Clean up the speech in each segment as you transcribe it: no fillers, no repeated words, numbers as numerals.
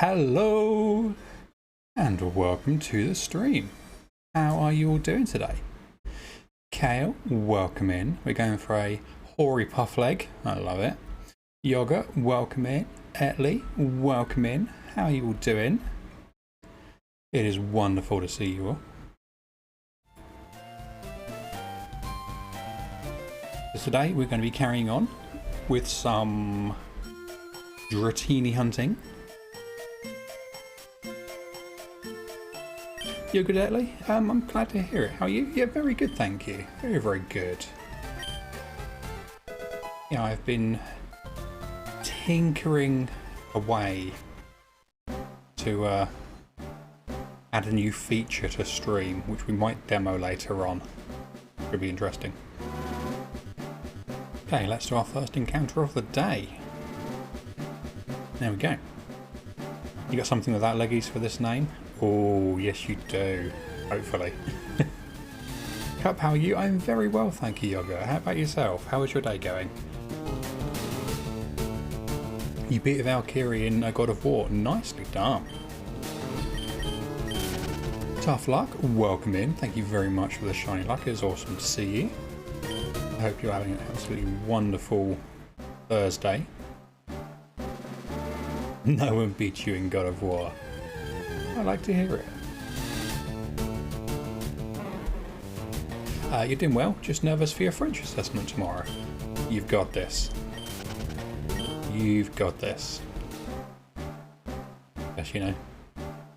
Hello and welcome to the stream. How are you all doing today? Kale, welcome in. We're going for a hoary puff leg. I love it. Yogurt, welcome in. Etley, welcome in. How are you all doing? It is wonderful to see you all. So today we're going to be carrying on with some Dratini hunting. You're good, Etley? I'm glad to hear it. How are you? Yeah, very good, thank you. Very, very good. Yeah, I've been tinkering away to add a new feature to stream, which we might demo later on. Could be interesting. Okay, let's do our first encounter of the day. There we go. You got something without leggies for this name? Oh, yes you do. Hopefully. Cup, how are you? I'm very well, thank you, Yoga. How about yourself? How is your day going? You beat a Valkyrie in a God of War. Nicely done. Tough luck. Welcome in. Thank you very much for the shiny luck. It's awesome to see you. I hope you're having an absolutely wonderful Thursday. No one beats you in God of War. I like to hear it. You're doing well, just nervous for your French assessment tomorrow. You've got this. You've got this. Just, you know,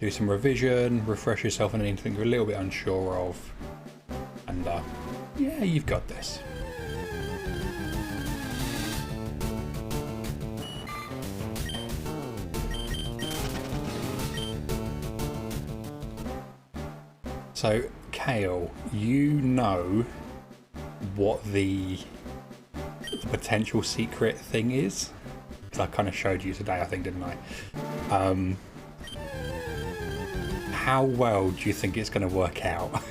do some revision, refresh yourself on anything you're a little bit unsure of. And yeah, you've got this. So, Kale, you know what the potential secret thing is? Because I kind of showed you today, I think, didn't I? How well do you think it's going to work out?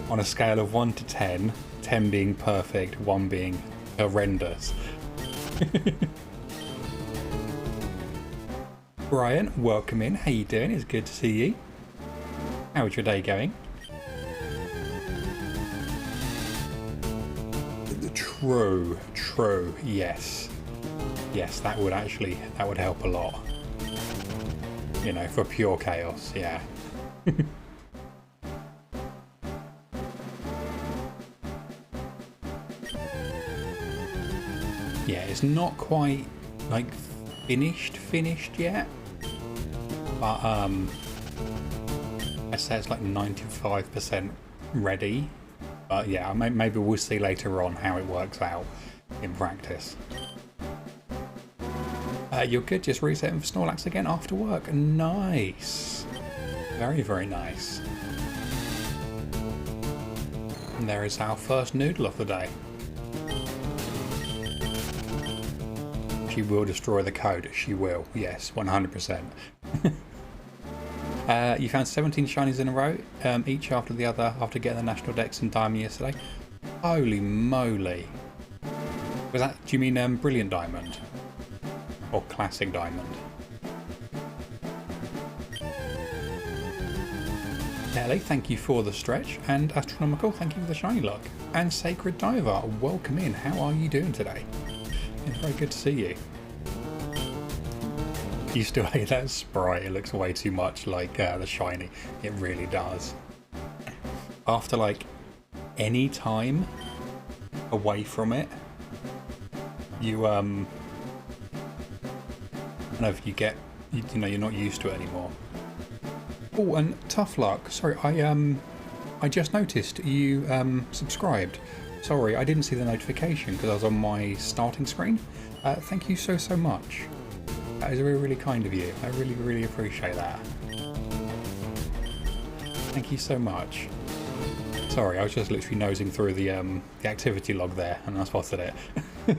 On a scale of 1 to 10, 10 being perfect, 1 being horrendous. Brian, welcome in. How you doing? It's good to see you. How's your day going? True, yes. Yes, that would help a lot. You know, for pure chaos, yeah. Yeah, it's not quite, like, finished yet. But, I'd say it's like 95% ready, but yeah, maybe we'll see later on how it works out in practice. You're good, just resetting for Snorlax again after work. Nice. Very, very nice. And there is our first noodle of the day. She will destroy the code. She will. Yes, 100%. You found 17 shinies in a row, each after the other, after getting the national decks in Diamond yesterday. Holy moly. Was that, do you mean Brilliant Diamond? Or Classic Diamond? Ellie, thank you for the stretch. And Astronomical, thank you for the shiny luck. And Sacred Diver, welcome in. How are you doing today? It's very good to see you. You still hate that sprite, it looks way too much like the shiny. It really does. After like any time away from it, you I don't know if you get, you know, you're not used to it anymore. Oh, and tough luck. Sorry, I just noticed you subscribed. Sorry, I didn't see the notification because I was on my starting screen. Thank you so much. That is really, really kind of you. I really, really appreciate that. Thank you so much. Sorry, I was just literally nosing through the activity log there and I spotted it.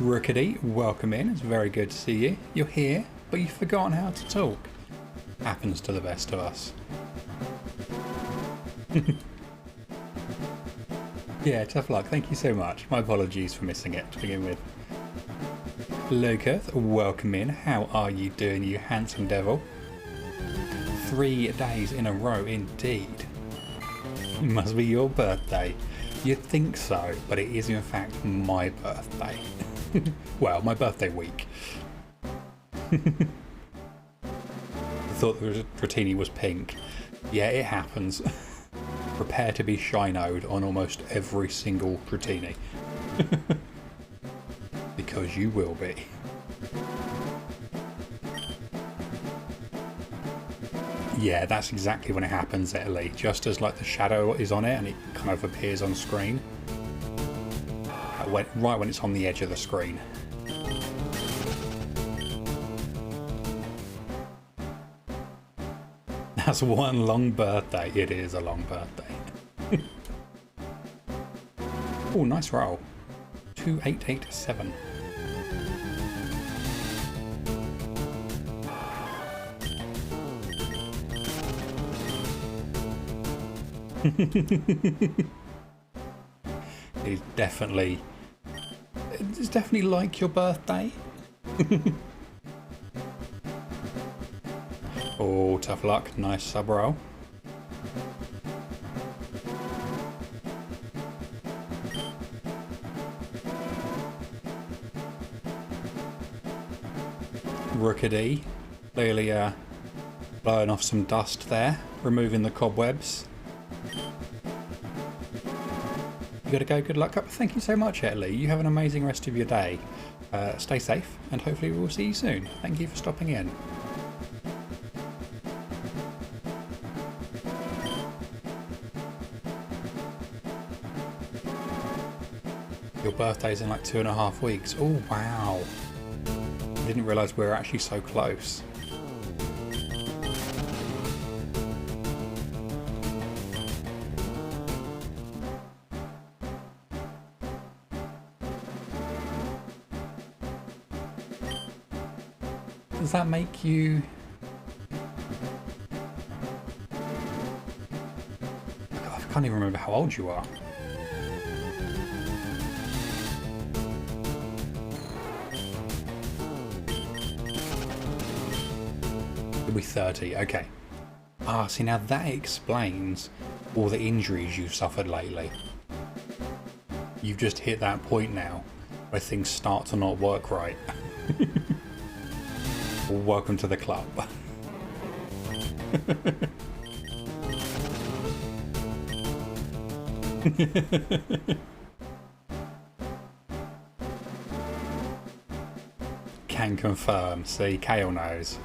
Rookity, welcome in. It's very good to see you. You're here, but you've forgotten how to talk. Happens to the best of us. Yeah, tough luck. Thank you so much. My apologies for missing it to begin with. Lucas, welcome in. How are you doing, you handsome devil? 3 days in a row indeed. It must be your birthday. You'd think so, but it is in fact my birthday. Well, my birthday week. I thought the Dratini was pink. Yeah, it happens. Prepare to be shinoed on almost every single Dratini. Because you will be. Yeah, that's exactly when it happens, Italy. Just as like the shadow is on it and it kind of appears on screen. Right when it's on the edge of the screen. That's one long birthday. It is a long birthday. Oh, nice roll. 2887. It's definitely like your birthday. Oh, tough luck. Nice sub roll. Rookedy. Clearly blowing off some dust there. Removing the cobwebs. You gotta go. Good luck up. Thank you so much, Italy. You have an amazing rest of your day. Stay safe and hopefully we'll see you soon. Thank you for stopping in. Your birthday's in like 2.5 weeks. Oh, wow. I didn't realise we were actually so close. Does that make you... I can't even remember how old you are. You'll be 30, okay. Ah, see now that explains all the injuries you've suffered lately. You've just hit that point now where things start to not work right. Welcome to the club. Can confirm. See, Kale knows.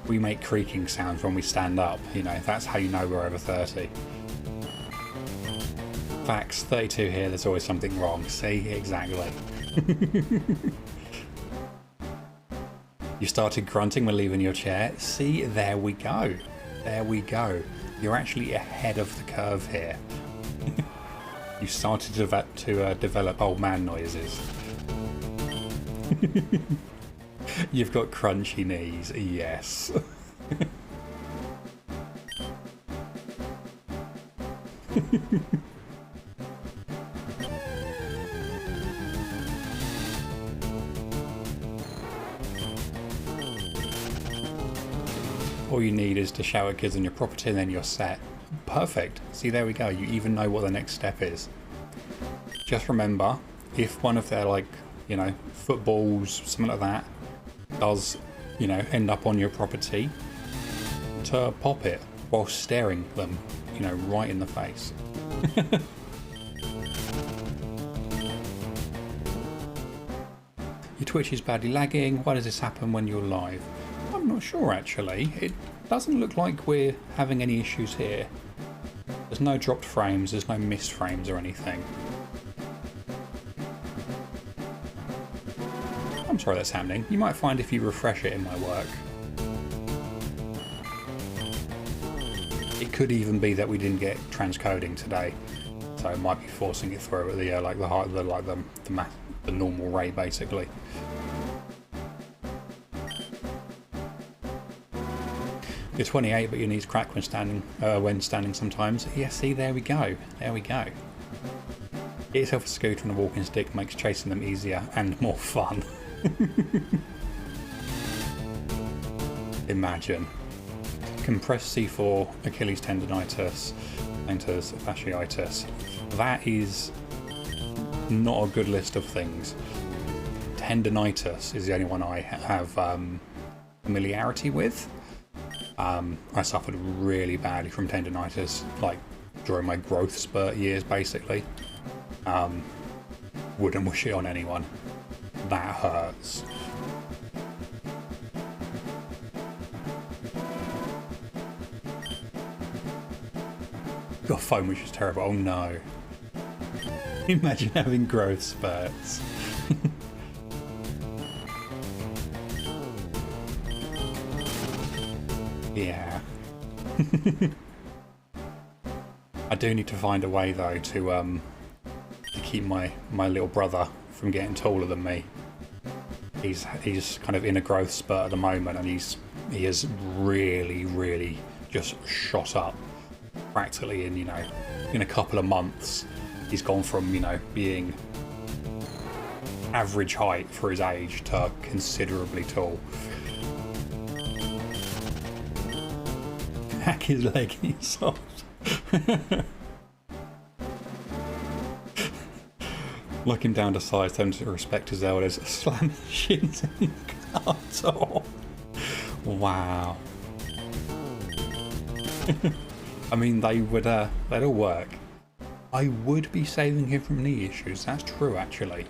We make creaking sounds when we stand up, you know, that's how you know we're over 30. Facts, 32 here, there's always something wrong. See, exactly. You started grunting when leaving your chair. See, there we go. There we go. You're actually ahead of the curve here. You started to develop old man noises. You've got crunchy knees, yes. All you need is to shower kids on your property and then you're set. Perfect. See, there we go. You even know what the next step is. Just remember, if one of their, like, you know, footballs, something like that, does, you know, end up on your property, to pop it while staring them, you know, right in the face. Your Twitch is badly lagging. Why does this happen when you're live? I'm not sure actually. It doesn't look like we're having any issues here. There's no dropped frames, there's no missed frames or anything. I'm sorry that's happening. You might find if you refresh it in my work. It could even be that we didn't get transcoding today, so it might be forcing it through at the the normal rate basically. You're 28, but your knees crack when standing sometimes. Yeah, see, there we go. There we go. Get yourself a scooter and a walking stick, makes chasing them easier and more fun. Imagine. Compressed C4, Achilles tendonitis, plantar fasciitis. That is not a good list of things. Tendonitis is the only one I have familiarity with. I suffered really badly from tendonitis, like during my growth spurt years, basically. Wouldn't wish it on anyone. That hurts. Got foam, which is terrible. Oh no. Imagine having growth spurts. Yeah. I do need to find a way though to keep my little brother from getting taller than me. He's kind of in a growth spurt at the moment, and he has really just shot up. Practically in a couple of months, he's gone from being average height for his age to considerably tall. Hack his leg, he's soft. Look him down to size, tell him to respect his elders. Slam his shins and cut off. Wow. I mean, they'd all work. I would be saving him from knee issues. That's true, actually.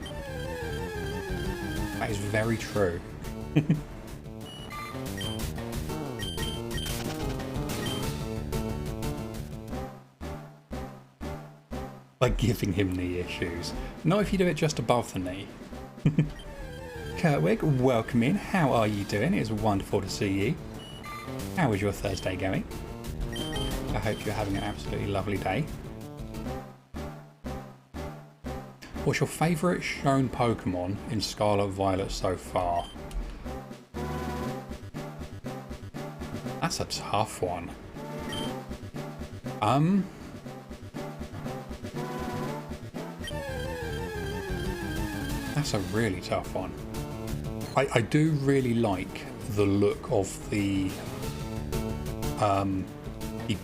That is very true. By giving him knee issues. Not if you do it just above the knee. Kurtwig, welcome in. How are you doing? It's wonderful to see you. How is your Thursday going? I hope you're having an absolutely lovely day. What's your favourite shown Pokemon in Scarlet Violet so far? That's a tough one. That's a really tough one. I do really like the look of the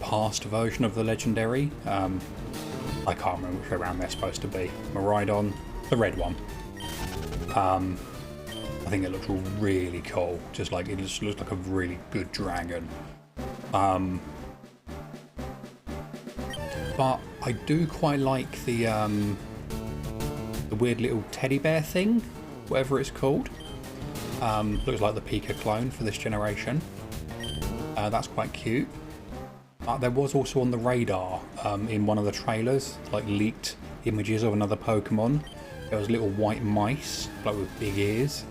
past version of the legendary. I can't remember which way around they're supposed to be. Miraidon, the red one. I think it looks really cool. Just like it just looks like a really good dragon. But I do quite like the weird little teddy bear thing, whatever it's called. Looks like the Pika clone for this generation. That's quite cute. There was also on the radar in one of the trailers, like leaked images of another Pokemon. There was little white mice, like with big ears.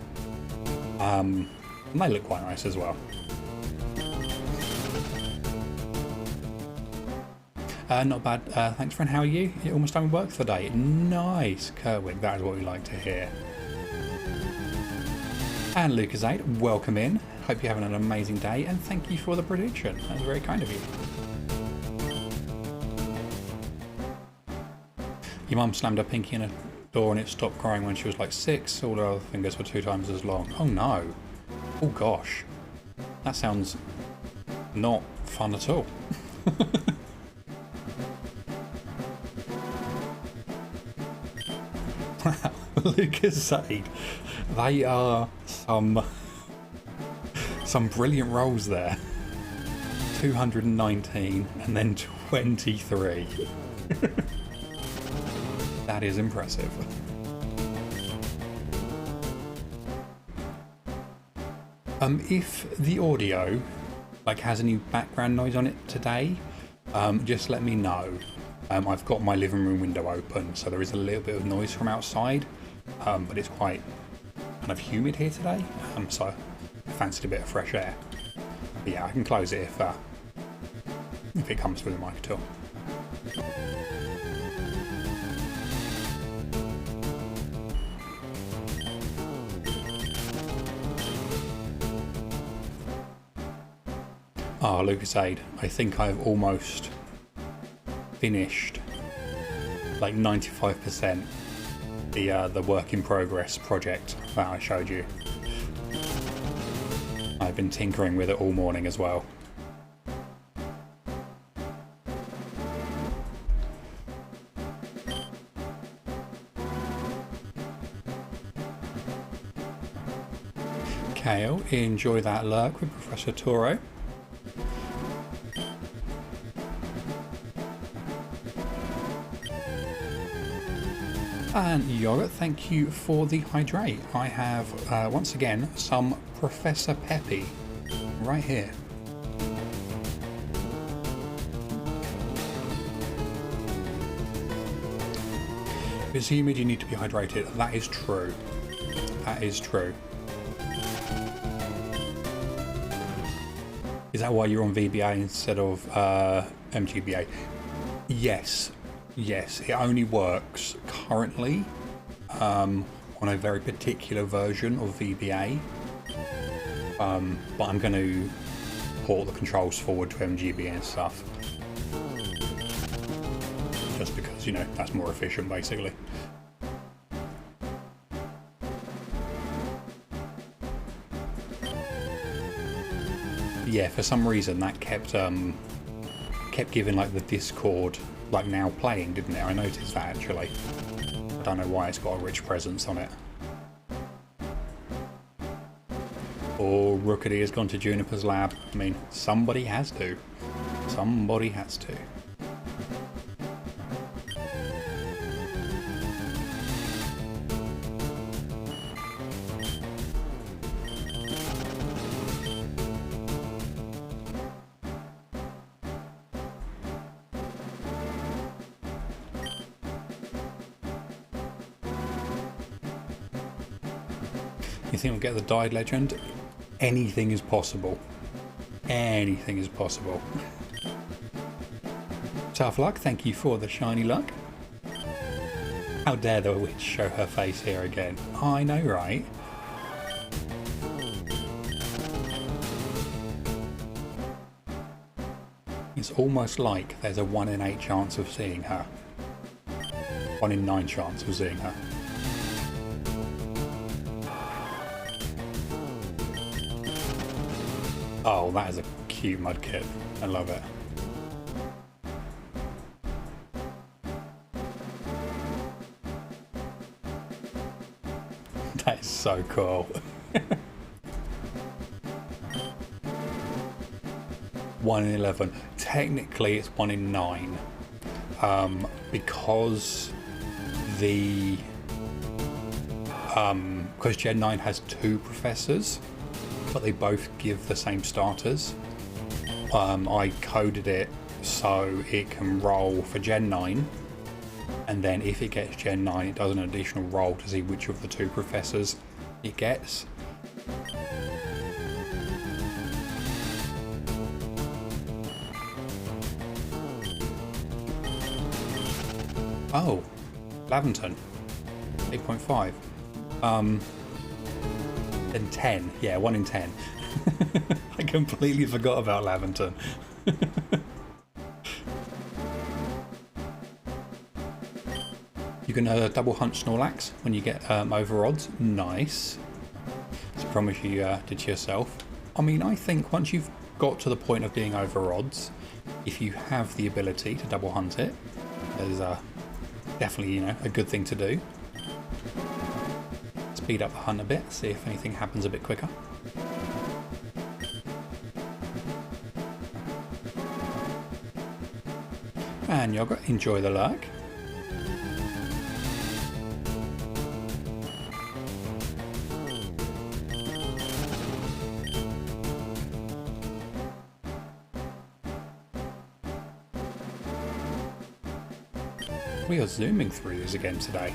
And they look quite nice as well. Not bad. Thanks, friend. How are you? You're almost done with work for the day. Nice, Kerwin. That is what we like to hear. And Lucas8, welcome in. Hope you're having an amazing day, and thank you for the prediction. That was very kind of you. Your mum slammed her pinky in a door and it stopped crying when she was like 6. All her other fingers were 2 times as long. Oh no. Oh gosh. That sounds not fun at all. Lucas8, they are some brilliant rolls there. 219 and then 23. That is impressive. If the audio has any background noise on it today, just let me know. I've got my living room window open, so there is a little bit of noise from outside, but it's quite kind of humid here today, so I fancied a bit of fresh air. But yeah, I can close it if it comes through the mic at all. Oh, Lucasade, I think I've almost finished like 95% the work in progress project that I showed you. I've been tinkering with it all morning as well. Kale, enjoy that lurk with Professor Toro. And Yogurt, thank you for the hydrate. I have, once again, some Professor Peppy right here. If it's humid, you need to be hydrated. That is true. That is true. Is that why you're on VBA instead of MGBA? Yes. Yes, it only works currently on a very particular version of VBA, but I'm going to port the controls forward to MGBA and stuff, just because, you know, that's more efficient basically. Yeah, for some reason that kept giving like the Discord like now playing, didn't it? I noticed that actually. I don't know why it's got a rich presence on it. Or Rookedy has gone to Juniper's lab. I mean, somebody has to. Somebody has to. You think we'll get the dyed legend? Anything is possible. Anything is possible. Tough luck, thank you for the shiny luck. How dare the witch show her face here again? I know, right? It's almost like there's a 1 in 8 chance of seeing her. 1 in 9 chance of seeing her. Oh, that is a cute mudkip. I love it. That is so cool. 1 in 11. Technically, it's 1 in 9. Because Gen 9 has 2 professors, but they both give the same starters. I coded it so it can roll for Gen 9, and then if it gets Gen 9 it does an additional roll to see which of the 2 professors it gets. Oh, Laventon 8.5. And 10, yeah, 1 in 10. I completely forgot about Laventon. You can double hunt Snorlax when you get over odds. Nice. So I promise you did to yourself. I mean, I think once you've got to the point of being over odds, if you have the ability to double hunt it, there's definitely, you know, a good thing to do. Speed up the hunt a bit, see if anything happens a bit quicker. And Yogurt, enjoy the lurk. We are zooming through these again today.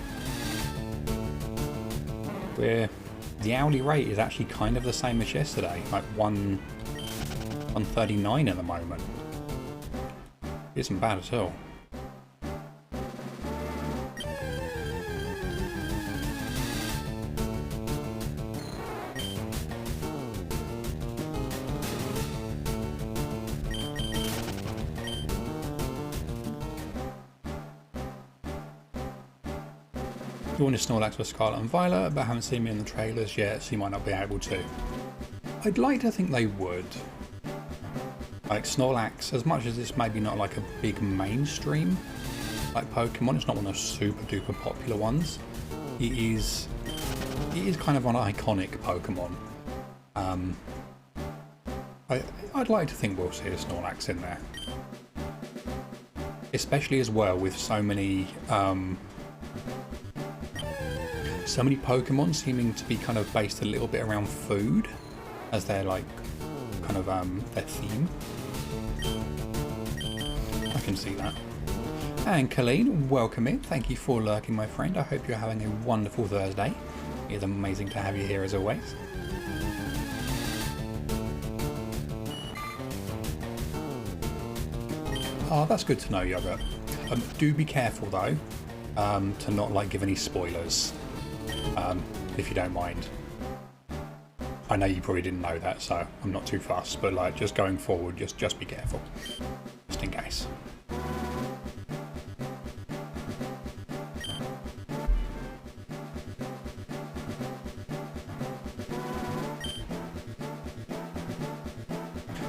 The hourly rate is actually kind of the same as yesterday, like 139 at the moment. It isn't bad at all. you wanted Snorlax for Scarlet and Violet, but haven't seen me in the trailers yet, so you might not be able to. I'd like to think they would. Like Snorlax, as much as it's maybe not like a big mainstream like Pokemon, it's not one of those super duper popular ones. It is kind of an iconic Pokemon. I'd like to think we'll see a Snorlax in there. Especially as well with so many Pokemon seeming to be kind of based a little bit around food as their like kind of their theme. I can see that. And Colleen, welcome in. Thank you for lurking, my friend. I hope you're having a wonderful Thursday. It's amazing to have you here as always. Oh, that's good to know, Yogurt. Do be careful though, to not like give any spoilers, if you don't mind. I know you probably didn't know that, so I'm not too fussed, but like just going forward, just be careful, just in case.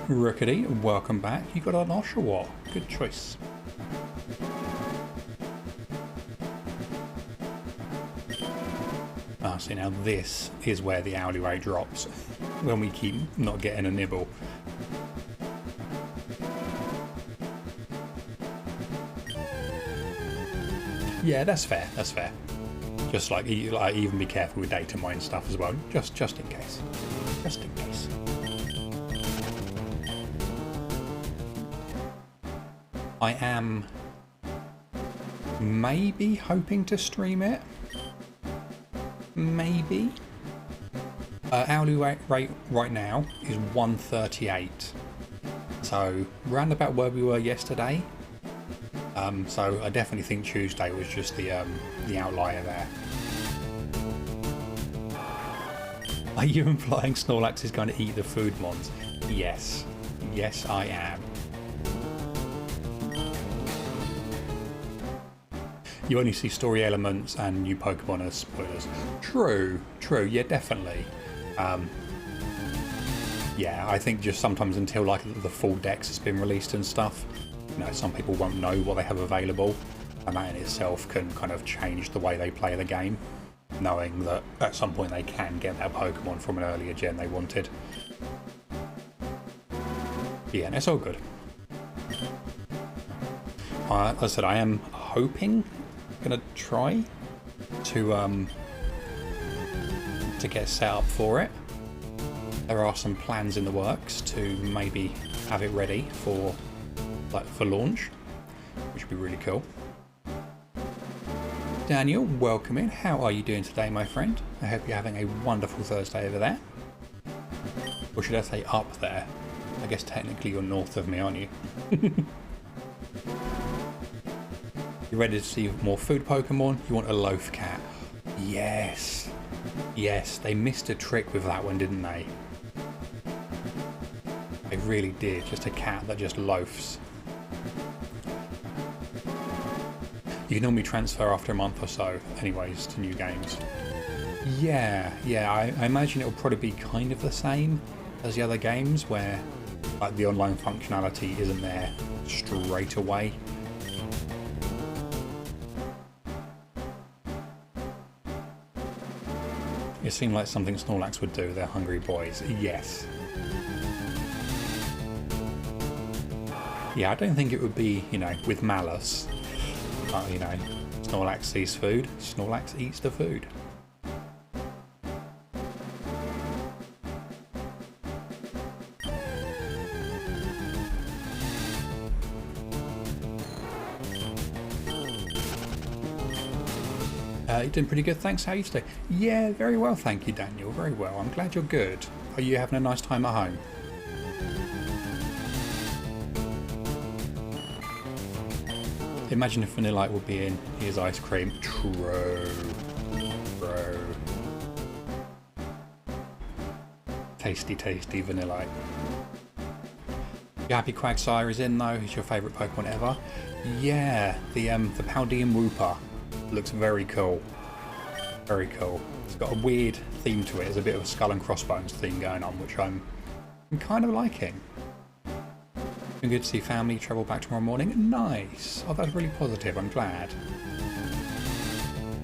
Rookity, welcome back. You got an Oshawott. Good choice. Ah, see now this is where the hourly rate drops when we keep not getting a nibble. Yeah, that's fair. That's fair. Just like even be careful with data mine stuff as well, just in case. Just in case. I am maybe hoping to stream it. Maybe. Hourly rate right now is 138. So round about where we were yesterday. So I definitely think Tuesday was just the outlier there. Are you implying Snorlax is going to eat the food mons? Yes. Yes, I am. You only see story elements and new Pokemon as spoilers. True, yeah, definitely. Yeah, I think just sometimes until like the full dex has been released and stuff, you know, some people won't know what they have available, and that in itself can kind of change the way they play the game, knowing that at some point they can get that Pokemon from an earlier gen they wanted. Yeah, and it's all good. As I said, I am hoping, gonna try to get set up for it. There are some plans in the works to maybe have it ready for launch, which would be really cool. Daniel, welcome in. How are you doing today, my friend? I hope you're having a wonderful Thursday over there. Or should I say up there? I guess technically you're north of me, aren't you? You ready to see more food Pokemon? You want a loaf cat? Yes. Yes, they missed a trick with that one, didn't they? They really did. Just a cat that just loafs. You can normally transfer after a month or so, anyways, to new games. Yeah, I imagine it'll probably be kind of the same as the other games, where like the online functionality isn't there straight away. It seemed like something Snorlax would do. They're hungry boys. Yes. Yeah, I don't think it would be, you know, with malice. But, you know, Snorlax sees food, Snorlax eats the food. You're doing pretty good, thanks. How are you today? Yeah, very well, thank you, Daniel. Very well. I'm glad you're good. Are you having a nice time at home? Imagine if Vanillite would be in his ice cream. True. Tasty, tasty Vanillite. You happy Quagsire is in though? He's your favourite Pokemon ever? Yeah, the Paldean Wooper looks very cool. Very cool. It's got a weird theme to it. There's a bit of a skull and crossbones theme going on, which I'm kind of liking. Been good to see family travel back tomorrow morning. Nice. Oh, that's really positive. I'm glad.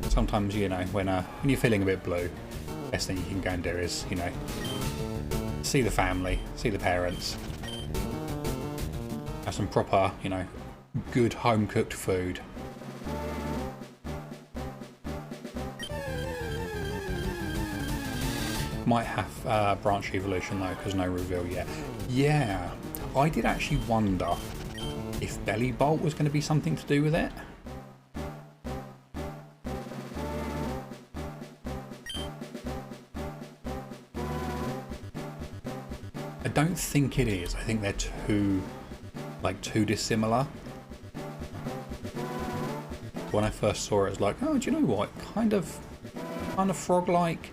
Sometimes, you know, when you're feeling a bit blue, best thing you can go and do is, you know, see the family, see the parents, have some proper, you know, good home cooked food. Might have branch evolution though, because no reveal yet. Yeah, I did actually wonder if Belly Bolt was going to be something to do with it. I don't think it is. I think they're too dissimilar. When I first saw it, I was like, oh, do you know what? Kind of frog-like.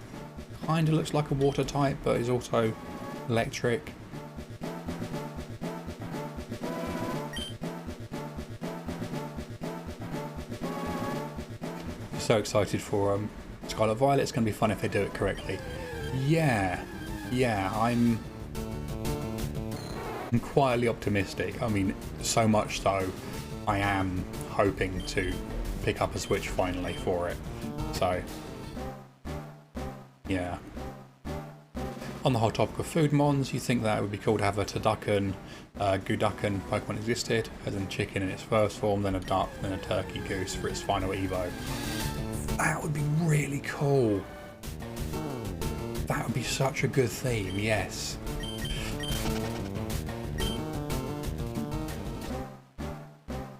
Kind of looks like a water type, but is also electric. So excited for Scarlet Violet. It's going to be fun if they do it correctly. Yeah, I'm quietly optimistic. I mean, so much so, I am hoping to pick up a Switch finally for it. So, yeah. On the whole topic of food mons, you think that it would be cool to have a Turducken, Gooducken Pokemon existed, as in chicken in its first form, then a duck, then a turkey goose for its final Evo. That would be really cool. That would be such a good theme, yes.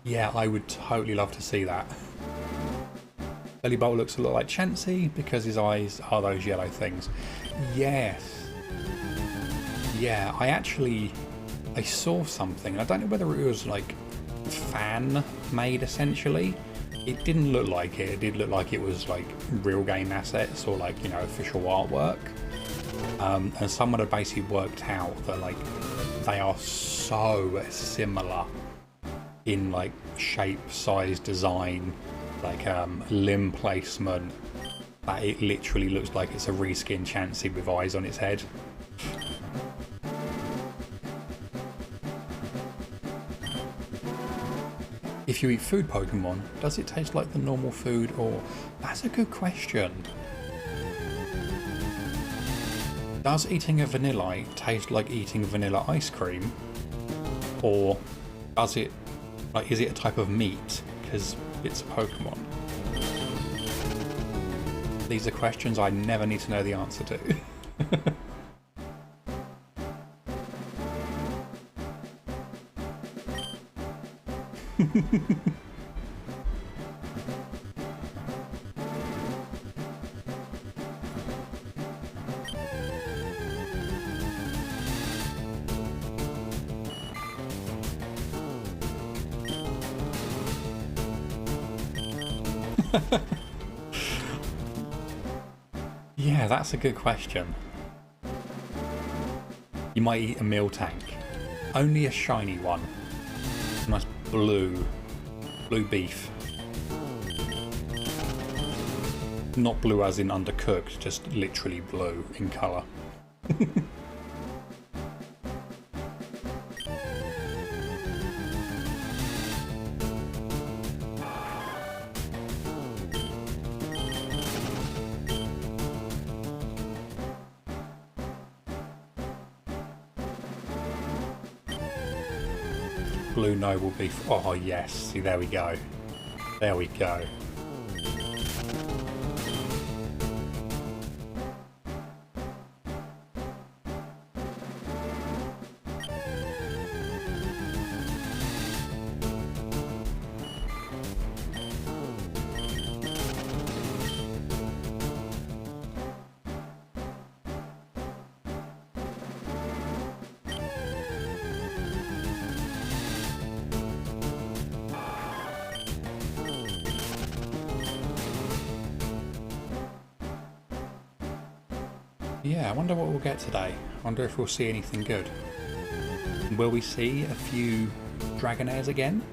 Yeah, I would totally love to see that. Belly Bolt looks a lot like Chansey because his eyes are those yellow things. Yes. Yeah, I saw something, and I don't know whether it was like fan made essentially. It didn't look like it. It did look like it was like real game assets or like, you know, official artwork. And someone had basically worked out that like they are so similar in like shape, size, design, like limb placement, that it literally looks like it's a reskin Chansey with eyes on its head. If you eat food Pokemon, does it taste like the normal food, or... That's a good question. Does eating a Vanillite taste like eating vanilla ice cream? Or does it... like, is it a type of meat? Because it's a Pokemon. These are questions I never need to know the answer to. Yeah, that's a good question. You might eat a meal tank. Only a shiny one. Nice blue beef. Not blue as in undercooked, just literally blue in colour. Blue noble beef. Oh yes, see, there we go. There we go. Yeah, I wonder what we'll get today. I wonder if we'll see anything good. Will we see a few Dragonairs again?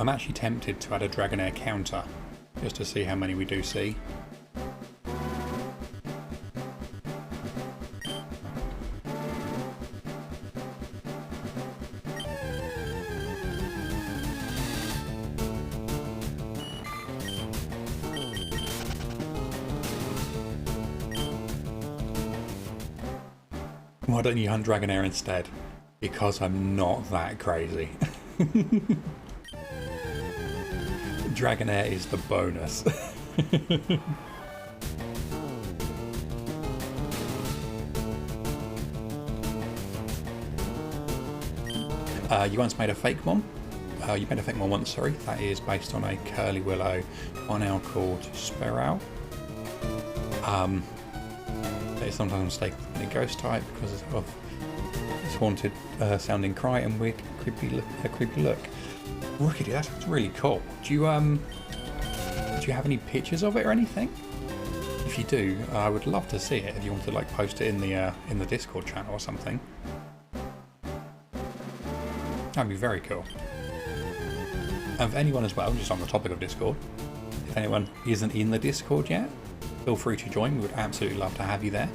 I'm actually tempted to add a Dragonair counter, just to see how many we do see. Why don't you hunt Dragonair instead? Because I'm not that crazy. Dragonair is the bonus. You once made a fake one. You made a fake one once, sorry. That is based on a Curly Willow one now called Sparrow. They sometimes mistake a ghost type because of its haunted sounding cry and weird creepy look. Wicked, that sounds really cool. Do you have any pictures of it or anything? If you do, I would love to see it. If you want to like post it in the Discord channel or something, that'd be very cool. And for anyone as well, just on the topic of Discord, if anyone isn't in the Discord yet, feel free to join. We would absolutely love to have you there.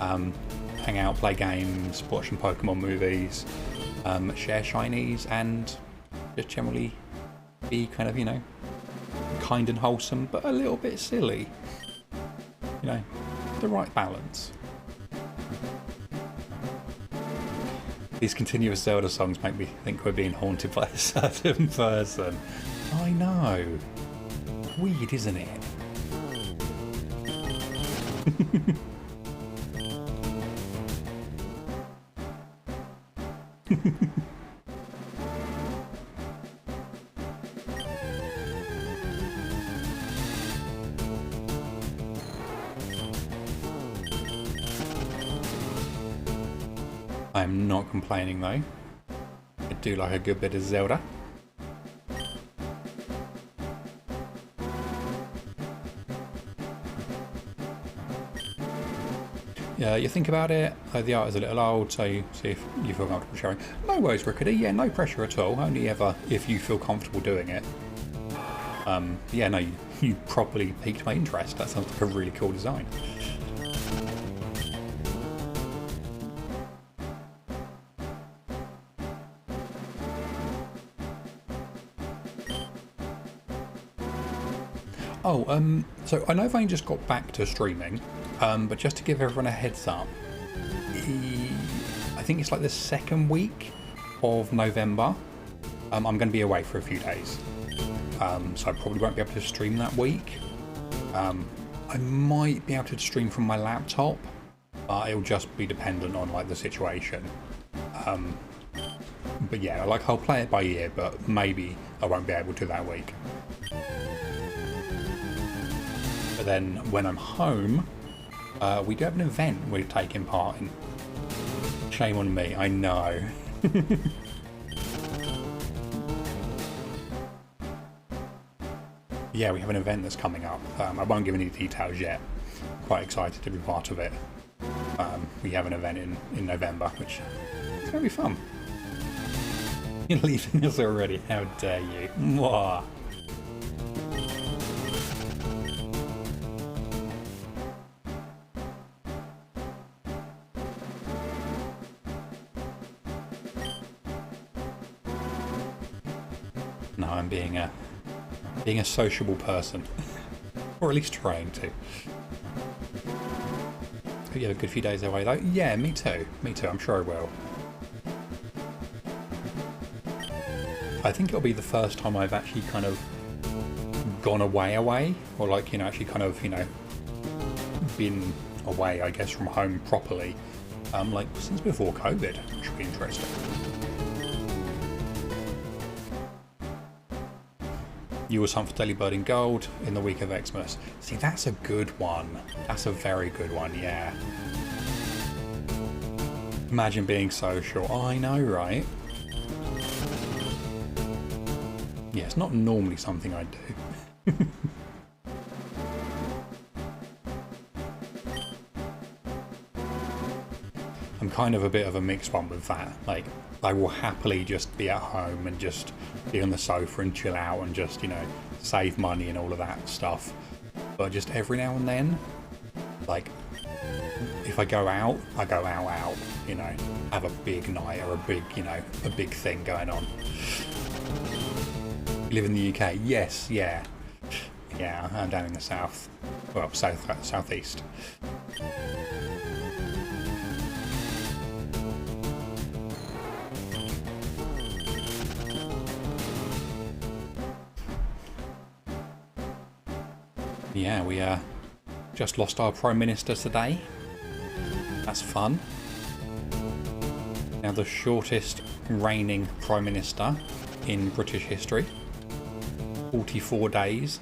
Hang out, play games, watch some Pokemon movies, share shinies, and just generally be kind of, you know, kind and wholesome, but a little bit silly. You know, the right balance. These continuous Zelda songs make me think we're being haunted by a certain person. I know. Weird, isn't it? I'm not complaining though. I do like a good bit of Zelda. Yeah, you think about it, the art is a little old, so you see if you feel comfortable sharing. No worries, Rickety, yeah, no pressure at all, only ever if you feel comfortable doing it. Yeah, no, you properly piqued my interest. That sounds like a really cool design. Oh, so I know I've only just got back to streaming, but just to give everyone a heads up, I think it's like the second week of November. I'm going to be away for a few days, so I probably won't be able to stream that week. I might be able to stream from my laptop, but it'll just be dependent on like the situation. But yeah, like I'll play it by ear, but maybe I won't be able to that week. But then when I'm home, we do have an event we're taking part in. Shame on me, I know. Yeah, we have an event that's coming up. I won't give any details yet. I'm quite excited to be part of it. We have an event in November, which is going to be fun. You're leaving us already, how dare you. Mwah. No, I'm being a sociable person, or at least trying to. Hope you have a good few days away, though. Yeah, me too. Me too. I'm sure I will. I think it'll be the first time I've actually kind of gone away, or like, you know, actually kind of, you know, been away, I guess, from home properly. Like since before COVID, which should be interesting. You was hunt for Daily Bird in Gold in the week of Xmas. See, that's a good one. That's a very good one, yeah. Imagine being social. Oh, I know, right? Yeah, it's not normally something I do. I'm kind of a bit of a mixed one with that. Like, I will happily just be at home and just be on the sofa and chill out and just, you know, save money and all of that stuff. But just every now and then, like, if I go out, I go out, you know, have a big night or a big, you know, a big thing going on. You live in the UK? Yes, yeah. Yeah, I'm down in the south. Well, southeast. Yeah, we just lost our Prime Minister today. That's fun. Now the shortest reigning Prime Minister in British history. 44 days.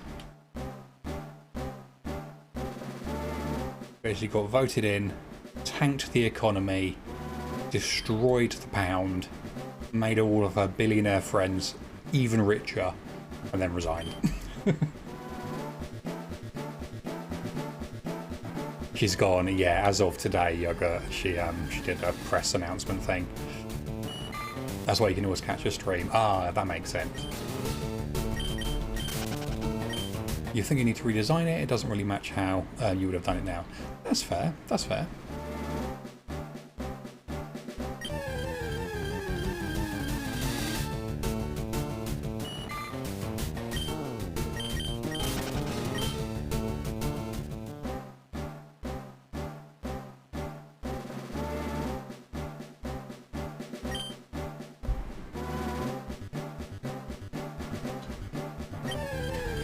Basically got voted in, tanked the economy, destroyed the pound, made all of her billionaire friends even richer, and then resigned. She's gone, yeah, as of today, Yoga. She did a press announcement thing. That's why you can always catch a stream. Ah, that makes sense. You think you need to redesign it, it doesn't really match how you would have done it now. That's fair, that's fair.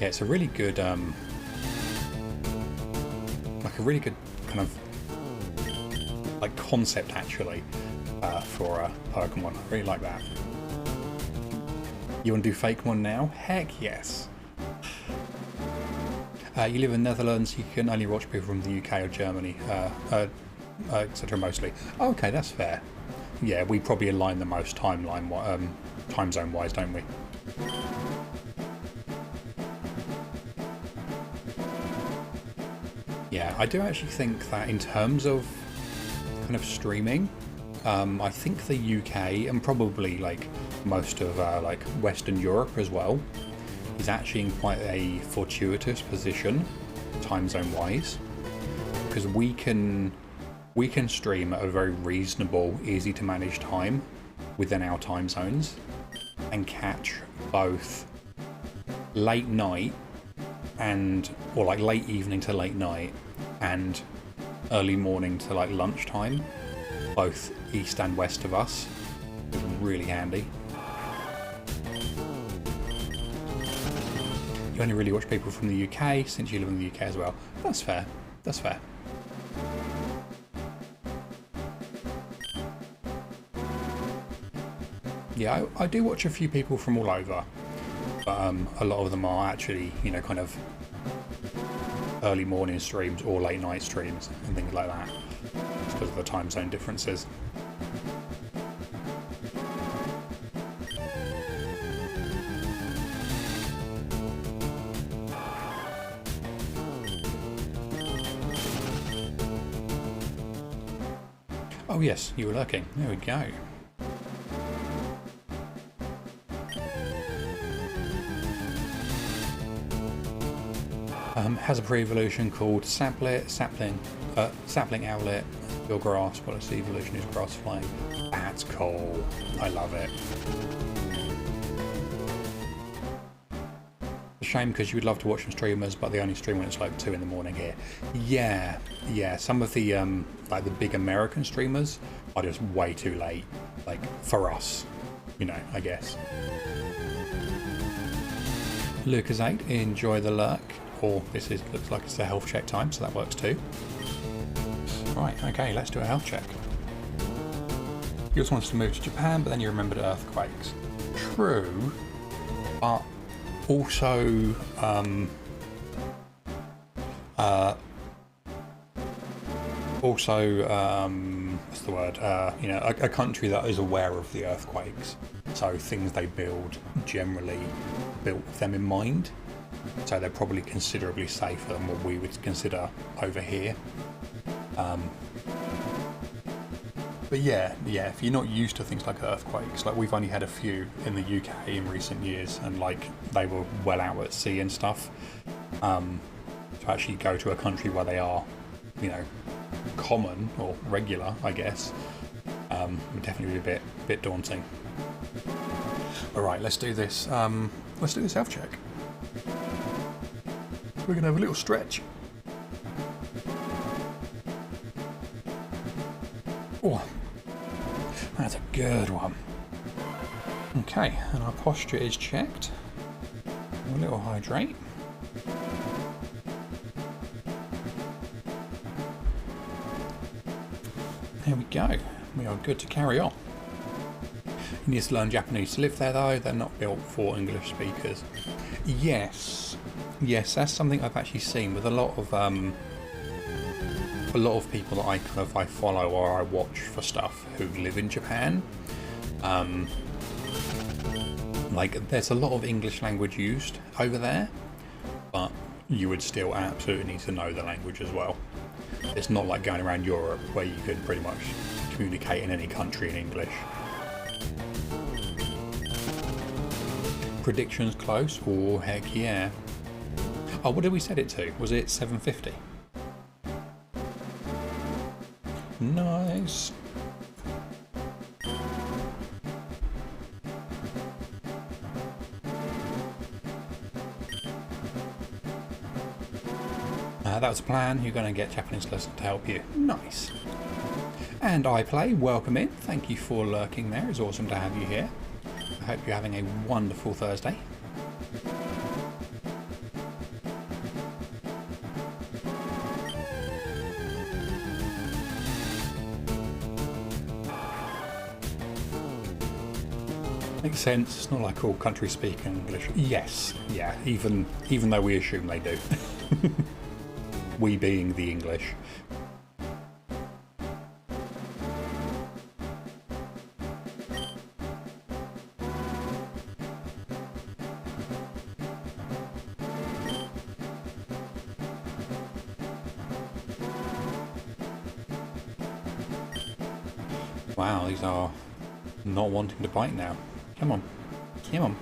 Yeah, it's a really good, like a really good kind of like concept actually for a Pokemon. I really like that. You want to do fake one now? Heck yes. You live in the Netherlands. You can only watch people from the UK or Germany, etc. Mostly. Okay, that's fair. Yeah, we probably align the most time zone wise, don't we? Yeah, I do actually think that in terms of kind of streaming, I think the UK and probably like most of like Western Europe as well is actually in quite a fortuitous position, time zone wise, because we can stream at a very reasonable, easy to manage time within our time zones and catch both late night or like late evening to late night and early morning to like lunchtime, both east and west of us. It's really handy. You only really watch people from the UK since you live in the UK as well. That's fair. That's fair. Yeah, I do watch a few people from all over, but a lot of them are actually, you know, kind of early morning streams or late night streams and things like that, just because of the time zone differences. Oh yes, you were lurking. There we go. Has a pre-evolution called Sapling Owlet. Your grass, but its evolution is grass flying. That's cool. I love it. A shame because you would love to watch some streamers, but they only stream when it's like 2 in the morning here. Yeah. Some of the like the big American streamers are just way too late, like for us, you know, I guess. Lucas8, enjoy the lurk. Or this looks like it's a health check time, so that works too. Right, okay, let's do a health check. He also wants to move to Japan, but then you remembered earthquakes. True, but also what's the word? You know, a country that is aware of the earthquakes. So things they build generally built with them in mind. So they're probably considerably safer than what we would consider over here. But yeah, if you're not used to things like earthquakes, like we've only had a few in the UK in recent years, and like they were well out at sea and stuff. To actually go to a country where they are, you know, common or regular, I guess, would definitely be a bit daunting. All right, let's do this. Let's do this health check. We're gonna have a little stretch. Oh, that's a good one. Okay, and our posture is checked. A little hydrate. There we go. We are good to carry on. You need to learn Japanese to live there though. They're not built for English speakers. Yes, that's something I've actually seen with a lot of people that I follow or I watch for stuff who live in Japan. Like there's a lot of English language used over there, but you would still absolutely need to know the language as well. It's not like going around Europe where you could pretty much communicate in any country in English. Predictions close? Oh, heck yeah. Oh, what did we set it to? Was it 750? Nice. That was a plan. You're going to get Japanese lessons to help you. Nice. And iPlay, welcome in. Thank you for lurking there. It's awesome to have you here. I hope you're having a wonderful Thursday. Makes sense. It's not like all countries speak English. Yes, yeah. Even though we assume they do. We being the English. Wow, these are not wanting to bite now. Come on. Come on.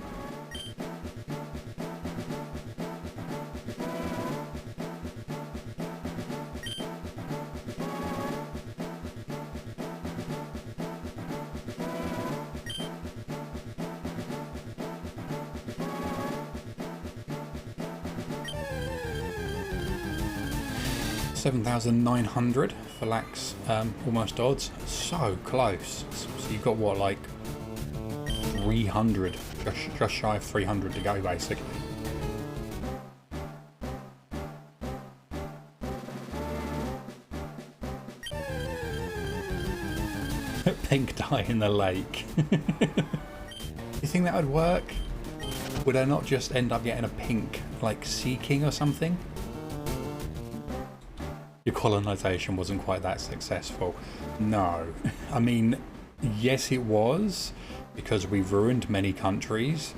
$7,900 for lax almost odds. So close. So you've got what, like 300, just shy of 300 to go basically. Pink dye in the lake. You think that would work? Would I not just end up getting a pink, like, Sea King or something? Your colonisation wasn't quite that successful. No. I mean, yes it was, because we ruined many countries.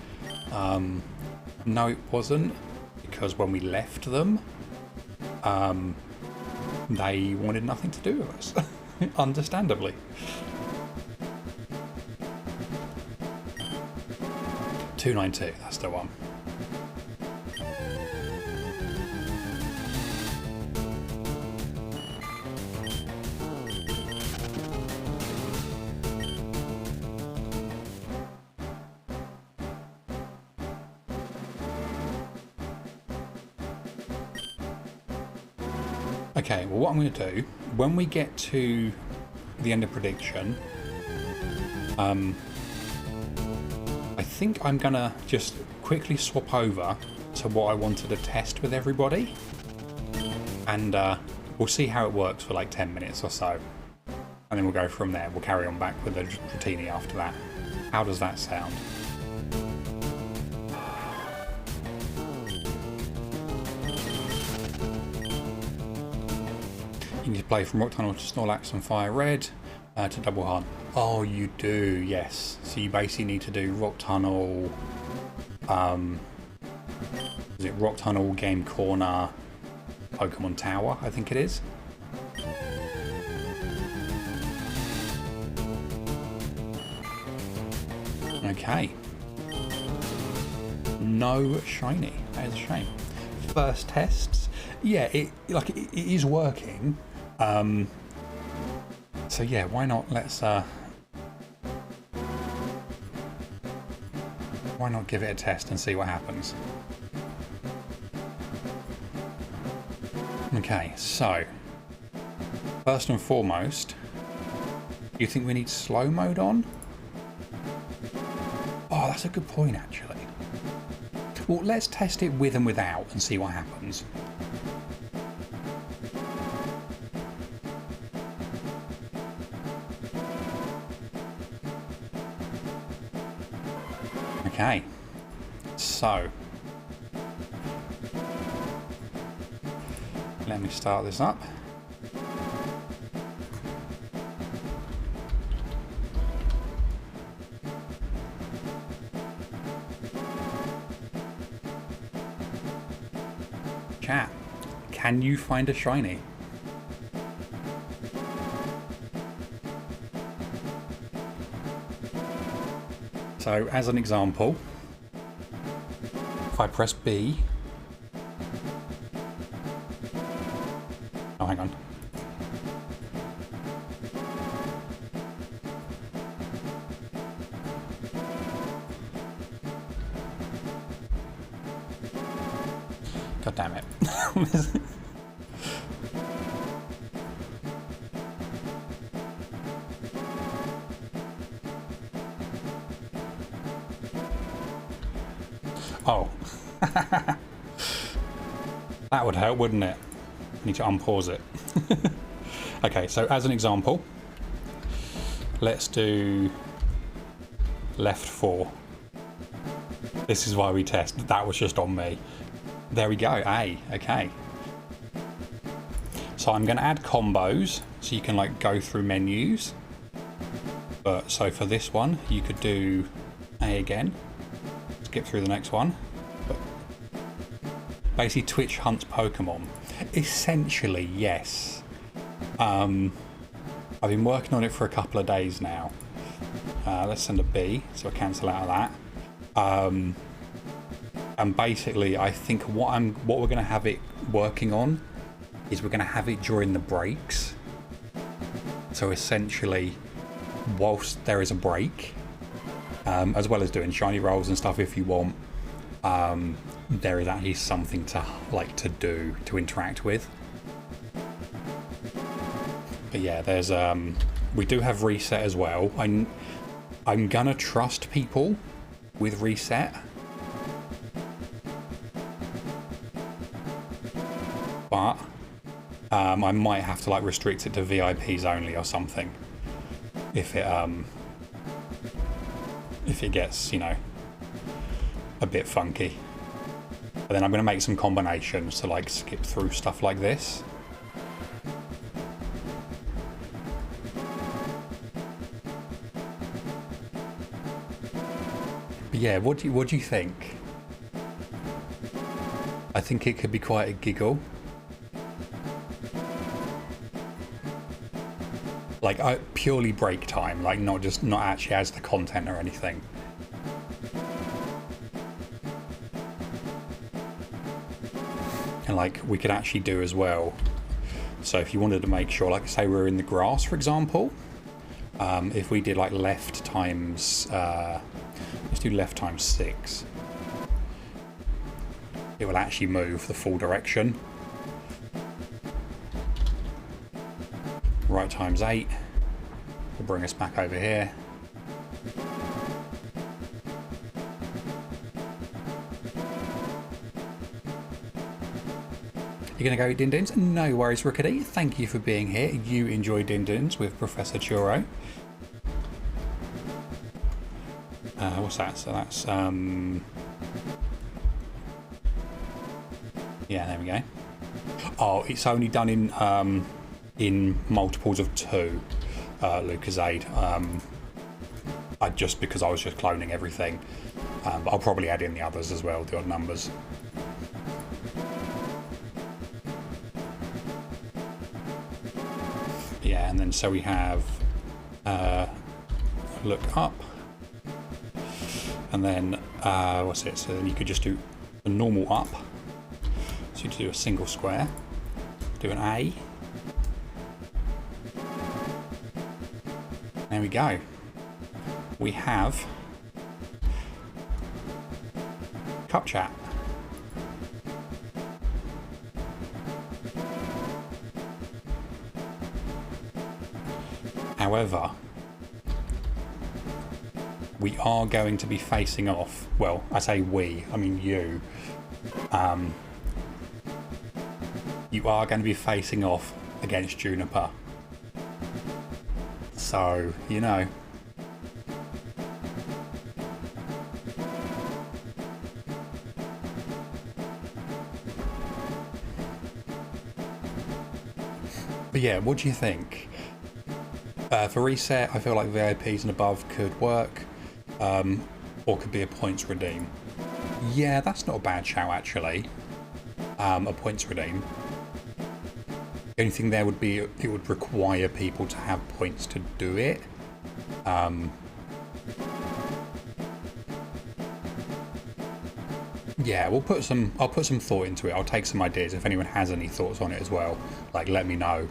No it wasn't, because when we left them, they wanted nothing to do with us. Understandably. $292, that's the one. Okay, well what I'm going to do, when we get to the end of prediction, I think I'm going to just quickly swap over to what I wanted to test with everybody. And we'll see how it works for like 10 minutes or so. And then we'll go from there. We'll carry on back with the Dratini after that. How does that sound? You need to play from Rock Tunnel to Snorlax and FireRed to Double Hunt. Oh, you do, yes. So you basically need to do Rock Tunnel, is it Rock Tunnel, Game Corner, Pokemon Tower, I think it is. Okay. No shiny. That is a shame. First tests. Yeah, it is working. So yeah, why not? Why not give it a test and see what happens? Okay, so first and foremost, do you think we need slow mode on? Oh, that's a good point, actually. Well, let's test it with and without and see what happens. Okay, so let me start this up. Chat, can you find a shiny? So as an example, if I press B, oh hang on, god damn it. Oh, that would help, wouldn't it? I need to unpause it. Okay, so as an example, let's do left 4. This is why we test. That was just on me. There we go, A, okay. So I'm going to add combos so you can like go through menus. But so for this one, you could do A again. Skip through the next one. But basically Twitch hunts Pokemon. Essentially, yes. I've been working on it for a couple of days now. Let's send a B, so I cancel out of that. And basically, I think what we're going to have it working on is we're going to have it during the breaks. So essentially, whilst there is a break, as well as doing shiny rolls and stuff if you want, there is actually something to do to interact with. But yeah, there's we do have reset as well. I'm gonna trust people with reset, but I might have to like restrict it to VIPs only or something if it gets, you know, a bit funky. And then I'm going to make some combinations to like skip through stuff like this. But yeah, what do you think? I think it could be quite a giggle. Like purely break time, like not actually as the content or anything. And like we could actually do as well. So if you wanted to make sure, like say we're in the grass, for example, if we did like left times, let's do left times 6. It will actually move the full direction. Right times 8 will bring us back over here. You're going to go eat Din-Dins? No worries, Rickety. Thank you for being here. You enjoy Din-Dins with Professor Churro. What's that? So that's... yeah, there we go. Oh, it's only done in multiples of 2, Lucasade. Just because I was just cloning everything. But I'll probably add in the others as well, the odd numbers. Yeah, and then so we have look up. And then, what's it? So then you could just do a normal up. So you do a single square, do an A. There we go. We have cup chat. However, we are going to be facing off, well, I say we, I mean you. You are going to be facing off against Juniper. So, you know. But yeah, what do you think? For reset, I feel like VIPs and above could work, or could be a points redeem. Yeah, that's not a bad shout actually. A points redeem. The only thing there would be it would require people to have points to do it. Yeah, I'll put some thought into it. I'll take some ideas. If anyone has any thoughts on it as well, like let me know.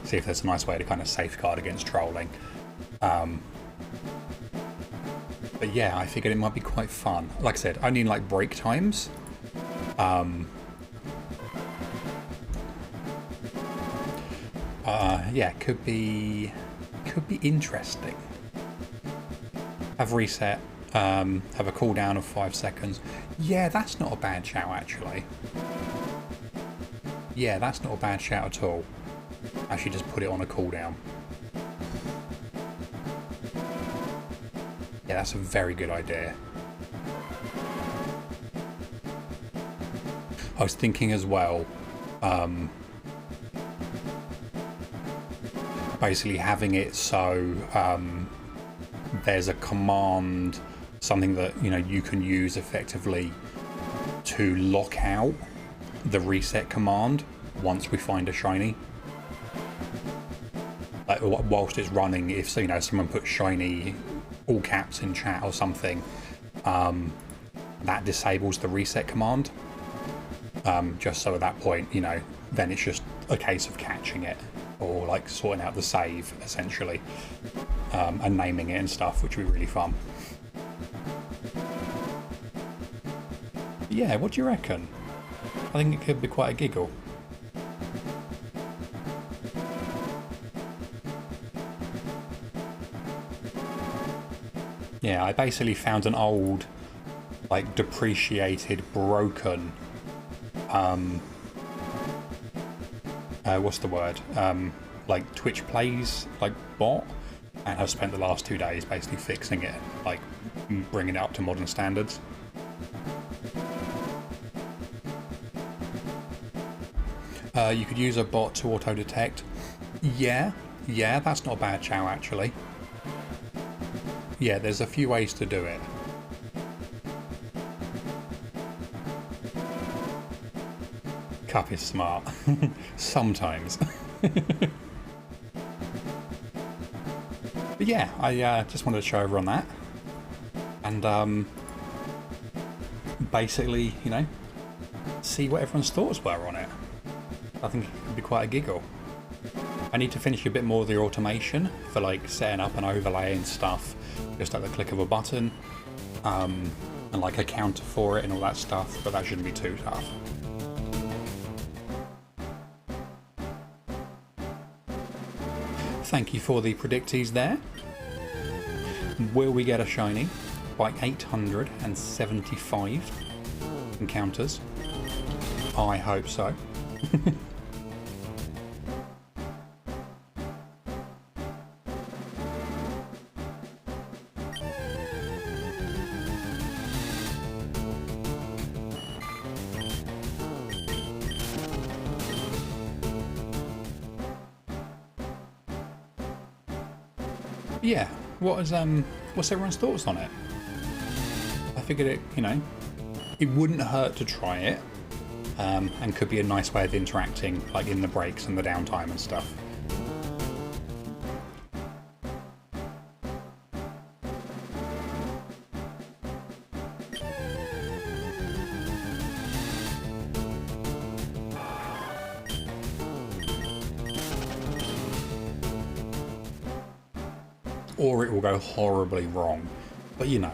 See if there's a nice way to kind of safeguard against trolling. But yeah, I figured it might be quite fun. Like I said, only in like break times. Yeah, could be interesting. Have reset, have a cooldown of 5 seconds. Yeah, that's not a bad shout actually. Yeah, that's not a bad shout at all. Actually just put it on a cooldown. Yeah, that's a very good idea. I was thinking as well, basically having it so there's a command, something that you can use effectively to lock out the reset command once we find a shiny. Like whilst it's running, if someone puts shiny all caps in chat or something, that disables the reset command. Just so at that point, then it's just a case of catching it or like sorting out the save essentially, and naming it and stuff, which would be really fun. Yeah, what do you reckon? I think it could be quite a giggle. Yeah, I basically found an old, like, depreciated, broken, what's the word? Like, Twitch Plays, like, bot, and I've spent the last 2 days basically fixing it, like, bringing it up to modern standards. You could use a bot to auto-detect. Yeah, that's not a bad chow, actually. Yeah, there's a few ways to do it. Cup is smart. Sometimes. But yeah, I just wanted to show over on that. And basically, see what everyone's thoughts were on it. I think it could be quite a giggle. I need to finish a bit more of the automation for like setting up and overlaying stuff just at the click of a button, and like a counter for it and all that stuff, but that shouldn't be too tough. Thank you for the predictees there. Will we get a shiny by 875 encounters? I hope so. Yeah, what's everyone's thoughts on it? I figured it, it wouldn't hurt to try it, and could be a nice way of interacting, like in the breaks and the downtime and stuff. or it will go horribly wrong. But you know.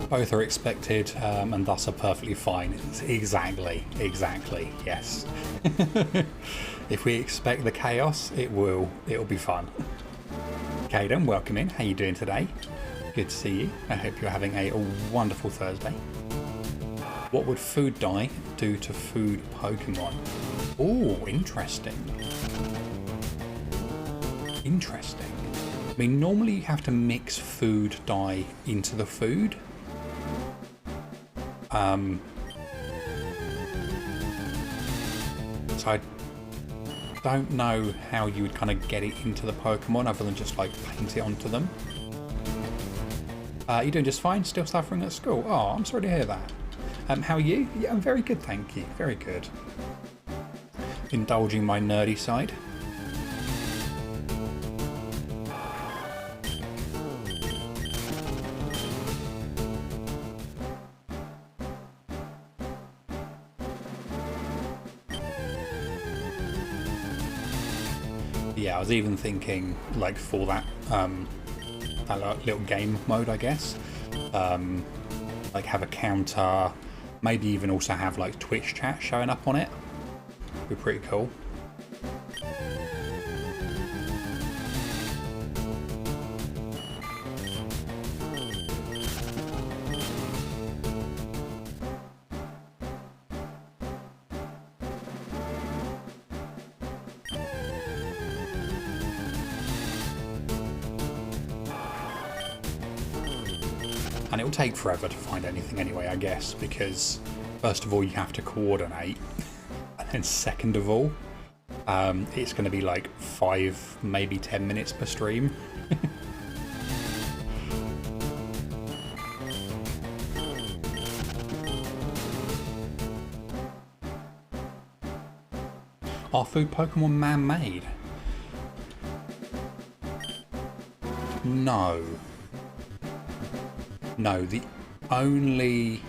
Both are expected and thus are perfectly fine. Exactly, yes. If we expect the chaos, it'll be fun. Caden, welcome in. How you doing today? Good to see you. I hope you're having a wonderful Thursday. What would food dye do to food Pokemon? Oh, interesting. Interesting. I mean, normally you have to mix food dye into the food. So I don't know how you would kind of get it into the Pokemon other than just like paint it onto them. You're doing just fine, still suffering at school. Oh, I'm sorry to hear that. How are you? Yeah, I'm very good, thank you. Very good. Indulging my nerdy side. Yeah, I was even thinking, like, for that, that little game mode, I guess, like have a counter, maybe even also have like Twitch chat showing up on it. Be pretty cool. And it'll take forever to find anything anyway, I guess, because first of all you have to coordinate, and then second of all, it's going to be like 5, maybe 10 minutes per stream. Are food Pokemon man-made? No. No, the only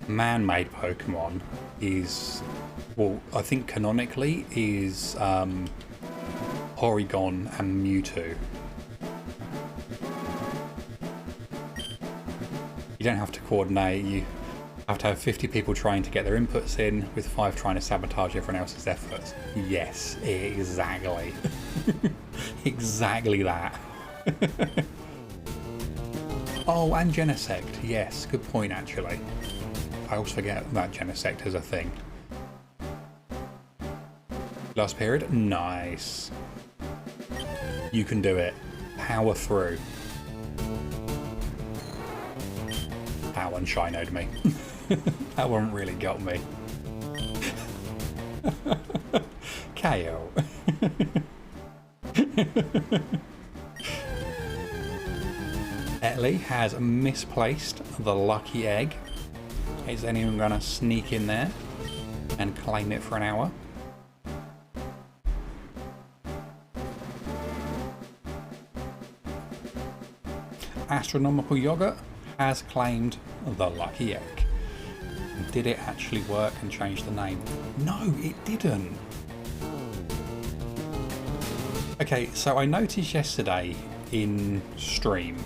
man-made Pokemon is, well, I think canonically is Porygon and Mewtwo. You don't have to coordinate, you have to have 50 people trying to get their inputs in, with 5 trying to sabotage everyone else's efforts. Yes, exactly. Exactly that. Oh, and Genesect. Yes, good point, actually. I always forget that Genesect is a thing. Last period? Nice. You can do it. Power through. That one shinoed me. That one really got me. KO. Etley has misplaced the lucky egg. Is anyone going to sneak in there and claim it for an hour? Astronomical Yogurt has claimed the lucky egg. Did it actually work and change the name? No, it didn't. Okay, so I noticed yesterday in stream,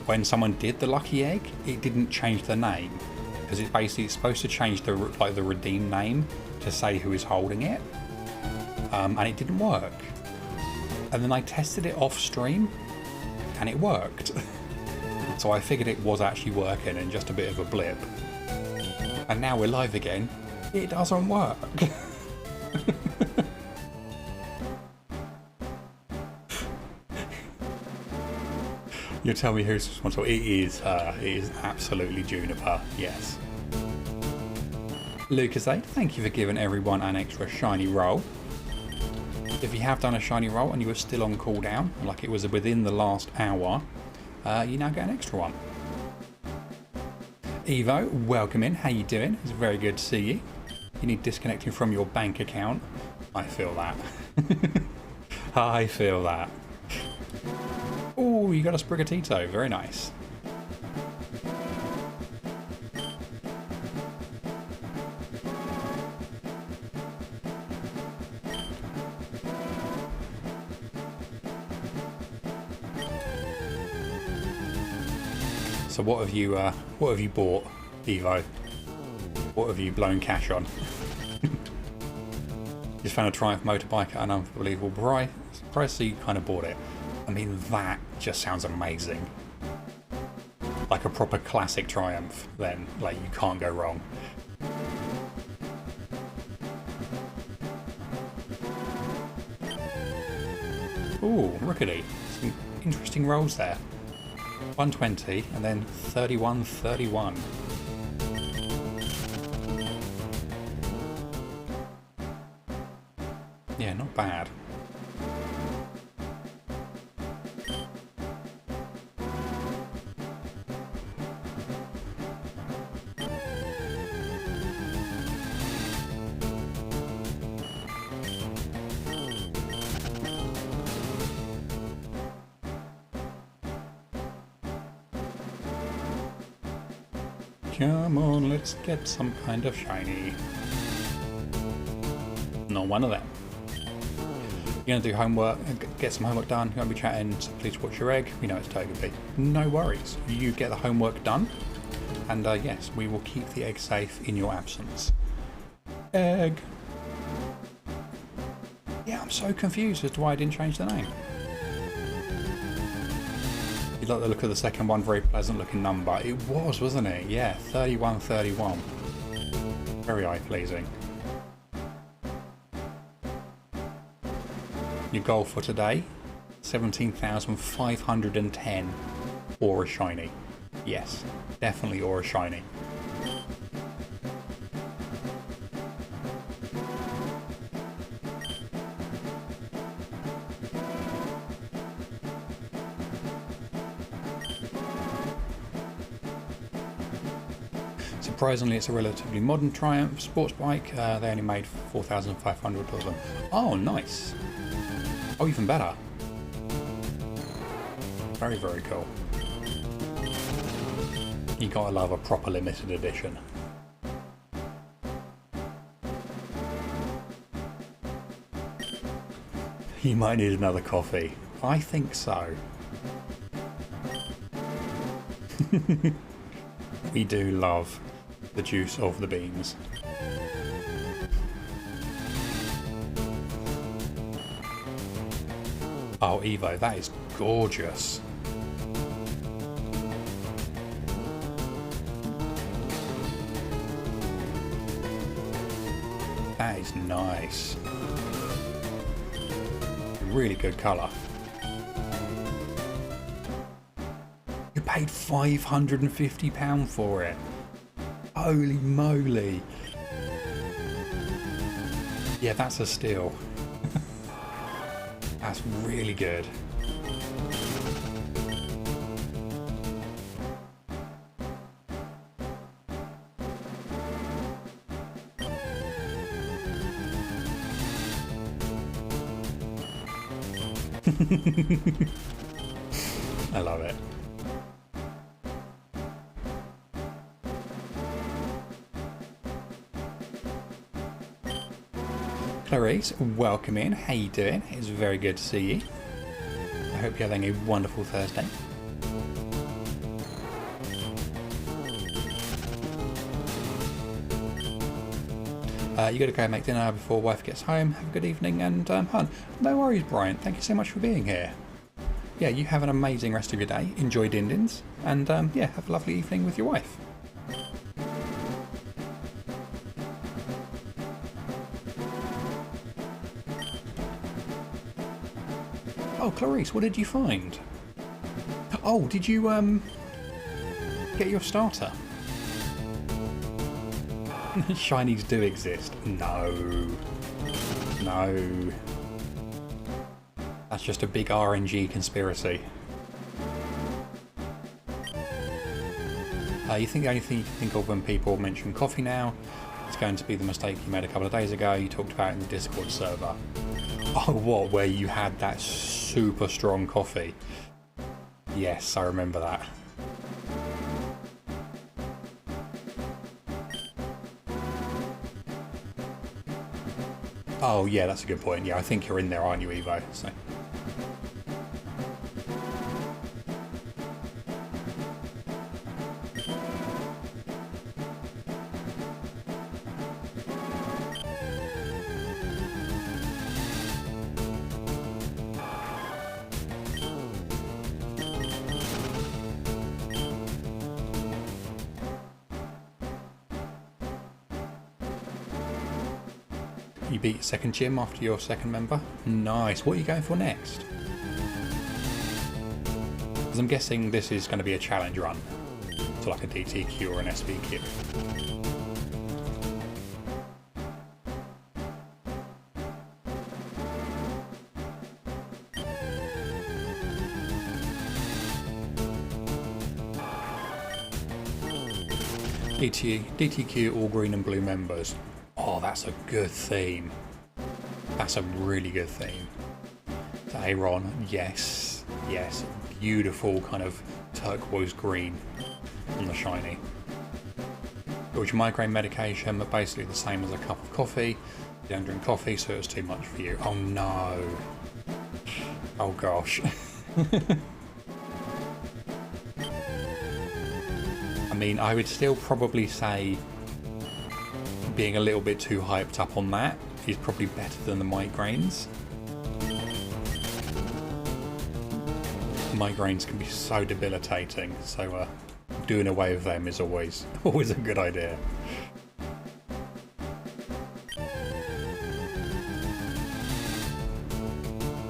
when someone did the lucky egg, it didn't change the name, because it's basically supposed to change the redeem name to say who is holding it, and it didn't work. And then I tested it off stream, and it worked. So I figured it was actually working and just a bit of a blip. And now we're live again. It doesn't work. You'll tell me who's responsible. It is absolutely Juniper, yes. Lucas8, thank you for giving everyone an extra shiny roll. If you have done a shiny roll and you were still on cooldown, like it was within the last hour, you now get an extra one. Evo, welcome in. How you doing? It's very good to see you. You need disconnecting from your bank account. I feel that. I feel that. Oh, you got a Sprigatito. Very nice. So what have you bought, Evo? What have you blown cash on? Just found a Triumph motorbike at an unbelievable price. So you kind of bought it. I mean, that just sounds amazing. Like a proper classic Triumph. Then, like, you can't go wrong. Ooh, Rookedy. Some interesting rolls there. 120 and then 31.31. Yeah, not bad. Come on, let's get some kind of shiny. Not one of them. You're going to do homework, get some homework done, you're going to be chatting, so please watch your egg. We know it's totally. No worries. You get the homework done, and yes, we will keep the egg safe in your absence. Egg. Yeah, I'm so confused as to why I didn't change the name. You like the look of the second one, very pleasant looking number. It was, wasn't it? Yeah, 3131. Very eye pleasing. Your goal for today, 17,510 Aura Shiny. Yes, definitely Aura Shiny. Surprisingly, it's a relatively modern Triumph sports bike. They only made 4,500 of them. Oh, nice. Oh, even better. Very, very cool. You gotta love a proper limited edition. You might need another coffee. I think so. We do love the juice of the beans. Oh, Evo, that is gorgeous. That is nice. Really good colour. You paid £550 for it. Holy moly. Yeah, that's a steal. That's really good. I love it. Clarice, welcome in. How you doing? It's very good to see you. I hope you're having a wonderful Thursday. You got to go and make dinner before wife gets home. Have a good evening and hun. No worries, Brian. Thank you so much for being here. Yeah, you have an amazing rest of your day. Enjoy Din-Dins and yeah, have a lovely evening with your wife. Oh, Clarice, what did you find? Oh, did you get your starter? Shinies do exist. No. No. That's just a big RNG conspiracy. You think the only thing you can think of when people mention coffee now is going to be the mistake you made a couple of days ago, you talked about in the Discord server. Oh, what? Where you had that super strong coffee? Yes, I remember that. Oh yeah, that's a good point. Yeah, I think you're in there, aren't you, Evo? So. You beat your second gym after your second member? Nice. What are you going for next? Because I'm guessing this is going to be a challenge run. So like a DTQ or an SBQ. DTQ, all green and blue members. Oh, that's a good theme. That's a really good theme. Aaron, yes, yes. Beautiful kind of turquoise green on the shiny. Which migraine medication, but basically the same as a cup of coffee. You don't drink coffee, so it's too much for you. Oh no. Oh gosh. I mean, I would still probably say being a little bit too hyped up on that is probably better than the migraines. Migraines can be so debilitating, so doing away with them is always a good idea.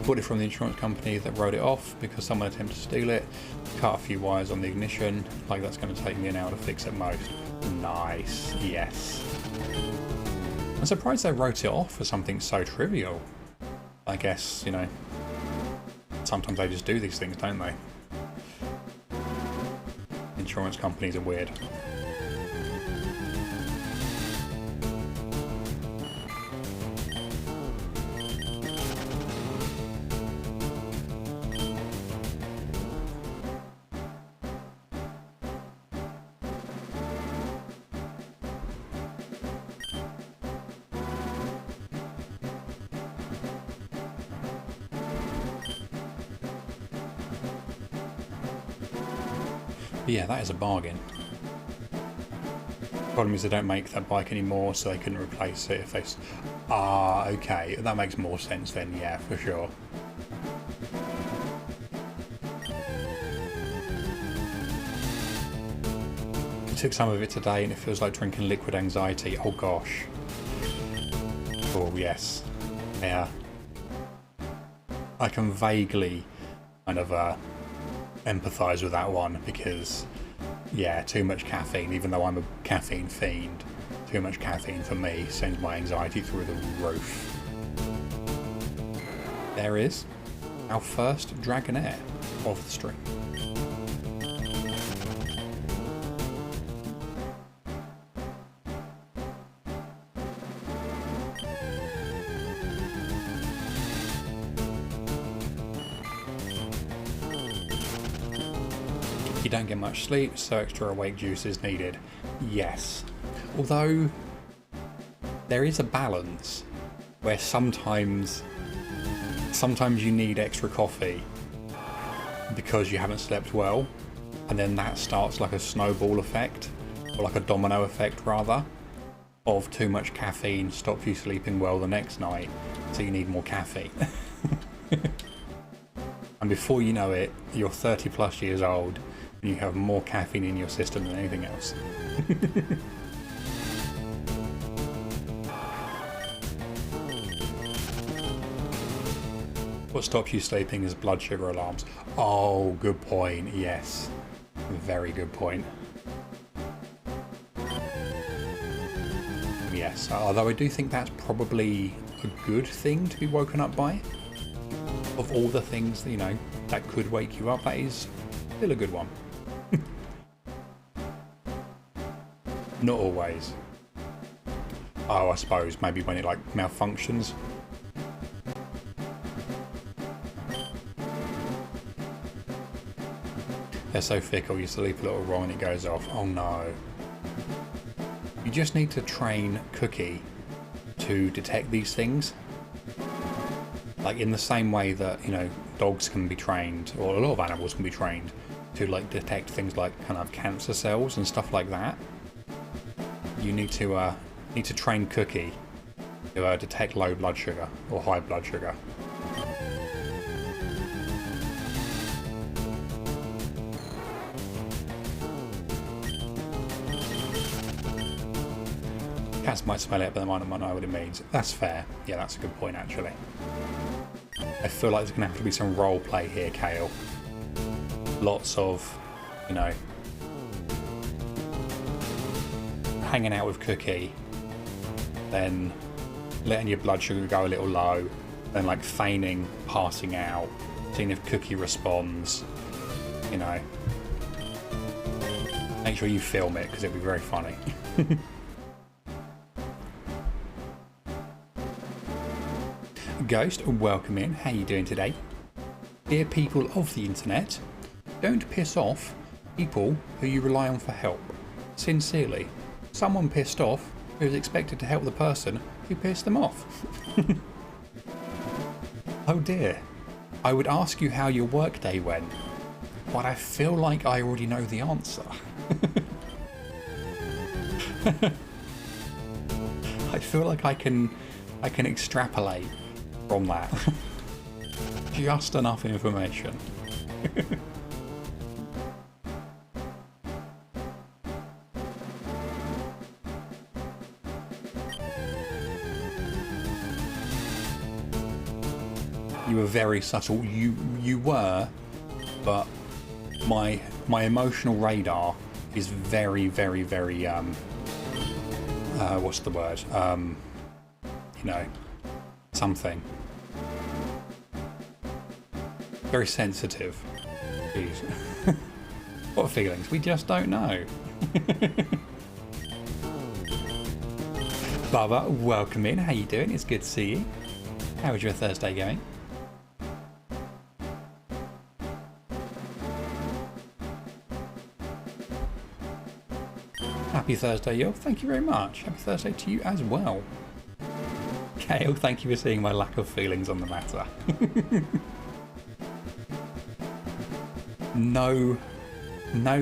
Bought it from the insurance company that wrote it off because someone attempted to steal it. Cut a few wires on the ignition, like that's going to take me an hour to fix at most. Nice, yes. I'm surprised they wrote it off for something so trivial. I guess, you know, sometimes they just do these things, don't they? Insurance companies are weird. But yeah, that is a bargain. Problem is they don't make that bike anymore, so they couldn't replace it if they... Ah, okay, that makes more sense then, yeah, for sure. I took some of it today and it feels like drinking liquid anxiety. Oh gosh. Oh yes. Yeah. I can vaguely kind of empathise with that one because, yeah, too much caffeine, even though I'm a caffeine fiend, too much caffeine for me sends my anxiety through the roof. There is our first Dragonair of the stream. You don't get much sleep, so extra awake juice is needed. Yes. Although, there is a balance where sometimes you need extra coffee because you haven't slept well, and then that starts like a snowball effect, or like a domino effect rather, of too much caffeine stops you sleeping well the next night, so you need more caffeine. And before you know it, you're 30 plus years old, and you have more caffeine in your system than anything else. What stops you sleeping is blood sugar alarms. Oh, good point, yes. Very good point. Yes, although I do think that's probably a good thing to be woken up by. Of all the things, you know, that could wake you up, that is still a good one. Not always. Oh, I suppose maybe when it like malfunctions. They're so fickle, you sleep a little wrong and it goes off. Oh no. You just need to train Cookie to detect these things. Like in the same way that, you know, dogs can be trained, or a lot of animals can be trained to like detect things like kind of cancer cells and stuff like that. You need to train Cookie to detect low blood sugar or high blood sugar. Cats might smell it, but they might not know what it means. That's fair. Yeah, that's a good point, actually. I feel like there's going to have to be some role play here, Kale. Lots of, you know, hanging out with Cookie, then letting your blood sugar go a little low, then like feigning passing out, seeing if Cookie responds, you know. Make sure you film it because it'll be very funny. Ghost, welcome in. How you doing today? Dear people of the internet, don't piss off people who you rely on for help. Sincerely, someone pissed off who is expected to help the person who pissed them off. Oh dear. I would ask you how your workday went, but I feel like I already know the answer. I feel like I can extrapolate from that. Just enough information. You were very subtle. You were, but my emotional radar is very what's the word? You know, something. Very sensitive. Jeez. What feelings? We just don't know. Baba, welcome in. How you doing? It's good to see you. How was your Thursday going? Happy Thursday, yo. Thank you very much. Happy Thursday to you as well. Kale, thank you for seeing my lack of feelings on the matter. No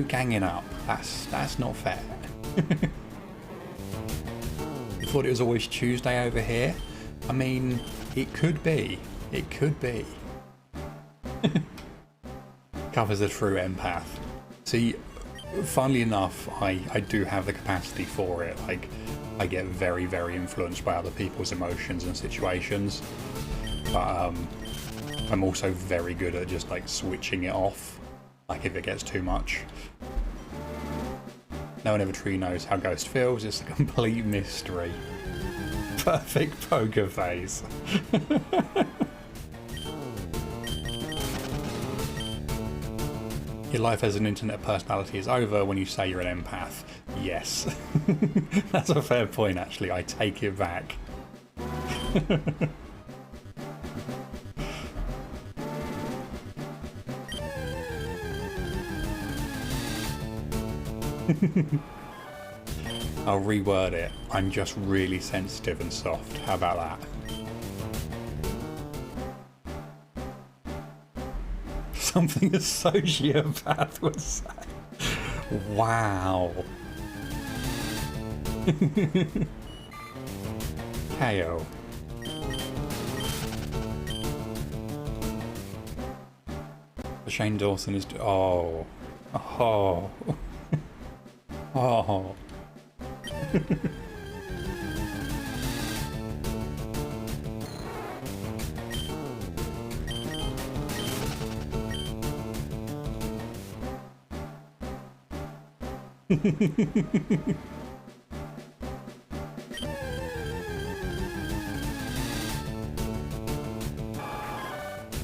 ganging up. That's not fair. You thought it was always Tuesday over here? I mean, it could be. It could be. Covers a true empath. See, funnily enough, I do have the capacity for it. Like, I get very influenced by other people's emotions and situations. But I'm also very good at just like switching it off. Like if it gets too much. No one ever truly knows how Ghost feels. It's a complete mystery. Perfect poker face. Your life as an internet personality is over when you say you're an empath. Yes. That's a fair point, actually. I take it back. I'll reword it. I'm just really sensitive and soft. How about that? Something a sociopath would say. Wow. KO. Shane Dawson is... Oh. Oh. Oh.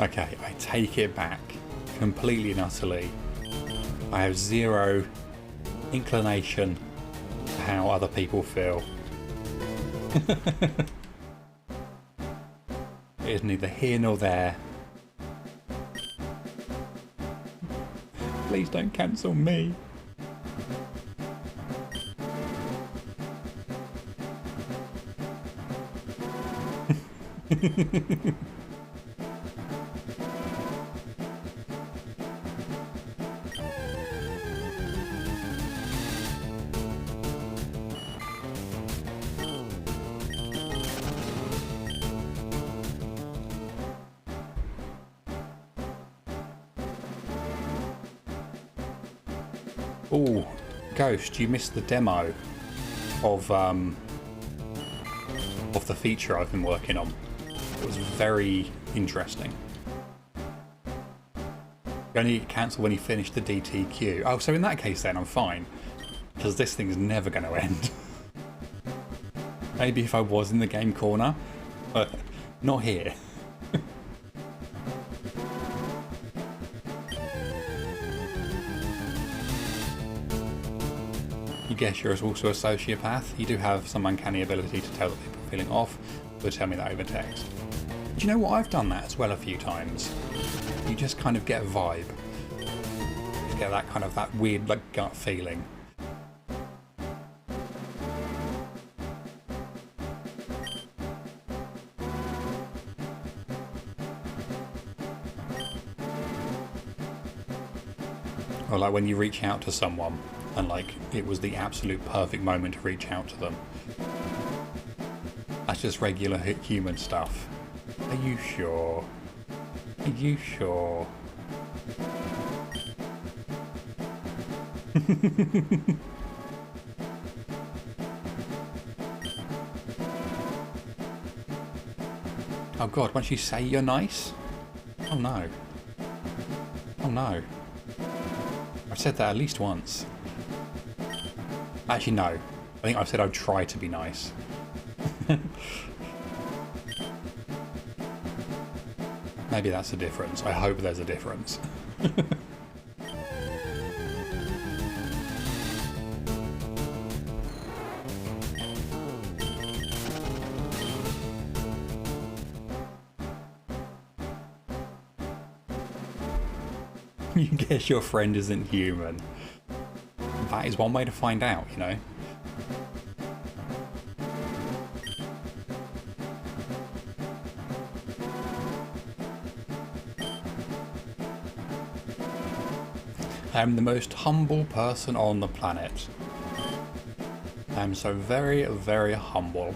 Okay, I take it back completely and utterly. I have zero inclination to how other people feel. It is neither here nor there. Please don't cancel me. Oh, Ghost, you missed the demo of the feature I've been working on. It was very interesting. You only cancel when you finish the DTQ. Oh, so in that case then I'm fine, because this thing's never going to end. Maybe if I was in the game corner, but not here. You guess you're also a sociopath. You do have some uncanny ability to tell that people are feeling off, but tell me that over text. Do you know what? I've done that as well a few times. You just kind of get a vibe. You get that kind of, that weird like gut feeling. Or like when you reach out to someone and like it was the absolute perfect moment to reach out to them. That's just regular human stuff. Are you sure? Are you sure? Oh god, once you say you're nice? Oh no. Oh no. I've said that at least once. Actually, no. I think I've said I'd try to be nice. Maybe that's a difference. I hope there's a difference. You guess your friend isn't human. That is one way to find out, you know. I am the most humble person on the planet. I am so very, very humble.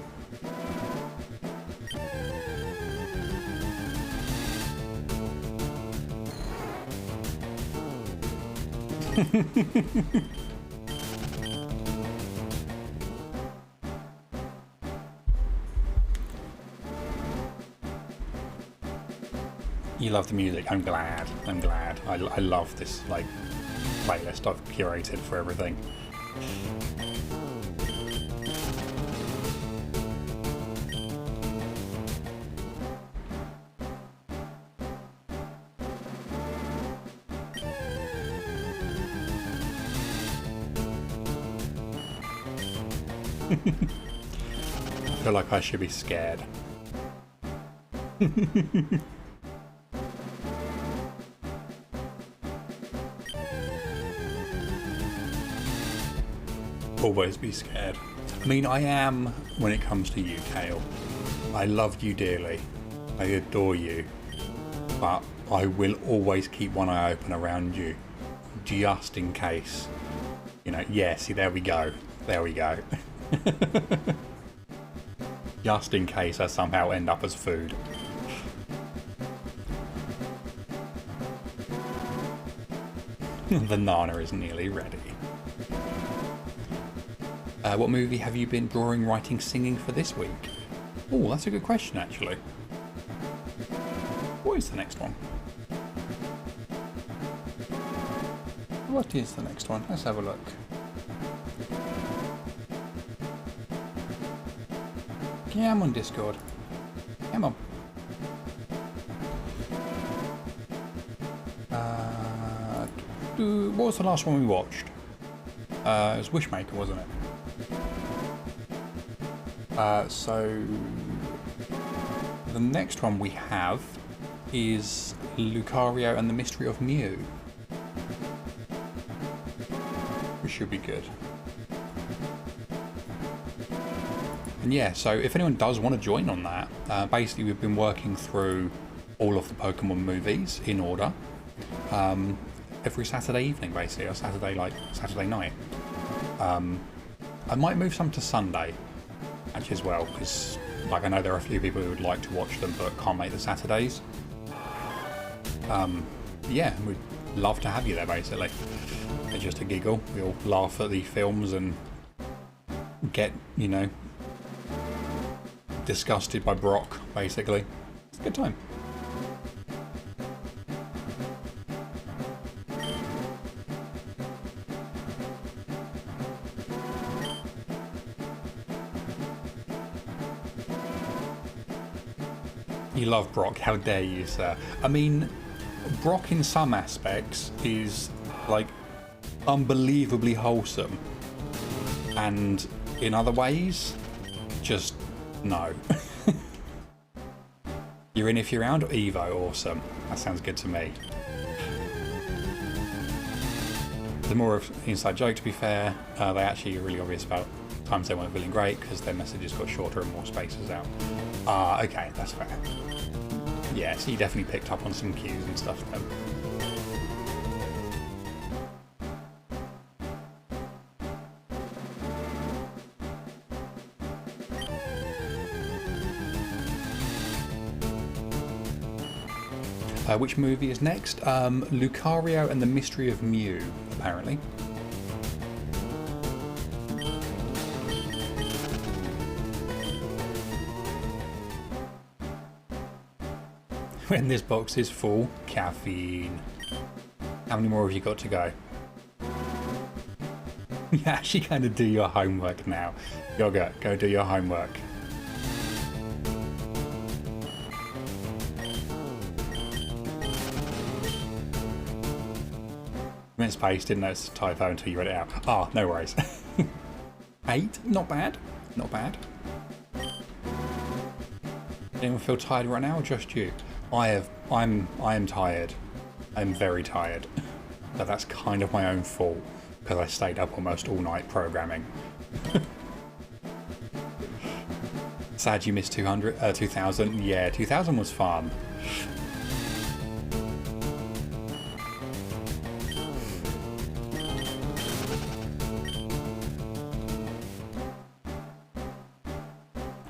You love the music. I'm glad. I'm glad. I love this like playlist I've curated for everything. I feel like I should be scared. Always be scared. I mean, I am when it comes to you, Kale. I love you dearly. I adore you. But I will always keep one eye open around you. Just in case. You know, yeah, see, there we go. There we go. Just in case I somehow end up as food. The Nana is nearly ready. What movie have you been drawing, writing, singing for this week? Oh, that's a good question, actually. What is the next one? What is the next one? Let's have a look. Come on, Discord. Come on. What was the last one we watched? It was Wishmaker, wasn't it? So the next one we have is Lucario and the Mystery of Mew, which should be good. And yeah, so if anyone does want to join on that, basically we've been working through all of the Pokemon movies in order every Saturday evening, basically, or Saturday night. I might move some to Sunday actually as well, because like I know there are a few people who would like to watch them but can't make the Saturdays. Yeah, we'd love to have you there basically. It's just a giggle. We all laugh at the films and get, you know, disgusted by Brock basically. It's a good time. You love Brock, how dare you, sir? I mean, Brock in some aspects is, like, unbelievably wholesome. And in other ways, just no. You're in if you're around, or Evo, awesome. That sounds good to me. There's more of an inside joke, to be fair. They actually are really obvious about times they weren't feeling great because their messages got shorter and more spaces out. Okay, that's fair. Yeah, so you definitely picked up on some cues and stuff then. Which movie is next? Lucario and the Mystery of Mew, apparently. When this box is full, caffeine. How many more have you got to go? You actually kind of do your homework now. Yoga, go do your homework. I meant space, didn't notice the typo until you read it out. Ah, no worries. 8, not bad. Not bad. Anyone feel tired right now, or just you? I am tired. I'm very tired. But that's kind of my own fault, because I stayed up almost all night programming. Sad you missed 2000. Yeah, 2000 was fun.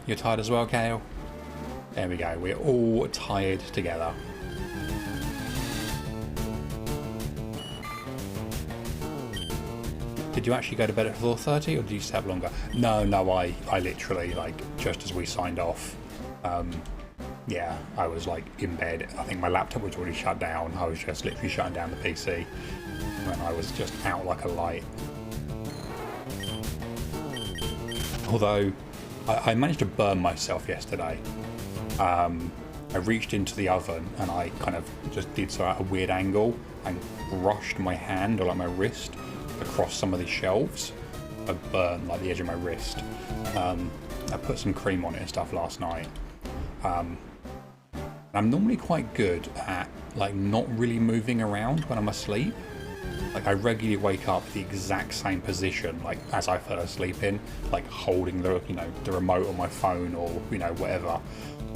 You're tired as well, Kale? There we go, we're all tired together. Did you actually go to bed at 4:30 or did you stay up longer? No, I literally, like, just as we signed off, yeah, I was like in bed. I think my laptop was already shut down. I was just literally shutting down the PC and I was just out like a light. Although, I managed to burn myself yesterday. I reached into the oven and I kind of just did so at a weird angle and brushed my hand or like my wrist across some of the shelves. I burned like the edge of my wrist. I put some cream on it and stuff last night. I'm normally quite good at like not really moving around when I'm asleep. Like I regularly wake up the exact same position, like as I fell asleep in, like holding the, you know, the remote on my phone or, you know, whatever.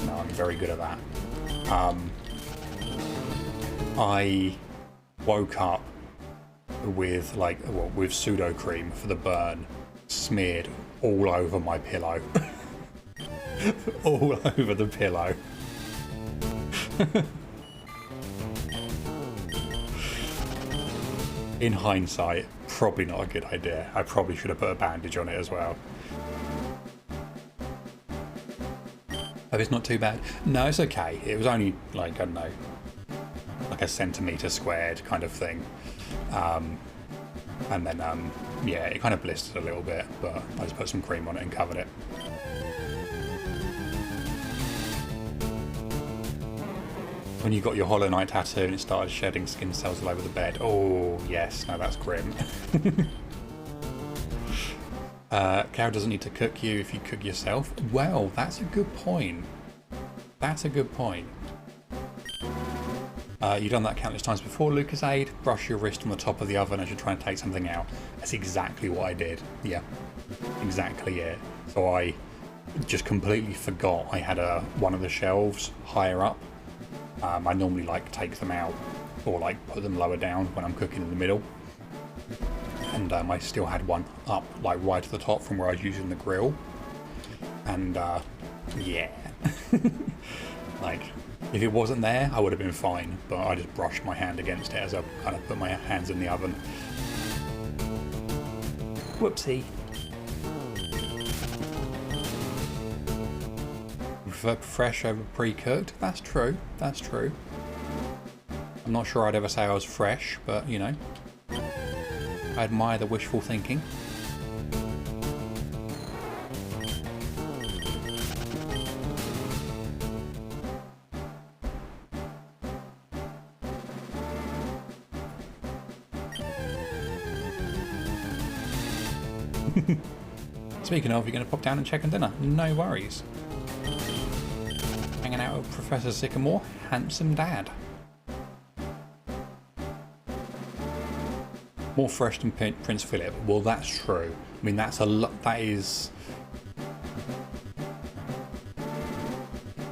No, I'm very good at that. I woke up with like, well, with pseudo cream for the burn smeared all over my pillow. All over the pillow. In hindsight, probably not a good idea. I probably should have put a bandage on it as well. Oh, it's not too bad. No, it's okay. It was only like, I don't know, like a centimetre squared kind of thing. And then, yeah, it kind of blistered a little bit, but I just put some cream on it and covered it. When you got your Hollow Knight tattoo and it started shedding skin cells all over the bed. Oh, yes. No, that's grim. Cow doesn't need to cook you if you cook yourself. Well, that's a good point. That's a good point. You've done that countless times before, Lucasade. Brush your wrist on the top of the oven as you're trying to take something out. That's exactly what I did. Yeah, exactly it. So I just completely forgot I had one of the shelves higher up. I normally like take them out or like put them lower down when I'm cooking in the middle. And I still had one up like right at the top from where I was using the grill. And yeah, like if it wasn't there, I would have been fine. But I just brushed my hand against it as I kind of put my hands in the oven. Whoopsie. Fresh over pre-cooked. That's true. That's true. I'm not sure I'd ever say I was fresh, but you know, I admire the wishful thinking. Speaking of, you're going to pop down and check on dinner. No worries. Hanging out with Professor Sycamore, handsome dad. More fresh than Prince Philip. Well, that's true. I mean, that's a lot. That is.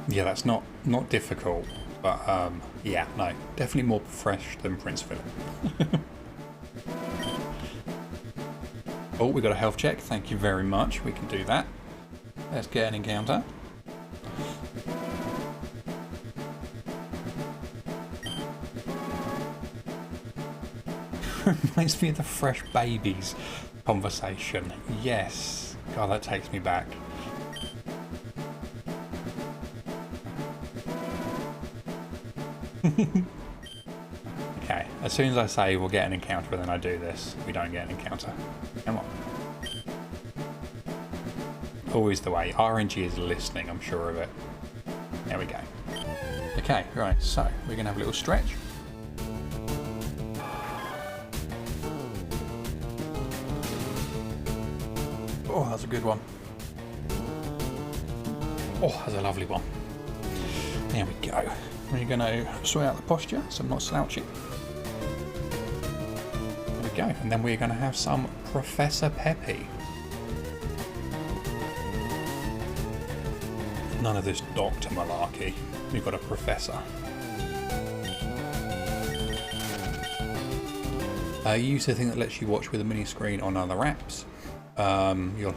Yeah, that's not difficult, but yeah, no, definitely more fresh than Prince Philip. Oh, we got a health check. Thank you very much. We can do that. Let's get an encounter. Reminds me of the fresh babies conversation. Yes. God, that takes me back. Okay, as soon as I say we'll get an encounter, then I do this. We don't get an encounter. Come on. Always the way. RNG is listening, I'm sure of it. There we go. Okay, right, so we're going to have a little stretch. Oh, that's a good one. Oh, that's a lovely one. There we go. We're going to sort out the posture so I'm not slouchy. There we go. And then we're going to have some Professor Peppy. None of this doctor malarkey. We've got a professor. You use the thing that lets you watch with a mini screen on other apps. You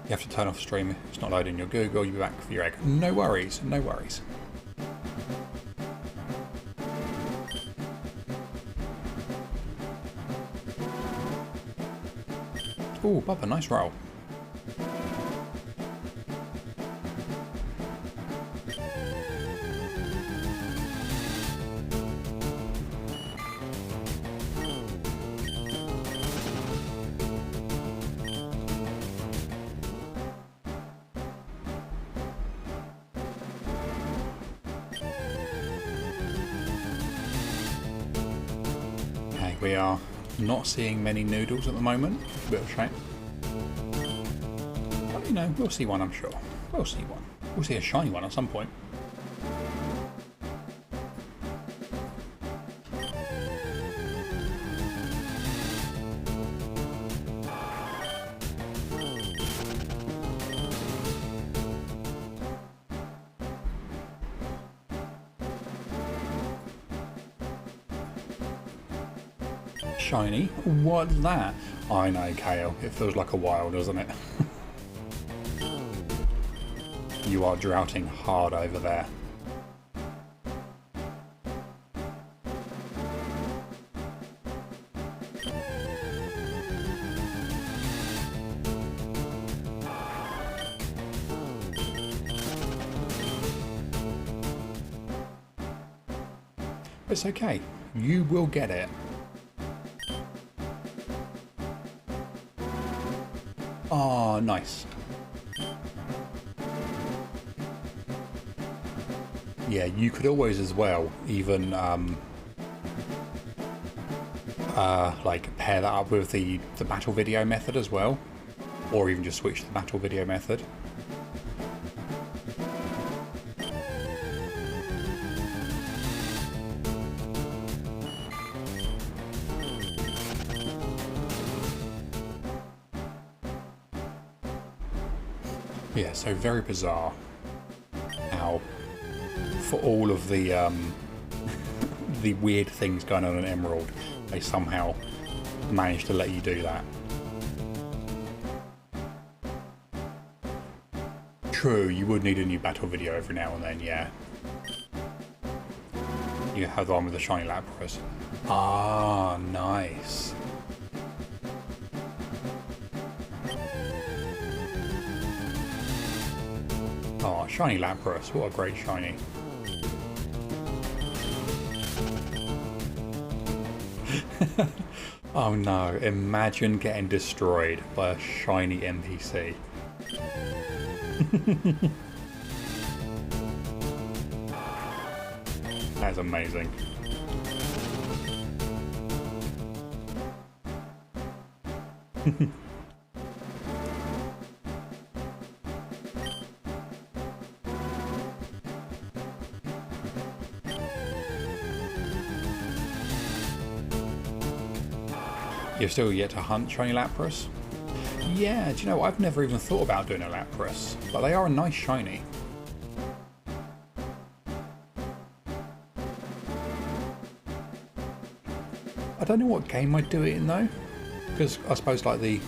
have to turn off stream if it's not loading your Google. You'll be back for your egg. No worries, no worries. Oh, Bubba, nice roll. We are not seeing many noodles at the moment. It's a bit of a shame. But you know, we'll see one, I'm sure. We'll see one. We'll see a shiny one at some point. Shiny? What's that? I know, Kale. It feels like a while, doesn't it? You are droughting hard over there. It's okay. You will get it. Oh, nice. Yeah, you could always as well even like pair that up with the battle video method as well. or even just switch to the battle video method. Yeah, so very bizarre how for all of the the weird things going on in Emerald, they somehow managed to let you do that. True, you would need a new battle video every now and then, yeah. You have the one with the shiny Lapras. Ah, nice. Oh, shiny Lapras, what a great shiny. Oh no, imagine getting destroyed by a shiny NPC. That's amazing. You're still yet to hunt shiny Lapras? Yeah, do you know, I've never even thought about doing a Lapras, but they are a nice shiny. I don't know what game I'd do it in though, because I suppose like the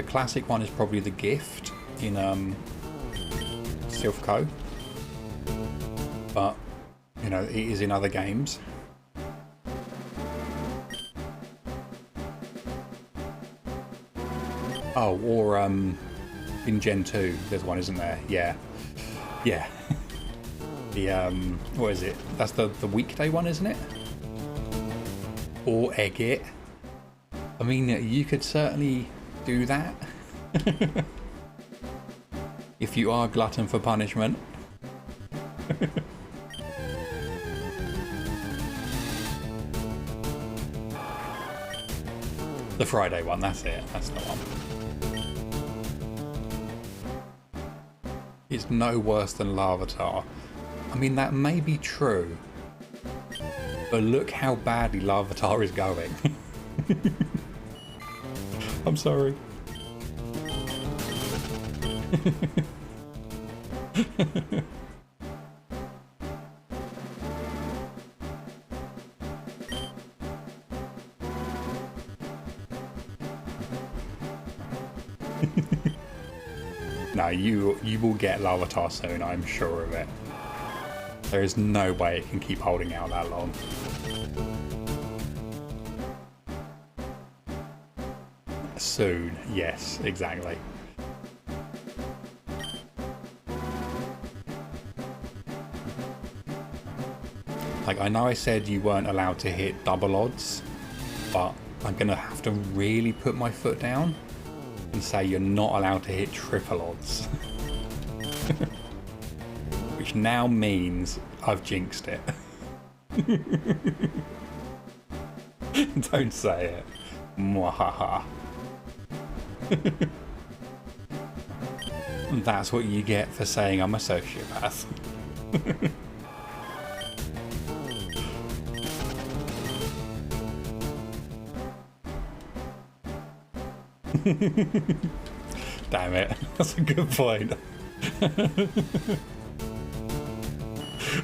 classic one is probably the gift in Sylph Co, but you know, it is in other games. Oh, or in Gen 2, there's one, isn't there? Yeah. Yeah. The, what is it? That's the weekday one, isn't it? Or egg it. I mean, you could certainly do that. If you are a glutton for punishment. The Friday one, that's it. That's the one. It's no worse than Larvitar. I mean, that may be true, but look how badly Larvitar is going. I'm sorry. No, you will get Larvitar soon, I'm sure of it. There is no way it can keep holding out that long. Soon, yes, exactly. Like, I know I said you weren't allowed to hit double odds, but I'm gonna have to really put my foot down and say you're not allowed to hit triple odds. Which now means I've jinxed it. Don't say it. Mwahaha. That's what you get for saying I'm a sociopath. Damn it, that's a good point.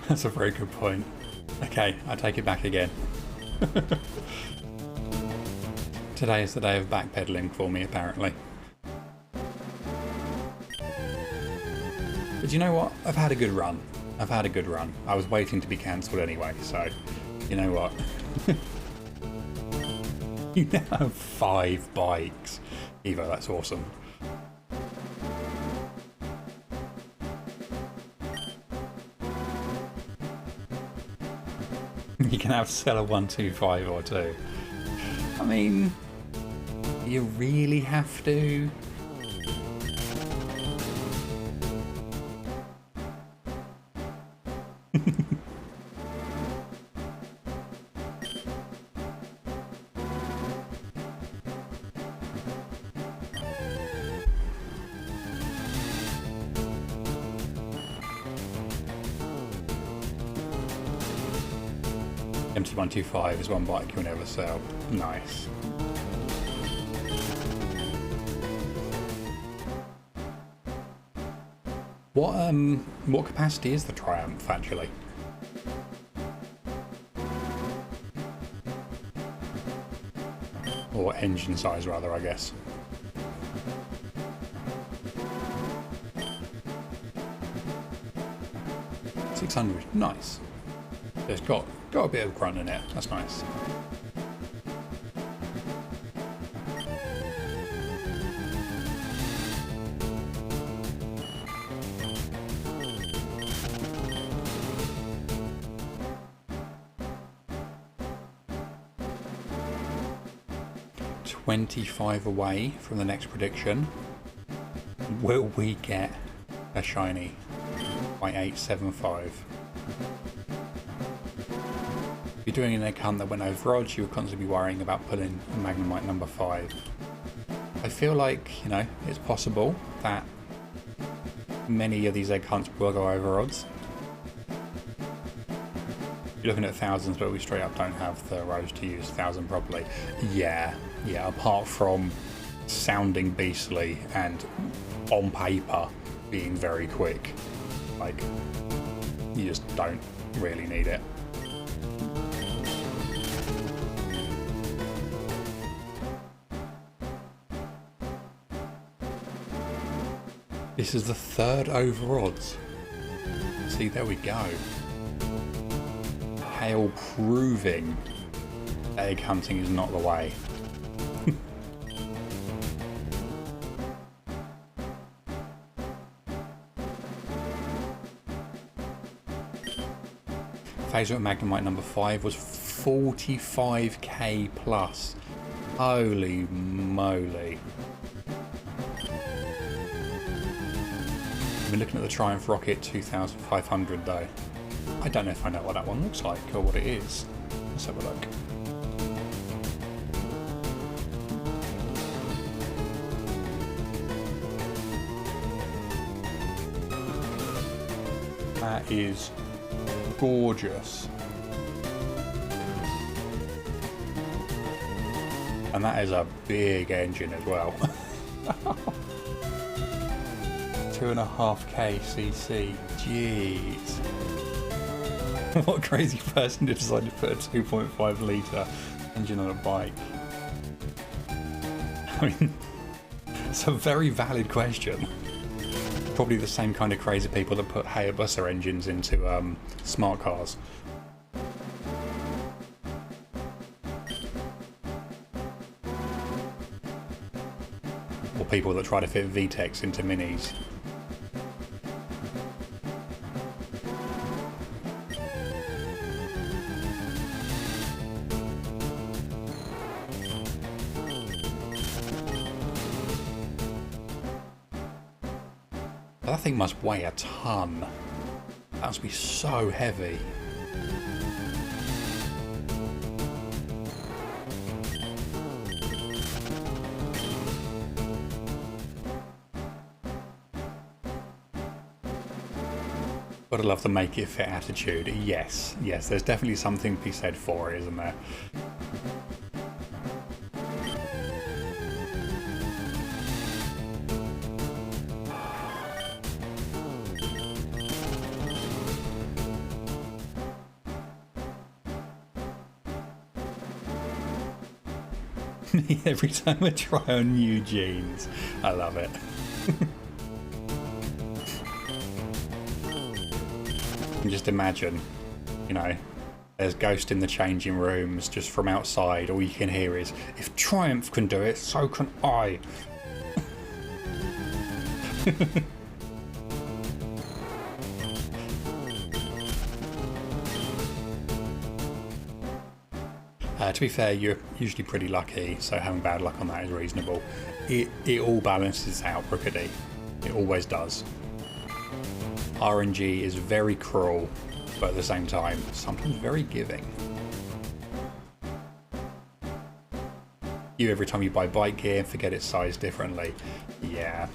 That's a very good point. Okay, I take it back again. Today is the day of backpedaling for me, apparently. But you know what? I've had a good run. I've had a good run. I was waiting to be cancelled anyway, so you know what? You now have 5 bikes. Evo, that's awesome. You can have seller 1, 2, 5 or 2. I mean, you really have to. MT125 is one bike you'll never sell. Nice. What capacity is the Triumph actually? Or engine size rather, I guess. 600, nice. It's got a bit of grunt in it, that's nice. $25 away from the next prediction. Will we get a shiny by 875? If you're doing an egg hunt that went over odds, you would constantly be worrying about pulling a Magnemite number 5. I feel like, you know, it's possible that many of these egg hunts will go over odds. You're looking at thousands, but we straight up don't have the rows to use 1,000 properly. Yeah, apart from sounding beastly and on paper being very quick, like, you just don't really need it. This is the 3rd over odds. See, there we go. Hail proving egg hunting is not the way. Phaser at Magnemite number 5 was 45k plus. Holy moly. We're looking at the Triumph Rocket 2500 though. I don't know if I know what that one looks like or what it is. Let's have a look. That is gorgeous. And that is a big engine as well. 2.5k cc. Jeez. What crazy person decided to put a 2.5 litre engine on a bike? I mean, it's a very valid question. Probably the same kind of crazy people that put Hayabusa engines into smart cars. Or people that try to fit VTECs into minis. That thing must weigh a ton. That must be so heavy. Gotta love the make it fit attitude. Yes, there's definitely something to be said for it, isn't there? Every time I try on new jeans, I love it. And just imagine, you know, there's Ghost in the changing rooms just from outside. All you can hear is, if Triumph can do it, so can I. To be fair, you're usually pretty lucky, so having bad luck on that is reasonable. It all balances out, Brookedy. It always does. RNG is very cruel, but at the same time, sometimes very giving. You, every time you buy bike gear, forget its size differently. Yeah.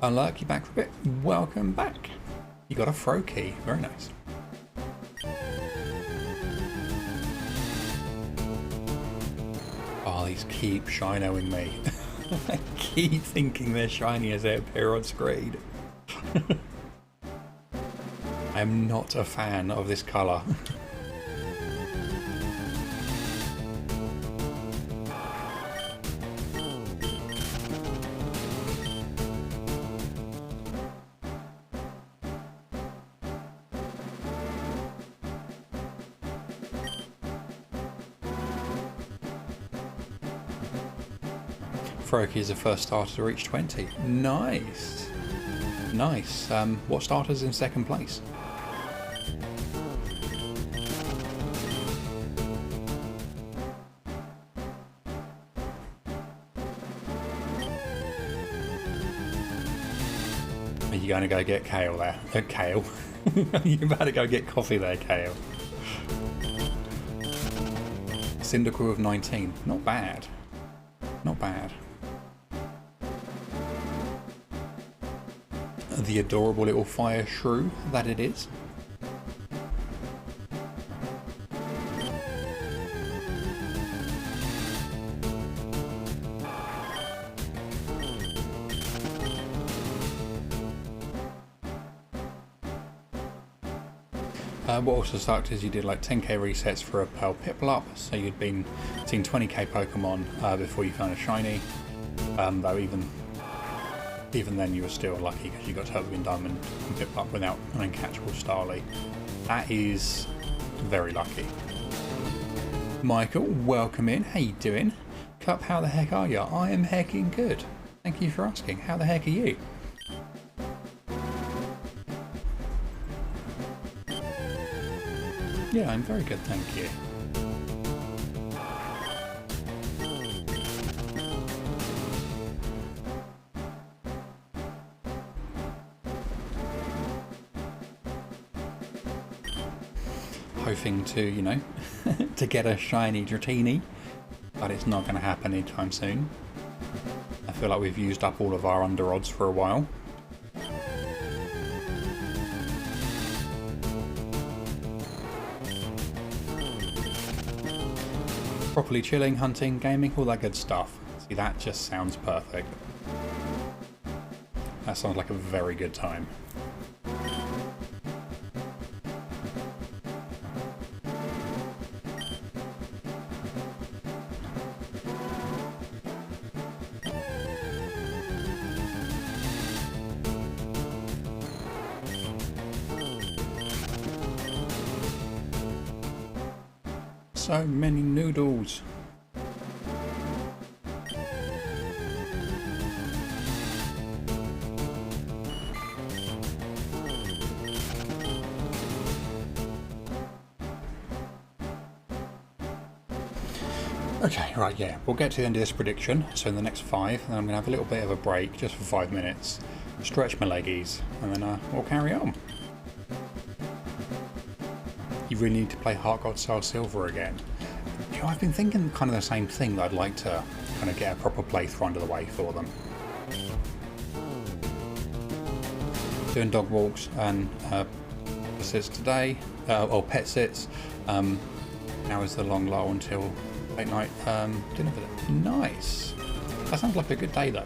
Unlucky, you back for a bit. Welcome back. You got a throw key. Very nice. Oh, these keep shinoing me. I keep thinking they're shiny as they appear on screen. I am not a fan of this colour. Froakie is the first starter to reach 20. Nice. Nice. What starter's in second place? Are you going to go get Kale there? Kale? You better go get coffee there, Kale. Cyndaquil of 19. Not bad. Not bad. The adorable little fire shrew that it is. What also sucked is you did like 10k resets for a Pearl Piplup, so you'd been seeing 20k Pokemon before you found a shiny, though even then you were still lucky because you got Turbo Diamond and Piplup without an uncatchable Starly. That is very lucky. Michael, welcome in. How you doing? Cup, how the heck are you? I am hecking good. Thank you for asking. How the heck are you? Yeah, I'm very good, thank you. Hoping to, you know, to get a shiny Dratini, but it's not going to happen anytime soon. I feel like we've used up all of our under odds for a while. Properly chilling, hunting, gaming, all that good stuff. See, that just sounds perfect. That sounds like a very good time. So many noodles. Okay, right, yeah, we'll get to the end of this prediction. So in the next 5, then I'm going to have a little bit of a break just for 5 minutes, stretch my leggies, and then we'll carry on. You really need to play Heart Gold Soul Silver again. You know, I've been thinking kind of the same thing, that I'd like to kind of get a proper playthrough under the way for them. Doing dog walks and sits today, or pet sits. Now is the long lull until late night dinner visit. Nice. That sounds like a good day though.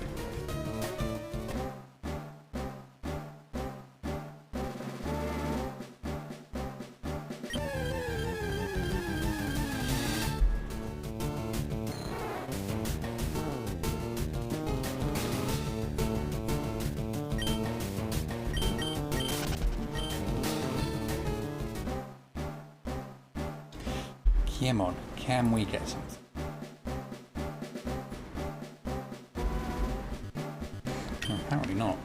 Come on, can we get something? Oh, apparently not.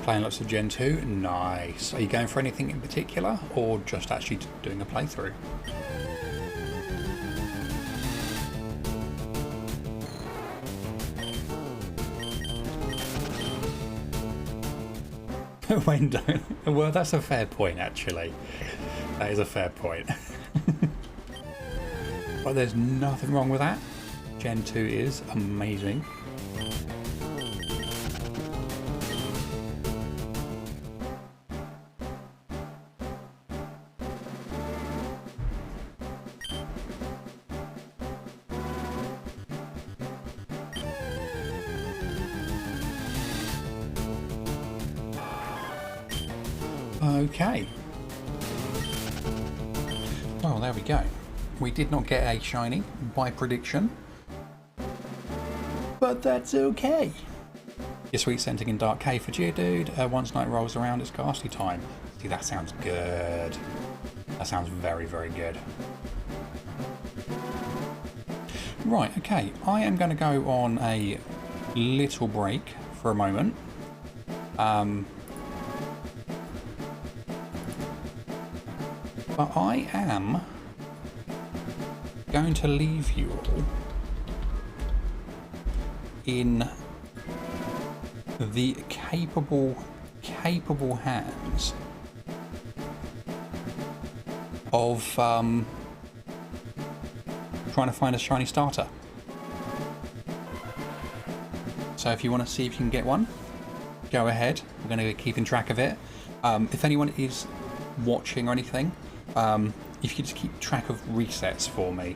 Playing lots of Gen 2? Nice. Are you going for anything in particular, or just actually doing a playthrough? When don't... Well, that's a fair point, actually. That is a fair point. But there's nothing wrong with that. Gen 2 is amazing. Okay. Well, there we go. We did not get a shiny by prediction, but that's okay. Your sweet scenting in Dark Cave for Geodude. Once night rolls around, it's ghastly time. See, that sounds good. That sounds very, very good. Right, okay. I am going to go on a little break for a moment. But I am going to leave you all in the capable hands of trying to find a shiny starter. So if you want to see if you can get one, go ahead. We're going to be keeping track of it. If anyone is watching or anything, if you could just keep track of resets for me,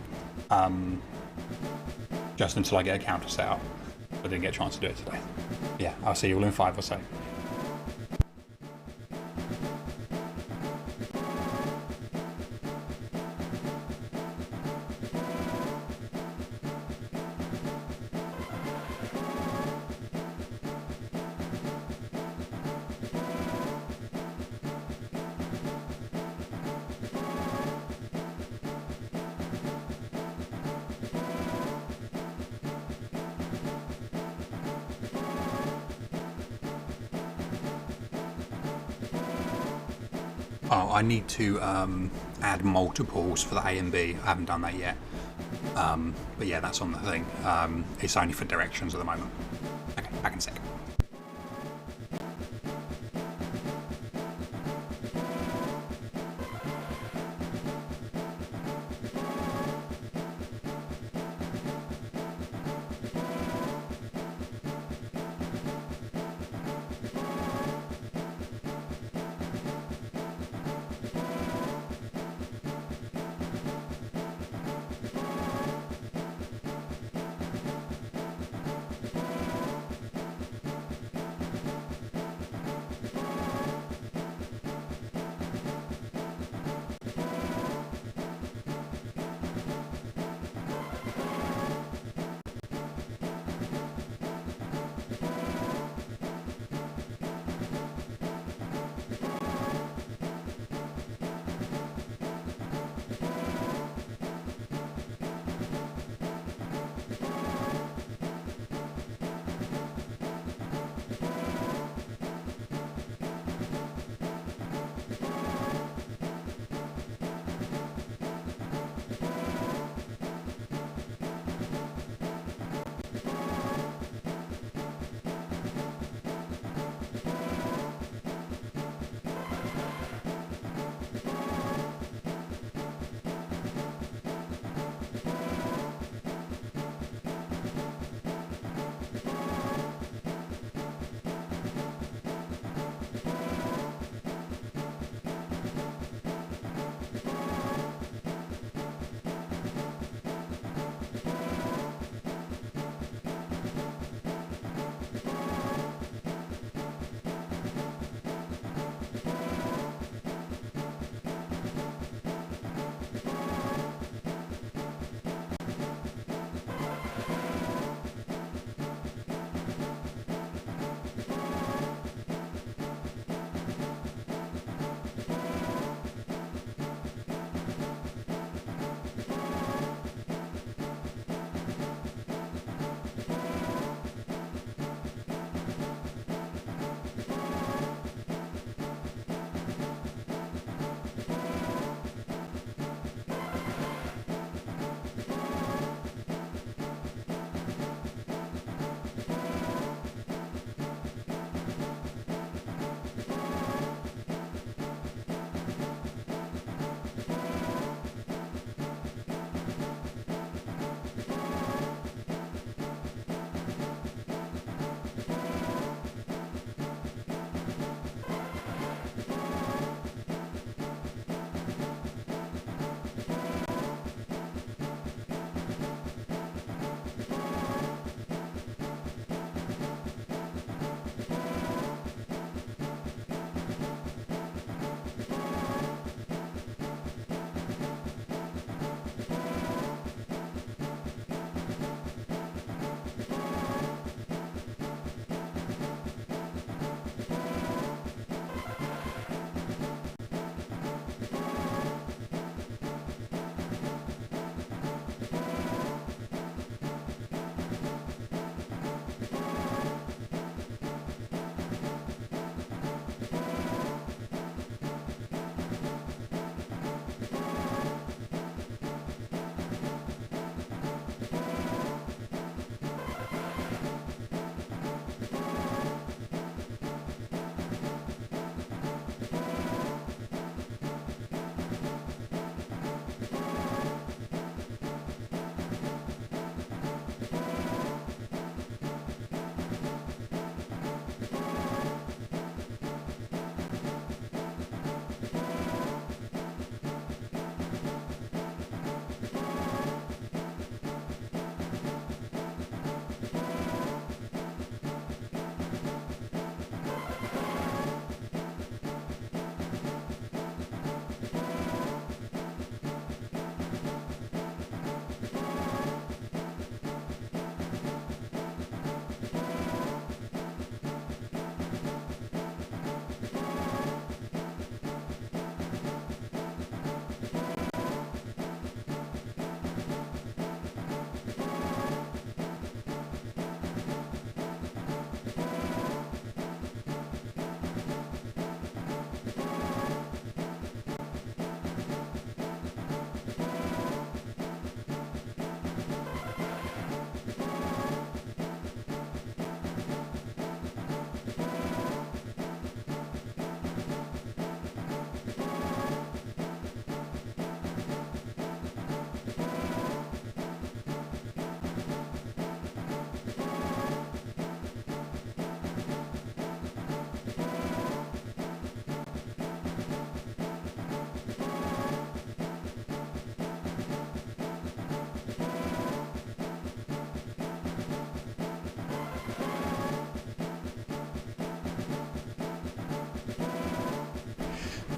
just until I get a counter set up. I didn't get a chance to do it today. Yeah, I'll see you all in 5 or so. Oh, I need to add multiples for the A and B. I haven't done that yet. But yeah, that's on the thing. It's only for directions at the moment. Okay, back in a sec.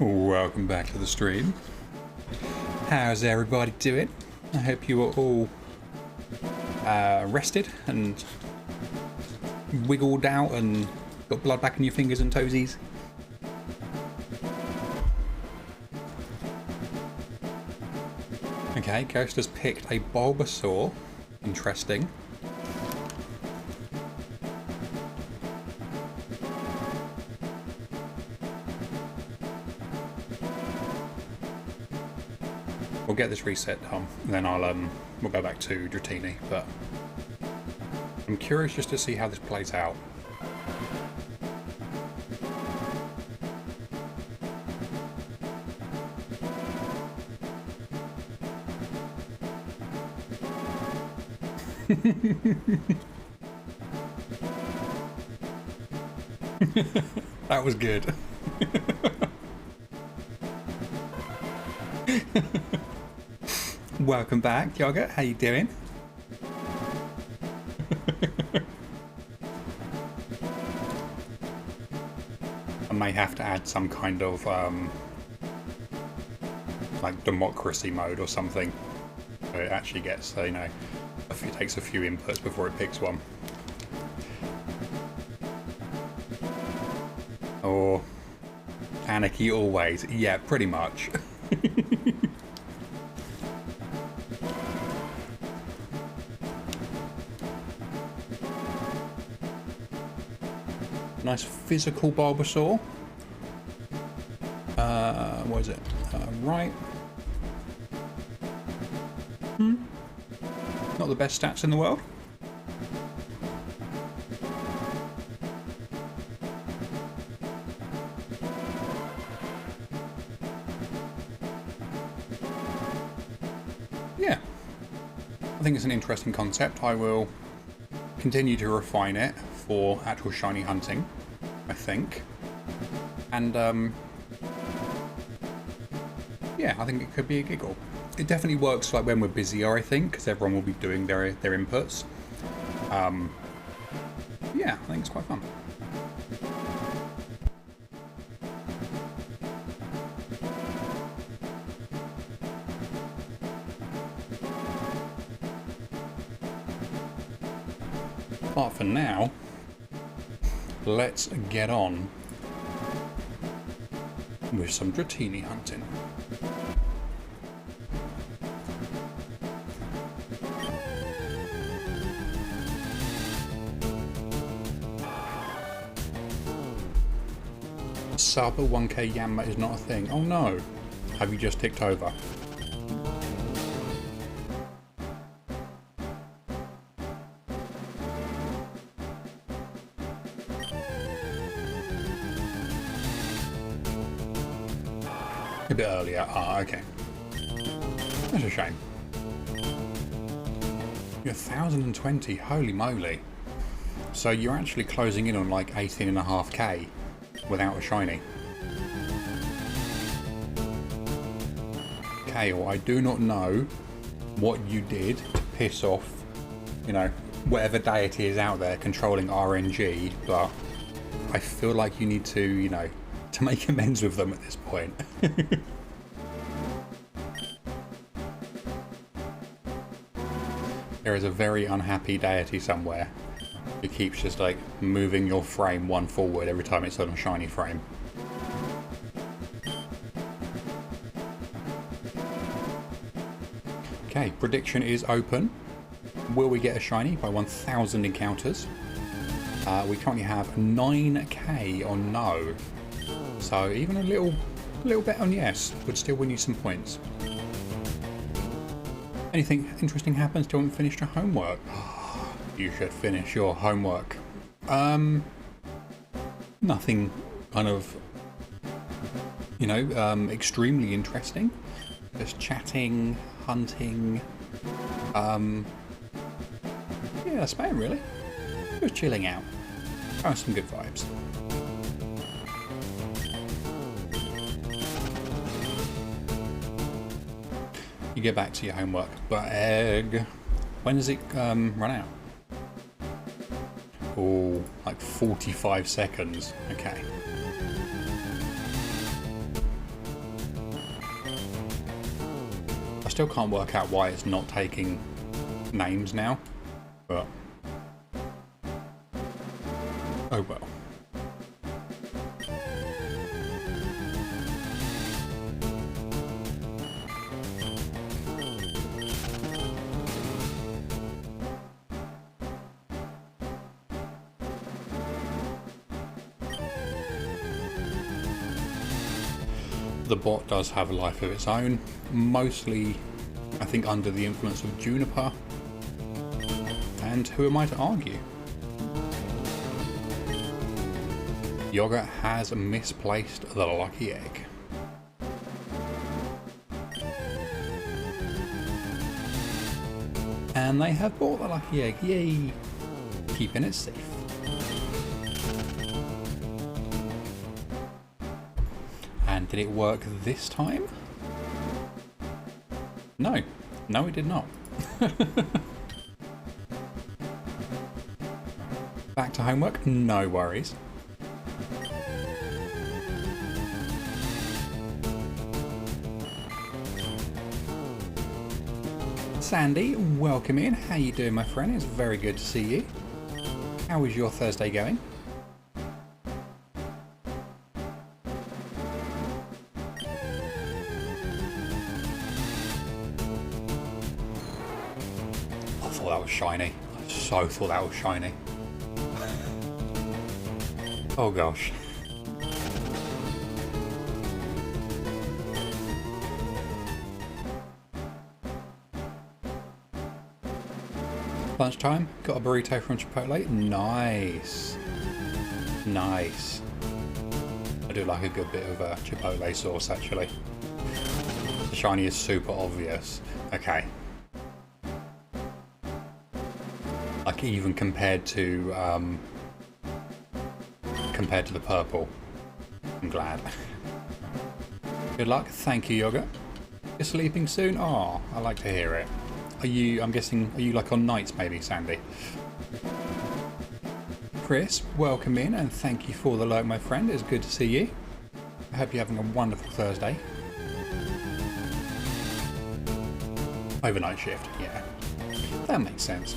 Welcome back to the stream. How's everybody doing? I hope you are all rested and wiggled out and got blood back in your fingers and toesies. Okay, Ghost has picked a Bulbasaur. Interesting. We'll get this reset done, and then we'll go back to Dratini, but I'm curious just to see how this plays out. That was good. Welcome back, Yogurt. How you doing? I may have to add some kind of like democracy mode or something. So it actually gets, you know, it takes a few inputs before it picks one. Or anarchy always. Yeah, pretty much. Nice physical Bulbasaur. What is it? Right. Not the best stats in the world. Yeah. I think it's an interesting concept. I will continue to refine it for actual shiny hunting, I think. And yeah, I think it could be a giggle. It definitely works like when we're busier, I think, because everyone will be doing their inputs. Yeah, I think it's quite fun. But for now, let's get on with some Dratini hunting. Sub 1k Yanma is not a thing. Oh no. Have you just ticked over? A bit earlier. Ah, okay. That's a shame. You're 1020. Holy moly. So you're actually closing in on like 18.5k without a shiny. Kale, I do not know what you did to piss off, you know, whatever deity is out there controlling RNG, but I feel like you need to, you know, to make amends with them at this point. There is a very unhappy deity somewhere who keeps just like moving your frame one forward every time it's on a shiny frame. Okay, prediction is open. Will we get a shiny by 1,000 encounters? We currently have 9k on no. So even a little bet on yes would still win you some points. Anything interesting happens, do you want to finish your homework? You should finish your homework. Nothing kind of, you know, extremely interesting. Just chatting, hunting. Yeah, that's about it really. Just chilling out. Oh, some good vibes. You get back to your homework. But egg. When does it run out? Oh, like 45 seconds. Okay. still can't work out why it's not taking names now, but oh well. The bot does have a life of its own, mostly I think under the influence of Juniper, and who am I to argue? Yogurt has misplaced the lucky egg. And they have bought the lucky egg, yay! Keeping it safe. And did it work this time? No. No, it did not. Back to homework? No worries. Sandy, welcome in. How you doing, my friend? It's very good to see you. How is your Thursday going? I thought that was shiny. I so thought that was shiny. Oh gosh. Lunchtime, got a burrito from Chipotle. Nice. Nice. I do like a good bit of Chipotle sauce actually. The shiny is super obvious. Okay. Like even compared to the purple. I'm glad. Good luck. Thank you, Yogurt. You're sleeping soon? Oh, I like to hear it. Are you, I'm guessing, are you like on nights maybe, Sandy? Chris, welcome in and thank you for the lurk, my friend. It's good to see you. I hope you're having a wonderful Thursday. Overnight shift, yeah. That makes sense.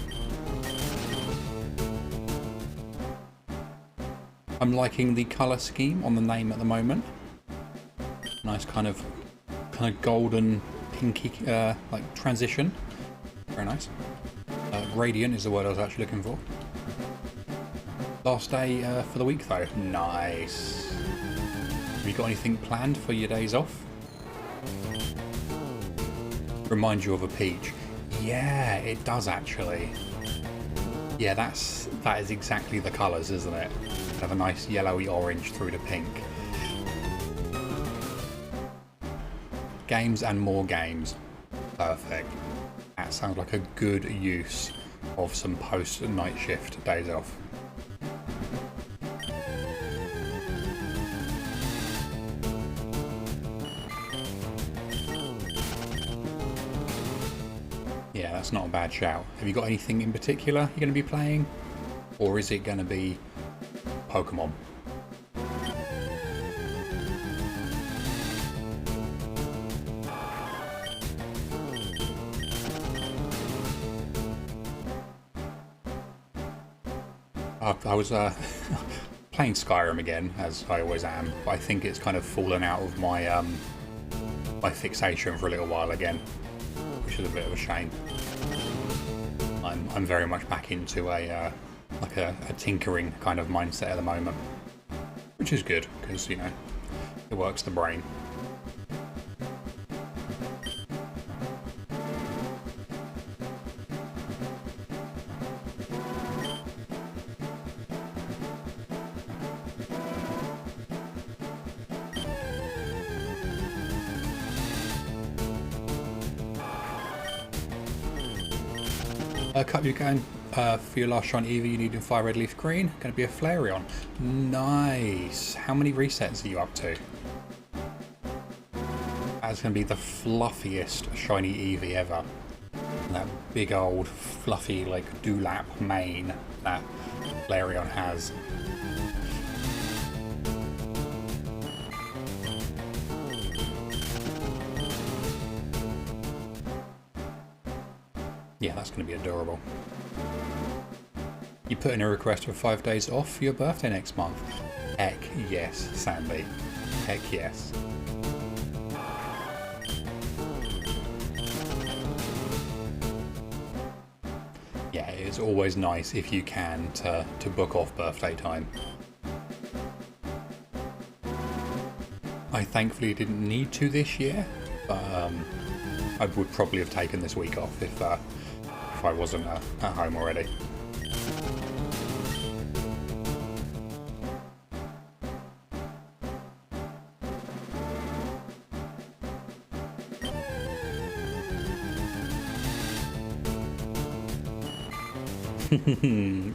I'm liking the colour scheme on the name at the moment. Nice kind of golden, pinky, like transition. Very nice. Radiant is the word I was actually looking for. Last day for the week though. Nice. Have you got anything planned for your days off? Reminds you of a peach. Yeah, it does actually. Yeah, that is exactly the colours, isn't it? Have a nice yellowy orange through the pink. Games and more games. Perfect. That sounds like a good use of some post-night shift days off. Yeah, that's not a bad shout. Have you got anything in particular you're going to be playing? Or is it going to be Pokemon? I was playing Skyrim again, as I always am, but I think it's kind of fallen out of my my fixation for a little while again, which is a bit of a shame. I'm very much back into a like a tinkering kind of mindset at the moment, which is good because, you know, it works the brain. Cup, you're going for your last shiny Eevee, you need a FireRed leaf green. Going to be a Flareon. Nice. How many resets are you up to? That's going to be the fluffiest shiny Eevee ever. That big old fluffy like dewlap mane that Flareon has. Yeah, that's going to be adorable. You put in a request for 5 days off for your birthday next month. Heck yes, Sandy. Heck yes. Yeah, it's always nice if you can to book off birthday time. I thankfully didn't need to this year, but I would probably have taken this week off if I wasn't at home already.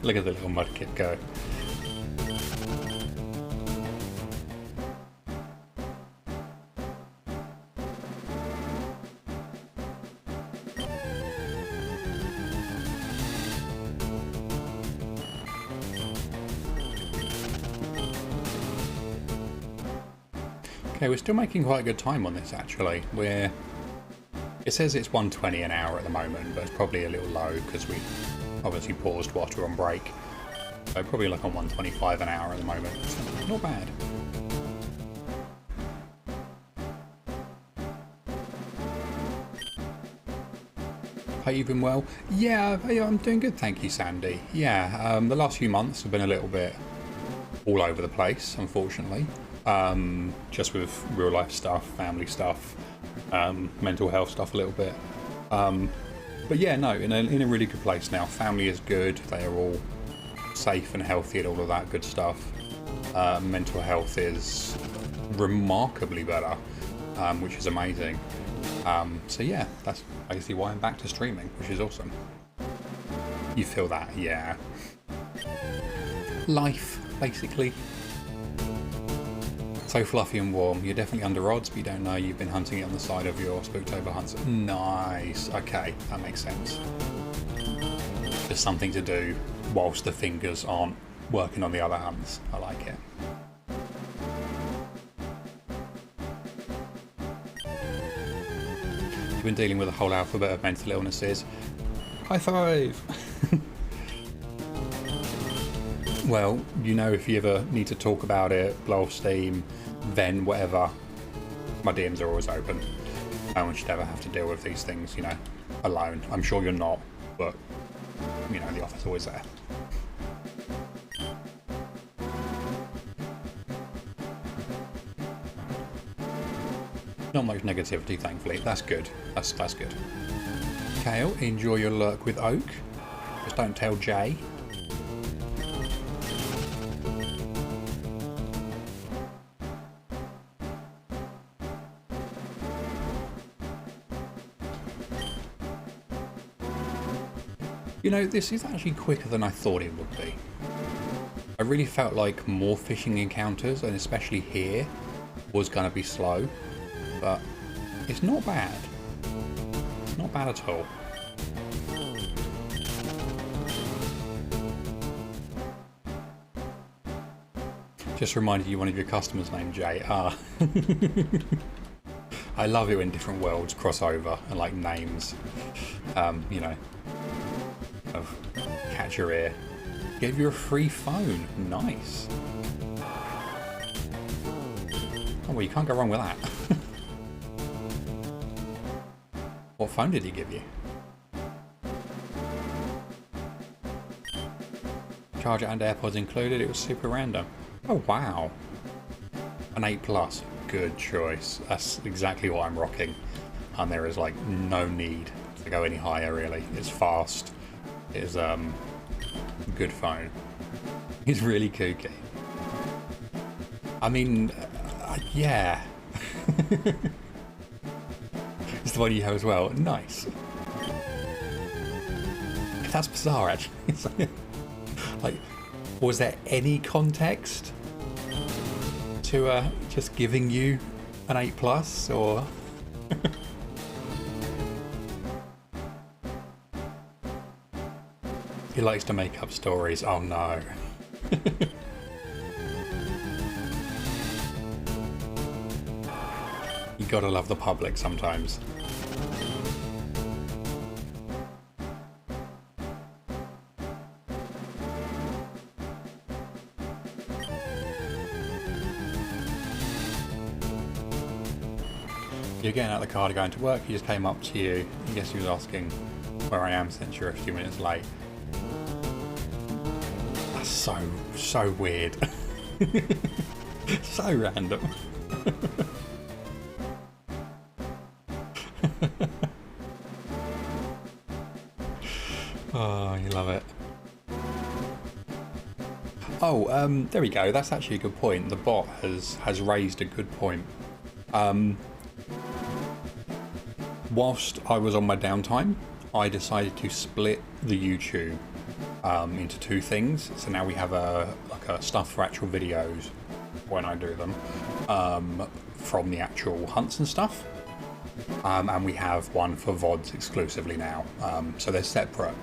Look at the little mudkip go. Okay, we're still making quite a good time on this actually. It says it's 120 an hour at the moment, but it's probably a little low because we obviously paused whilst we're on break. So probably like on 125 an hour at the moment. So not bad. Hope you've been well. Yeah, I'm doing good, thank you, Sandy. Yeah, the last few months have been a little bit all over the place, unfortunately. Just with real life stuff, family stuff, mental health stuff a little bit. But yeah, no, in a really good place now. Family is good. They are all safe and healthy and all of that good stuff. Mental health is remarkably better, which is amazing. So yeah, that's basically why I'm back to streaming, which is awesome. You feel that, yeah. Life, basically. So fluffy and warm. You're definitely under odds, but you don't know you've been hunting it on the side of your Spooktober hunts. Nice. Okay, that makes sense. Just something to do whilst the fingers aren't working on the other hunts. I like it. You've been dealing with a whole alphabet of mental illnesses. High five! Well, you know, if you ever need to talk about it, blow off steam, then whatever, my DMs are always open. No one should ever have to deal with these things, you know, alone. I'm sure you're not, but, you know, the offer's always there. Not much negativity, thankfully. That's good. That's good. Kale, enjoy your lurk with Oak. Just don't tell Jay. You know, this is actually quicker than I thought it would be. I really felt like more fishing encounters, and especially here, was going to be slow, but it's not bad. It's not bad at all. Just reminded you one of your customers named Jay. Ah. I love it when different worlds cross over and like names, you know, of catch your ear. Gave you a free phone. Nice. Oh, well, you can't go wrong with that. What phone did he give you? Charger and AirPods included. It was super random. Oh, wow. An 8 Plus. Good choice. That's exactly what I'm rocking. And there is like no need to go any higher, really. It's fast. It is good phone. He's really kooky. I mean, yeah. It's the one you have as well. Nice. That's bizarre, actually. Like, was there any context to just giving you an 8 Plus, or? He likes to make up stories. Oh no. You gotta love the public sometimes. You're getting out of the car to go into work, he just came up to you. I guess he was asking where I am since you're a few minutes late. That's so weird. So random. Oh, you love it. Oh, there we go. That's actually a good point. The bot has raised a good point. Whilst I was on my downtime, I decided to split the YouTube into two things. So now we have a stuff for actual videos when I do them from the actual hunts and stuff, and we have one for VODs exclusively now. So they're separate.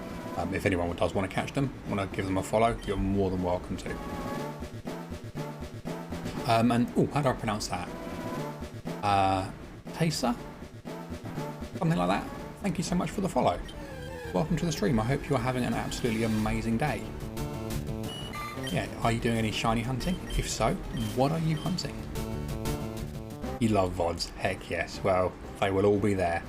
If anyone does want to catch them, want to give them a follow, you're more than welcome to. And oh, how do I pronounce that? Tesa? Something like that. Thank you so much for the follow. Welcome to the stream. I hope you're having an absolutely amazing day. Yeah, are you doing any shiny hunting? If so, what are you hunting? You love VODs. Heck yes. Well, they will all be there.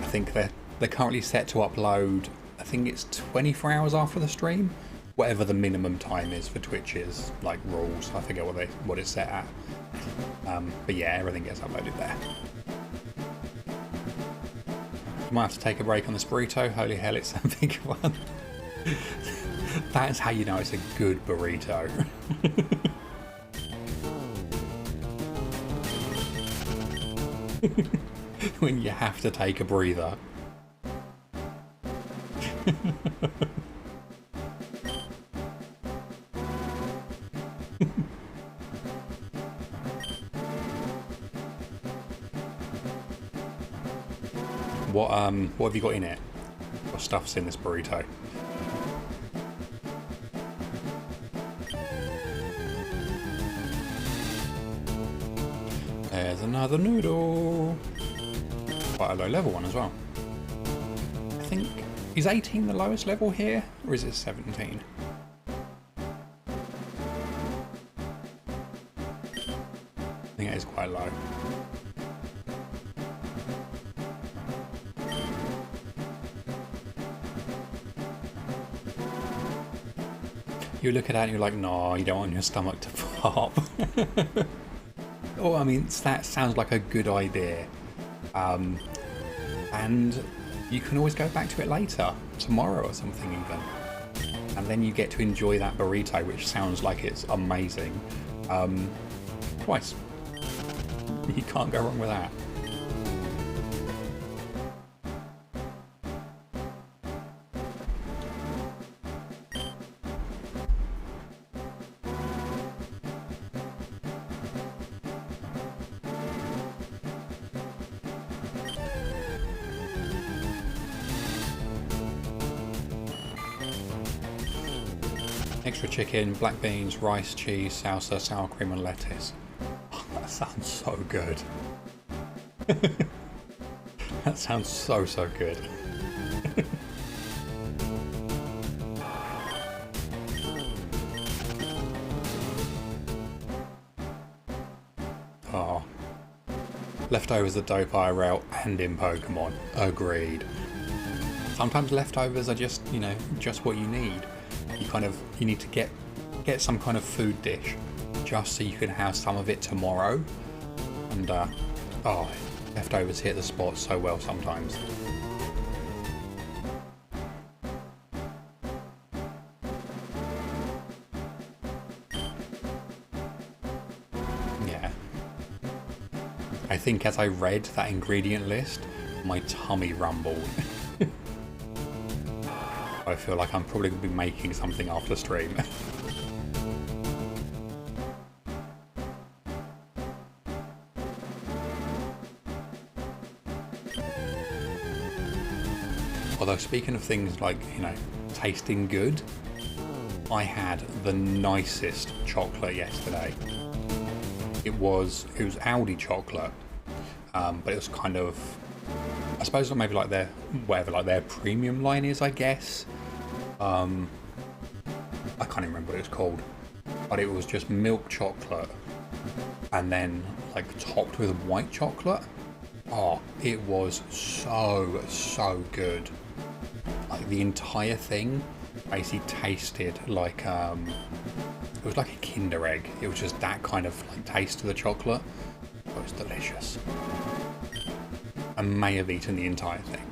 I think they're currently set to upload, I think it's 24 hours after the stream. Whatever the minimum time is for Twitch's like rules. I forget what it's set at. But yeah, everything gets uploaded there. You might have to take a break on this burrito. Holy hell, it's a big one. That's how you know it's a good burrito. When you have to take a breather. What have you got in it? What stuff's in this burrito? There's another noodle. Quite a low level one as well. I think, is 18 the lowest level here? Or is it 17? I think it is quite low. You look at that and you're like, no, you don't want your stomach to pop. Oh, I mean, that sounds like a good idea. And you can always go back to it later, tomorrow or something even. And then you get to enjoy that burrito, which sounds like it's amazing, twice. You can't go wrong with that. Extra chicken, black beans, rice, cheese, salsa, sour cream and lettuce. Oh, that sounds so good. That sounds so good. Oh. Leftovers are dope IRL and in Pokemon. Agreed. Sometimes leftovers are just, you know, just what you need. You need to get some kind of food dish just so you can have some of it tomorrow. And oh, leftovers hit the spot so well sometimes. Yeah. I think as I read that ingredient list, my tummy rumbled. I feel like I'm probably going to be making something after stream. Although speaking of things like, you know, tasting good, I had the nicest chocolate yesterday. It was Aldi chocolate, but it was kind of, I suppose maybe like their premium line is, I guess. I can't even remember what it was called, but it was just milk chocolate and then like topped with white chocolate. Oh, it was so good. Like the entire thing basically tasted like it was like a Kinder egg. It was just that kind of like taste to the chocolate. It was delicious. I may have eaten the entire thing.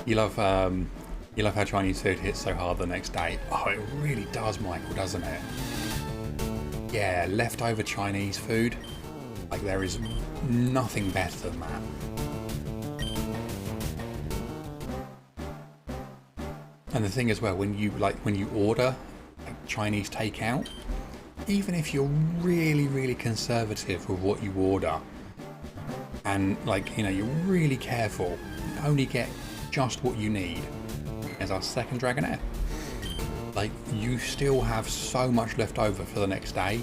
You love how Chinese food hits so hard the next day. Oh, it really does, Michael, doesn't it? Yeah, leftover Chinese food. Like there is nothing better than that. And the thing as well, when you order like Chinese takeout, even if you're really conservative with what you order, and like you're really careful, you only get just what you need. As our second Dragonair, like you still have so much left over for the next day.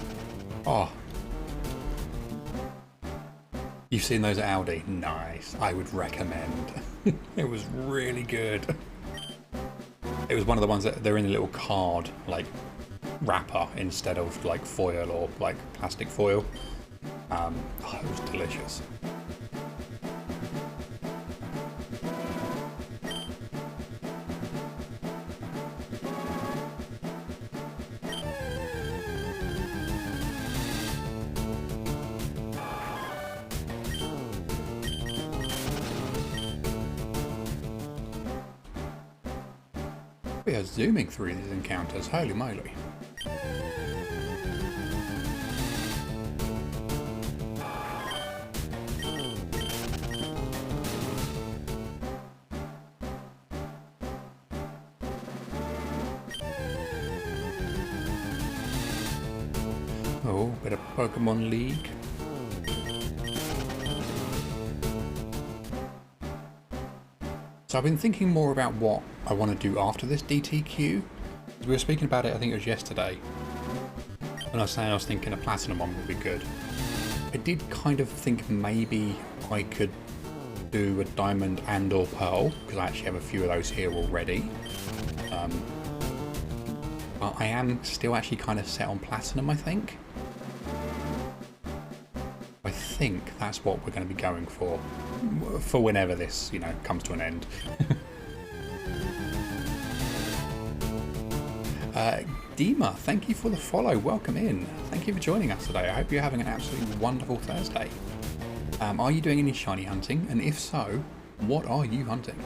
Oh, you've seen those at Aldi? Nice. I would recommend. It was really good. It was one of the ones that they're in a little card like wrapper instead of like foil or like plastic foil. Oh, it was delicious. We are zooming through these encounters, holy moly. Oh, bit of Pokemon League. So I've been thinking more about what I want to do after this DTQ. We were speaking about it, I think it was yesterday. And I was thinking a Platinum one would be good. I did kind of think maybe I could do a Diamond and or Pearl, because I actually have a few of those here already. But I am still actually kind of set on Platinum, I think. I think that's what we're going to be going for whenever this, comes to an end. Dima, thank you for the follow. Welcome in. Thank you for joining us today. I hope you're having an absolutely wonderful Thursday. Are you doing any shiny hunting? And if so, what are you hunting?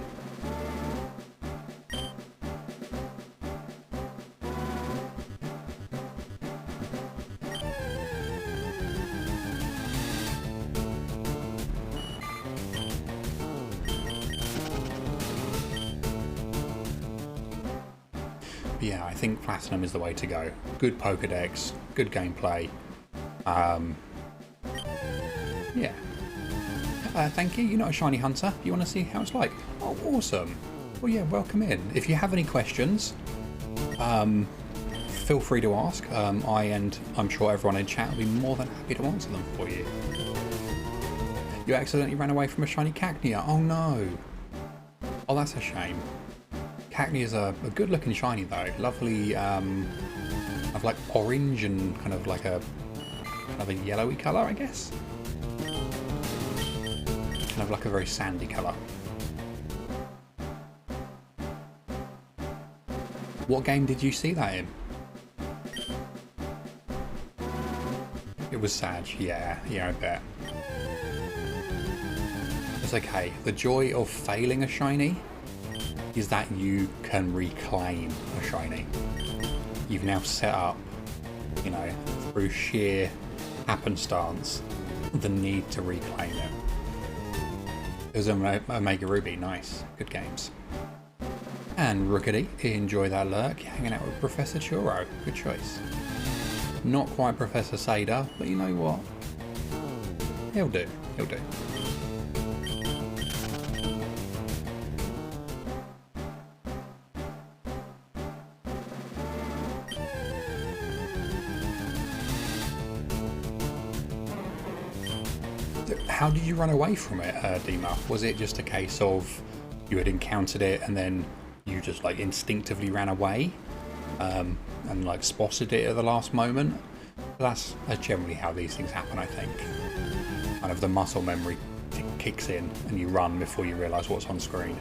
Yeah, I think Platinum is the way to go. Good Pokedex, good gameplay. Yeah. Thank you. You're not a shiny hunter. You want to see how it's like? Oh, awesome. Well, yeah, welcome in. If you have any questions, feel free to ask. I'm sure everyone in chat will be more than happy to answer them for you. You accidentally ran away from a shiny Cacnea. Oh no. Oh, that's a shame. Cacnea is a good looking shiny though. Lovely, of like orange and kind of like a yellowy colour, I guess. Kind of like a very sandy colour. What game did you see that in? It was sad, yeah, I bet. It's okay. The joy of failing a shiny is that you can reclaim a shiny. You've now set up, through sheer happenstance, the need to reclaim it. It was Omega Ruby, nice, good games. And Rookity, enjoy that lurk, hanging out with Professor Churro, good choice. Not quite Professor Sada, but you know what? He'll do. How did you run away from it, Dima? Was it just a case of you had encountered it and then you just like instinctively ran away and like spotted it at the last moment? That's generally how these things happen, I think. kind of the muscle memory kicks in and you run before you realise what's on screen.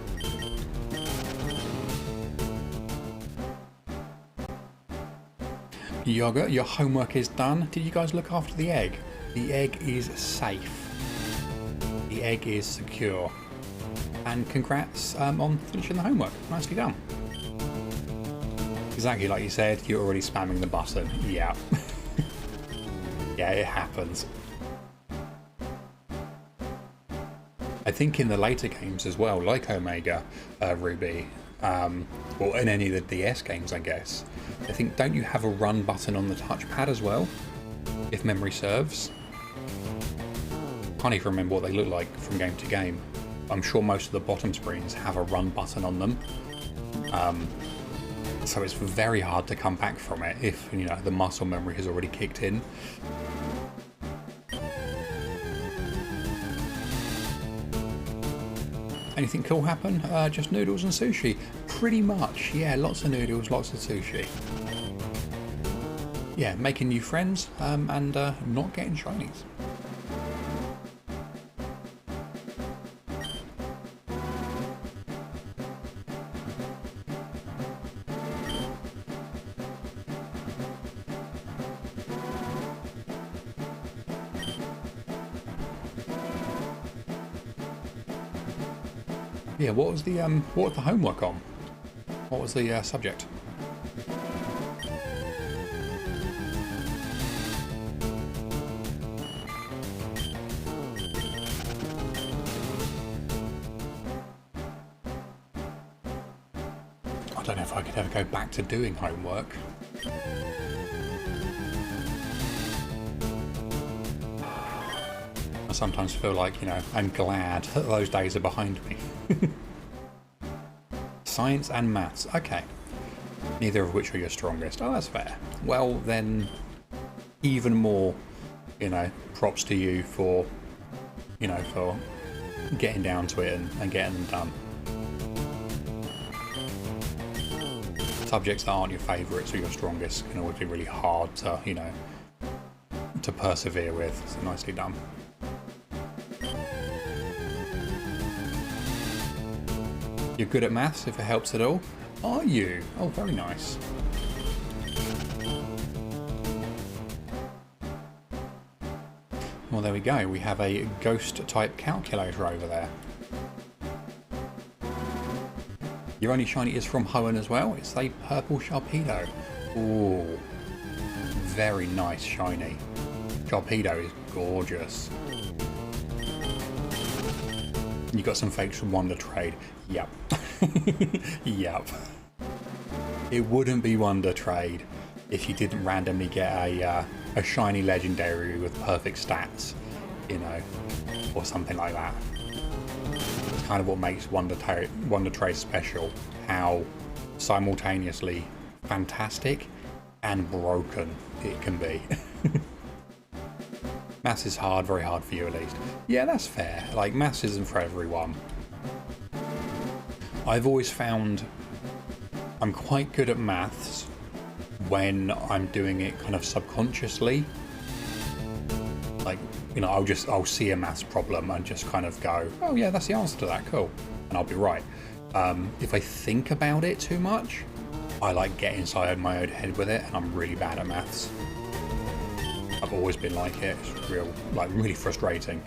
Yogurt, your homework is done. Did you guys look after the egg? The egg is safe. The egg is secure. And congrats on finishing the homework. Nicely done. Exactly like you said, you're already spamming the button. Yeah. Yeah, it happens. I think in the later games as well, like Omega Ruby, or in any of the DS games, I guess, I think, don't you have a run button on the touchpad as well, if memory serves? Can't even remember what they look like from game to game. I'm sure most of the bottom screens have a run button on them. So it's very hard to come back from it if, you know, the muscle memory has already kicked in. Anything cool happen? Just noodles and sushi. Pretty much, yeah, lots of noodles, lots of sushi. Yeah, making new friends and not getting shinies. Yeah, what was the homework on? What was the subject? I don't know if I could ever go back to doing homework. I sometimes feel like, you know, I'm glad that those days are behind me. Science and maths. Okay. Neither of which are your strongest. Oh, that's fair. Well, then, even more, you know, props to you for, you know, for getting down to it and getting them done. Subjects that aren't your favourites or your strongest can always be really hard to, you know, to persevere with. So nicely done. You're good at maths, if it helps at all. Are you? Oh, very nice. Well, there we go. We have a ghost-type calculator over there. Your only shiny is from Hoenn as well. It's a purple Sharpedo. Ooh, very nice shiny. Sharpedo is gorgeous. You got some fakes from Wonder Trade. Yep. Yep. It wouldn't be Wonder Trade if you didn't randomly get a shiny legendary with perfect stats, you know, or something like that. It's kind of what makes Wonder Trade special, how simultaneously fantastic and broken it can be. Maths is hard, very hard for you at least. Yeah, that's fair. Like, maths isn't for everyone. I've always found I'm quite good at maths when I'm doing it kind of subconsciously. Like, you know, I'll see a maths problem and just kind of go, oh yeah, that's the answer to that, cool. And I'll be right. If I think about it too much, I like get inside my own head with it and I'm really bad at maths. I've always been like it. It's really frustrating.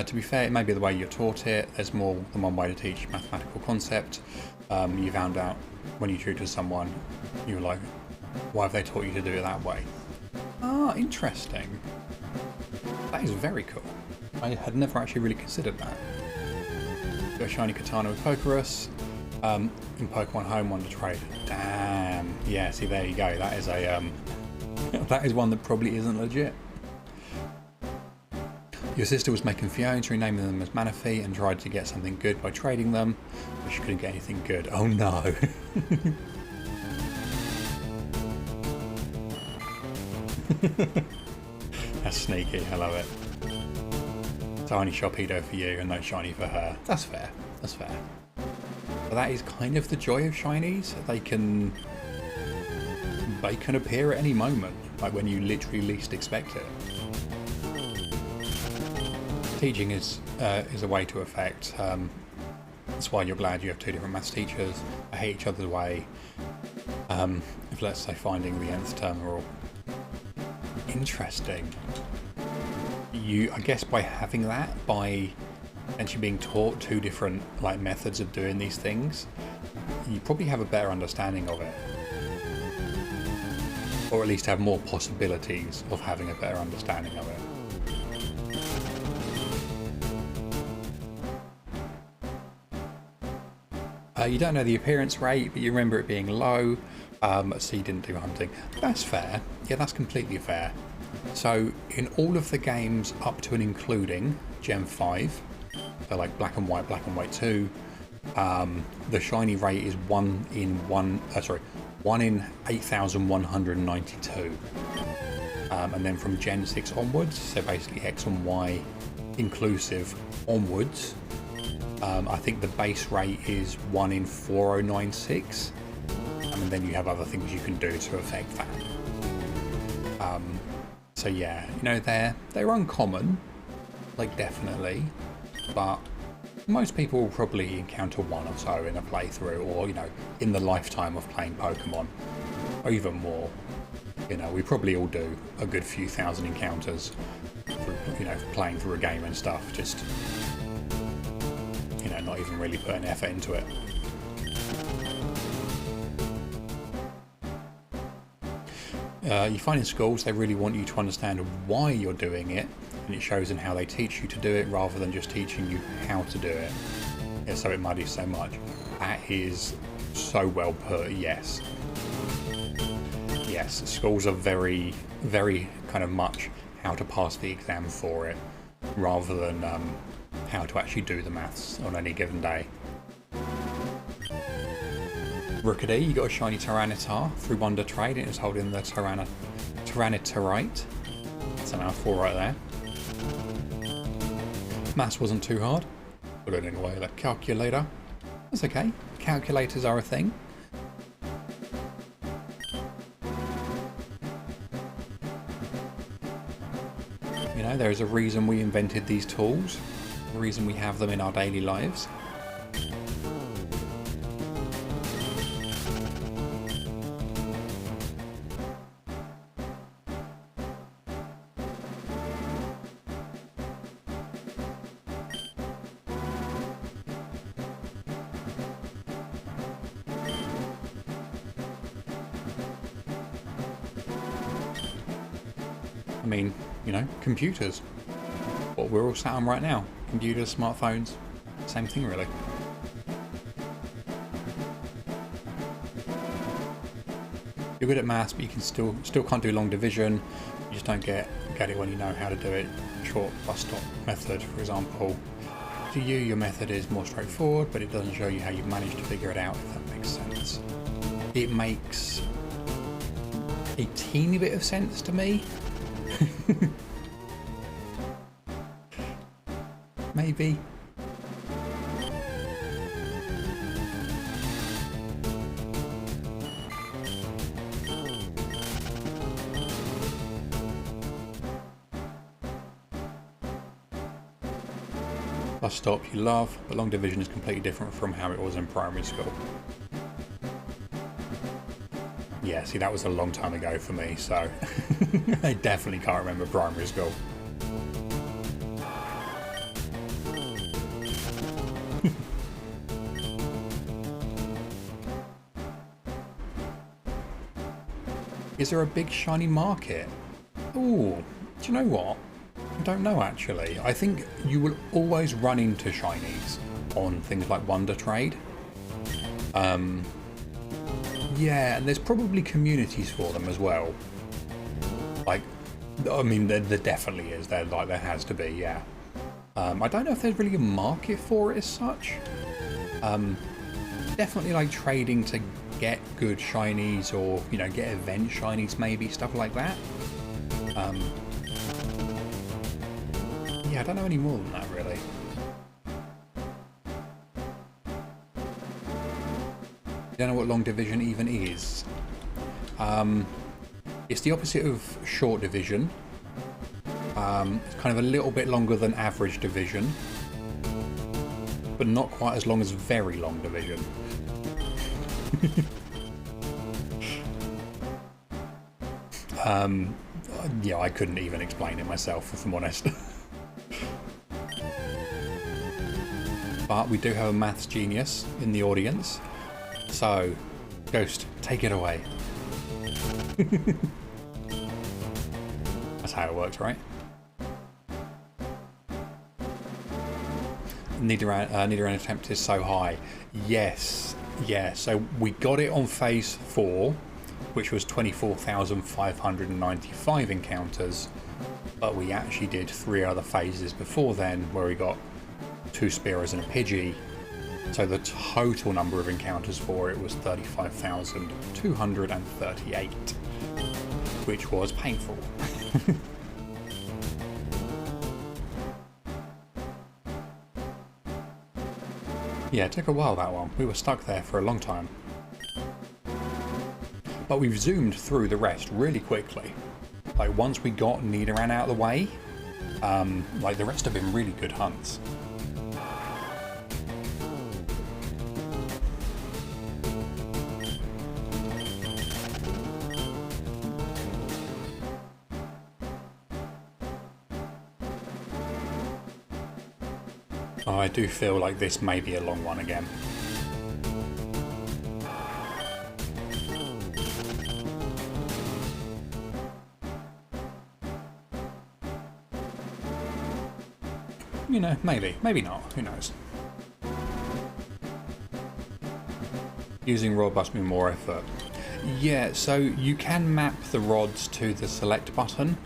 To be fair, it may be the way you're taught it. There's more than one way to teach a mathematical concept. You found out when you tutor someone, you were like, why have they taught you to do it that way? Ah, interesting. That is very cool. I had never actually really considered that. Got a shiny katana with Pokerus. In Pokemon Home Wonder Trade. Damn. Yeah, see, there you go. That is a that is one that probably isn't legit. Your sister was making Fiones, renaming them as Manaphy, and tried to get something good by trading them, but she couldn't get anything good. Oh no. That's sneaky. I love it. Tiny Sharpedo for you and no shiny for her. That's fair. That's fair. But that is kind of the joy of shinies. They can appear at any moment, like when you literally least expect it. Teaching is a way to affect. That's why you're glad you have two different maths teachers. I hate each other's way. If let's say finding the nth term rule. Interesting. I guess by having that, by actually being taught two different like methods of doing these things, you probably have a better understanding of it. Or at least have more possibilities of having a better understanding of it. You don't know the appearance rate, but you remember it being low, so you didn't do hunting. That's fair. Yeah, that's completely fair. So in all of the games up to and including Gen 5, so like Black and White 2, the shiny rate is 1 in 8,192. And then from Gen 6 onwards, so basically X and Y inclusive onwards, I think the base rate is 1 in 4096, and then you have other things you can do to affect that. So yeah, you know, they're uncommon, like definitely, but most people will probably encounter one or so in a playthrough, or you know, in the lifetime of playing Pokemon, or even more. You know, we probably all do a good few thousand encounters through, you know, playing through a game and stuff, just, you know, not even really putting effort into it. You find in schools they really want you to understand why you're doing it, and it shows in how they teach you to do it rather than just teaching you how to do it. Yeah, so it muddies so much. That is so well put, yes. Yes, schools are very, very kind of much how to pass the exam for it, rather than how to actually do the maths on any given day. Rookedy, you got a shiny Tyranitar through Wonder Trade, and it's holding the Tyranitarite. That's a mouthful right there. Maths wasn't too hard. Put it away, the calculator. That's okay. Calculators are a thing. You know, there is a reason we invented these tools, the reason we have them in our daily lives. I mean, you know, computers. What we're all sat on right now. Computers, smartphones, same thing really. You're good at maths, but you can still can't do long division. You just don't get it when you know how to do it. Short bus stop method, for example. To you, your method is more straightforward, but it doesn't show you how you've managed to figure it out, if that makes sense. It makes a teeny bit of sense to me. Maybe. Bus stop you love, but long division is completely different from how it was in primary school. Yeah, see, that was a long time ago for me, so I definitely can't remember primary school. Is there a big shiny market? Ooh, do you know what? I don't know actually. I think you will always run into shinies on things like Wonder Trade. Yeah, and there's probably communities for them as well. Like, I mean, there definitely is. There has to be, yeah. I don't know if there's really a market for it as such. Definitely like trading to get good shinies, or you know, get event shinies, maybe stuff like that. Yeah, I don't know any more than that really. I don't know what long division even is. It's the opposite of short division. It's kind of a little bit longer than average division, but not quite as long as very long division. Yeah, I couldn't even explain it myself, if I'm honest. But we do have a maths genius in the audience, so Ghost, take it away. That's how it works, right? Need around attempt is so high. Yes, yeah. So we got it on phase 4, which was 24,595 encounters, but we actually did 3 other phases before then, where we got 2 Spearers and a Pidgey. So the total number of encounters for it was 35,238, which was painful. Yeah, it took a while, that one. We were stuck there for a long time. But we've zoomed through the rest really quickly. Like, once we got Nidoran out of the way, like, the rest have been really good hunts. Oh, I do feel like this may be a long one again. You know, maybe not, who knows. Using rod must be more effort. Yeah, so you can map the rods to the select button,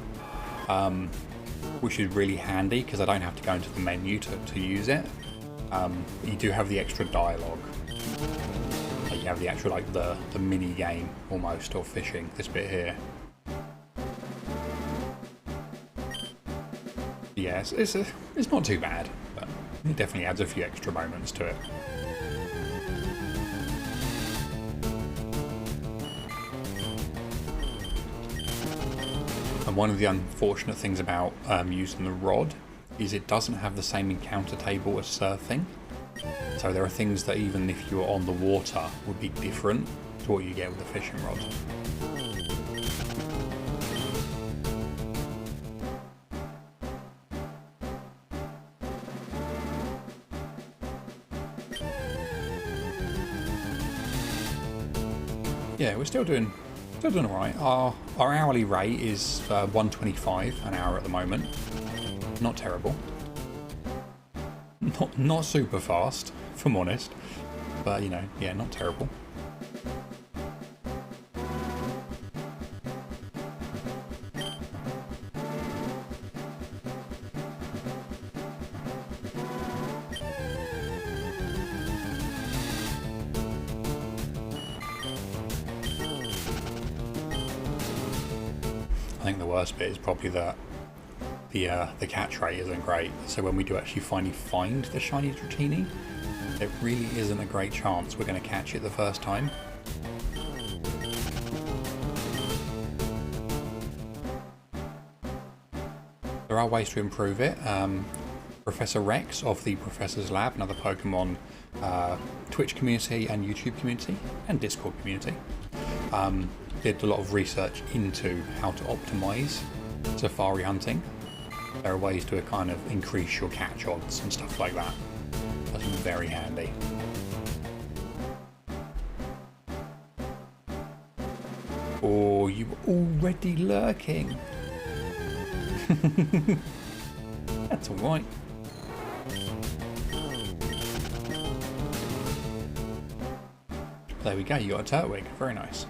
which is really handy because I don't have to go into the menu to use it. You do have the extra dialogue. Like, you have the actual, like, the mini game almost of fishing, this bit here. Yes, it's not too bad, but it definitely adds a few extra moments to it. And one of the unfortunate things about using the rod is it doesn't have the same encounter table as surfing. So there are things that even if you were on the water would be different to what you get with a fishing rod. Yeah, we're still doing alright. Our hourly rate is 125 an hour at the moment. Not terrible. Not super fast, if I'm honest. But, you know, yeah, not terrible. I think the worst bit is probably that the catch rate isn't great. So when we do actually finally find the shiny Dratini, there really isn't a great chance we're going to catch it the first time. There are ways to improve it. Professor Rex of the Professor's Lab, another Pokemon Twitch community and YouTube community and Discord community, did a lot of research into how to optimize safari hunting. There are ways to kind of increase your catch odds and stuff like that. That's very handy. Oh, you were already lurking. That's alright. There we go, you got a Turtwig. Very nice.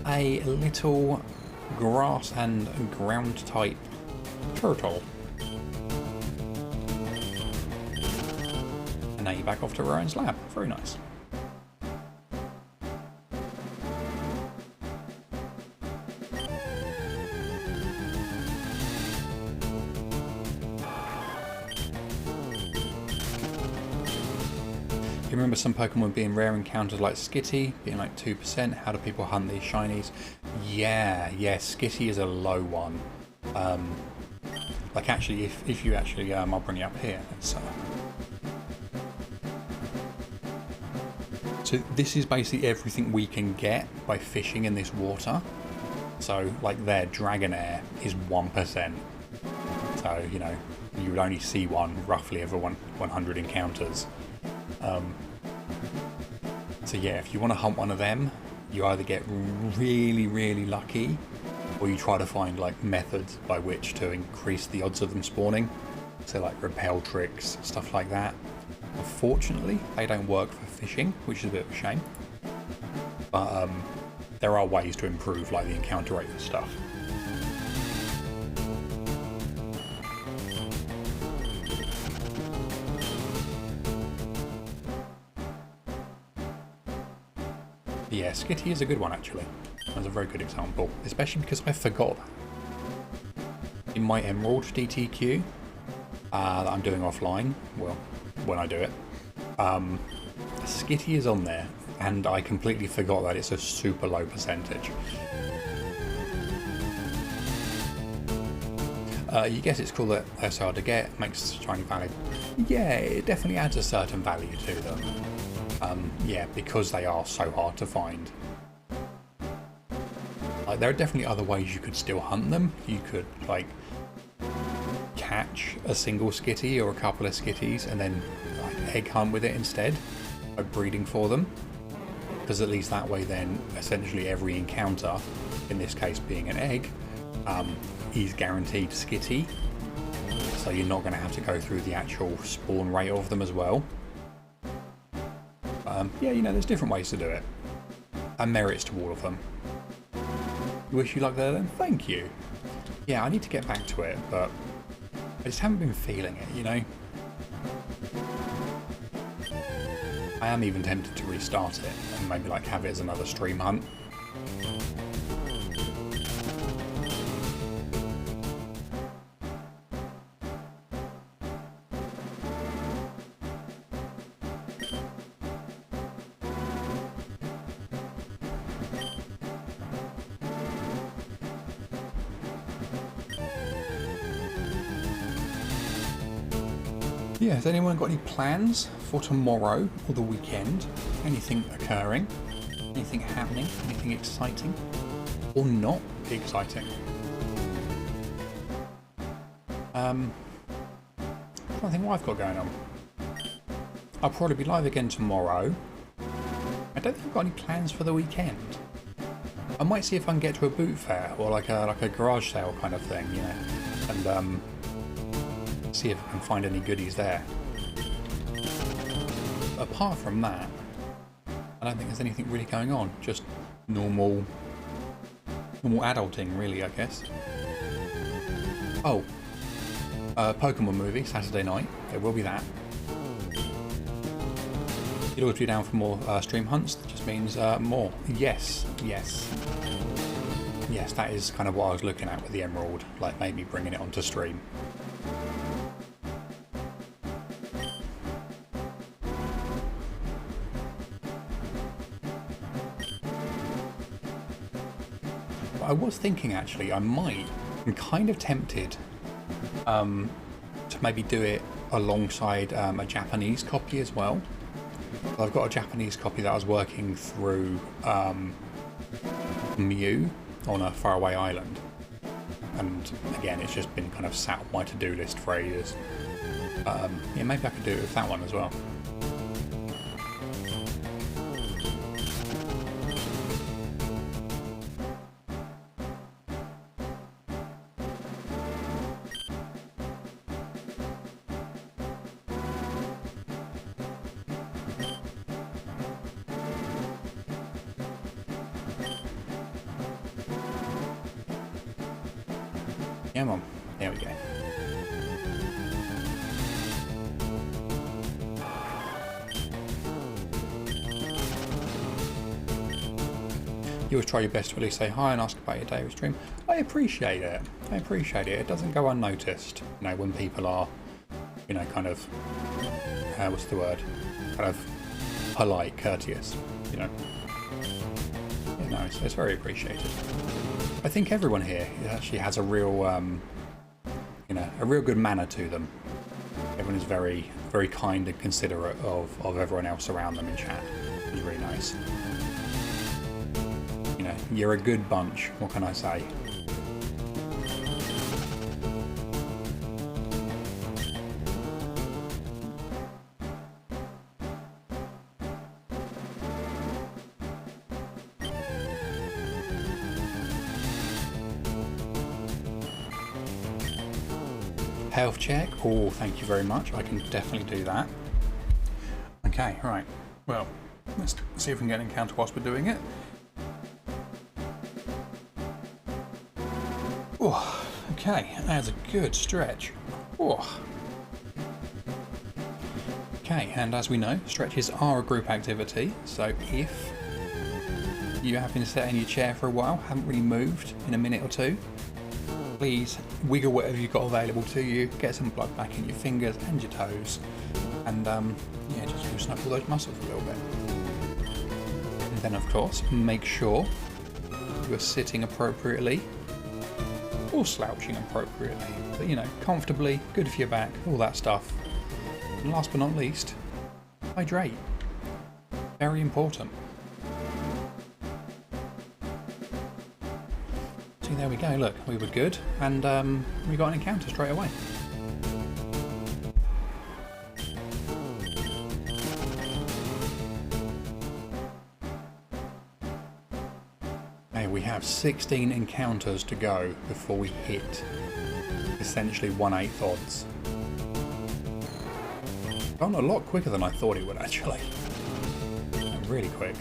A little grass and ground type turtle. And now you're back off to Ryan's lab. Very nice. you remember some Pokemon being rare encounters like Skitty, being like 2%? How do people hunt these shinies? Yeah, Skitty is a low one. Like actually, if you actually, I'll bring you up here. So this is basically everything we can get by fishing in this water. So like there, Dragonair is 1%. So, you know, you would only see one roughly every 100 encounters. So yeah, if you want to hunt one of them, you either get really, really lucky, or you try to find like methods by which to increase the odds of them spawning. So like repel tricks, stuff like that. Unfortunately, they don't work for fishing, which is a bit of a shame. But there are ways to improve like the encounter rate and stuff. Yeah, Skitty is a good one actually. That's a very good example, especially because I forgot that. In my Emerald DTQ that I'm doing offline, well, when I do it, Skitty is on there, and I completely forgot that it's a super low percentage. You guess it's cool that they're so hard to get, makes shiny value. Yeah, it definitely adds a certain value to them. Yeah, because they are so hard to find. Like, there are definitely other ways you could still hunt them. You could like catch a single Skitty or a couple of Skitties and then like egg hunt with it instead, like breeding for them. Because at least that way then essentially every encounter, in this case being an egg, is guaranteed Skitty. So you're not going to have to go through the actual spawn rate of them as well. Yeah, you know, there's different ways to do it, and merits to all of them. You wish you luck there then? Thank you. Yeah, I need to get back to it, but I just haven't been feeling it, you know? I am even tempted to restart it and maybe like have it as another stream hunt. Yeah, has anyone got any plans for tomorrow or the weekend? Anything occurring? Anything happening? Anything exciting? Or not exciting? I don't think what I've got going on. I'll probably be live again tomorrow. I don't think I've got any plans for the weekend. I might see if I can get to a boot fair or like a garage sale kind of thing, you know, and see if I can find any goodies there. Apart from that, I don't think there's anything really going on. Just normal adulting, really, I guess. Oh, Pokemon movie Saturday night. There will be that. You'll always be down for more stream hunts. That just means more. Yes. That is kind of what I was looking at with the Emerald. Like maybe bringing it onto stream. I was thinking actually I'm kind of tempted to maybe do it alongside a Japanese copy as well. I've got a Japanese copy that I was working through Mew on a faraway island, and again it's just been kind of sat on my to-do list for ages. Yeah, maybe I could do it with that one as well. Come on, there we go. You always try your best to at least say hi and ask about your daily stream. I appreciate it. It doesn't go unnoticed, you know, when people are, you know, kind of, what's the word? Kind of polite, courteous, you know. Yeah, no, it's very appreciated. I think everyone here actually has a real, you know, a real good manner to them. Everyone is very, very kind and considerate of everyone else around them in chat. It's really nice. You know, you're a good bunch. What can I say? Health check. Oh, thank you very much. I can definitely do that. Okay, right. Well, let's see if we can get an encounter whilst we're doing it. Oh, okay, that's a good stretch. Oh. Okay, and as we know, stretches are a group activity, so if you have been sat in your chair for a while, haven't really moved in a minute or two, please wiggle whatever you've got available to you, get some blood back in your fingers and your toes, and yeah, just loosen up all those muscles a little bit. And then of course, make sure you're sitting appropriately or slouching appropriately, but you know, comfortably, good for your back, all that stuff. And last but not least, hydrate. Very important. See, there we go, look, we were good, and we got an encounter straight away. Okay, we have 16 encounters to go before we hit essentially 1/8 odds. Gone a lot quicker than I thought it would actually. Really quick.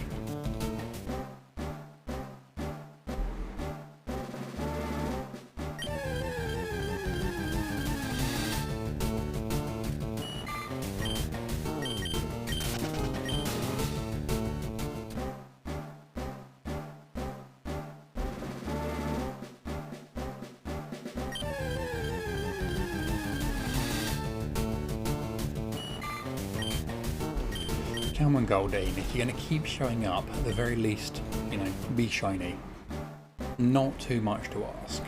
Come on, Goldine, if you're going to keep showing up, at the very least, you know, be shiny. Not too much to ask.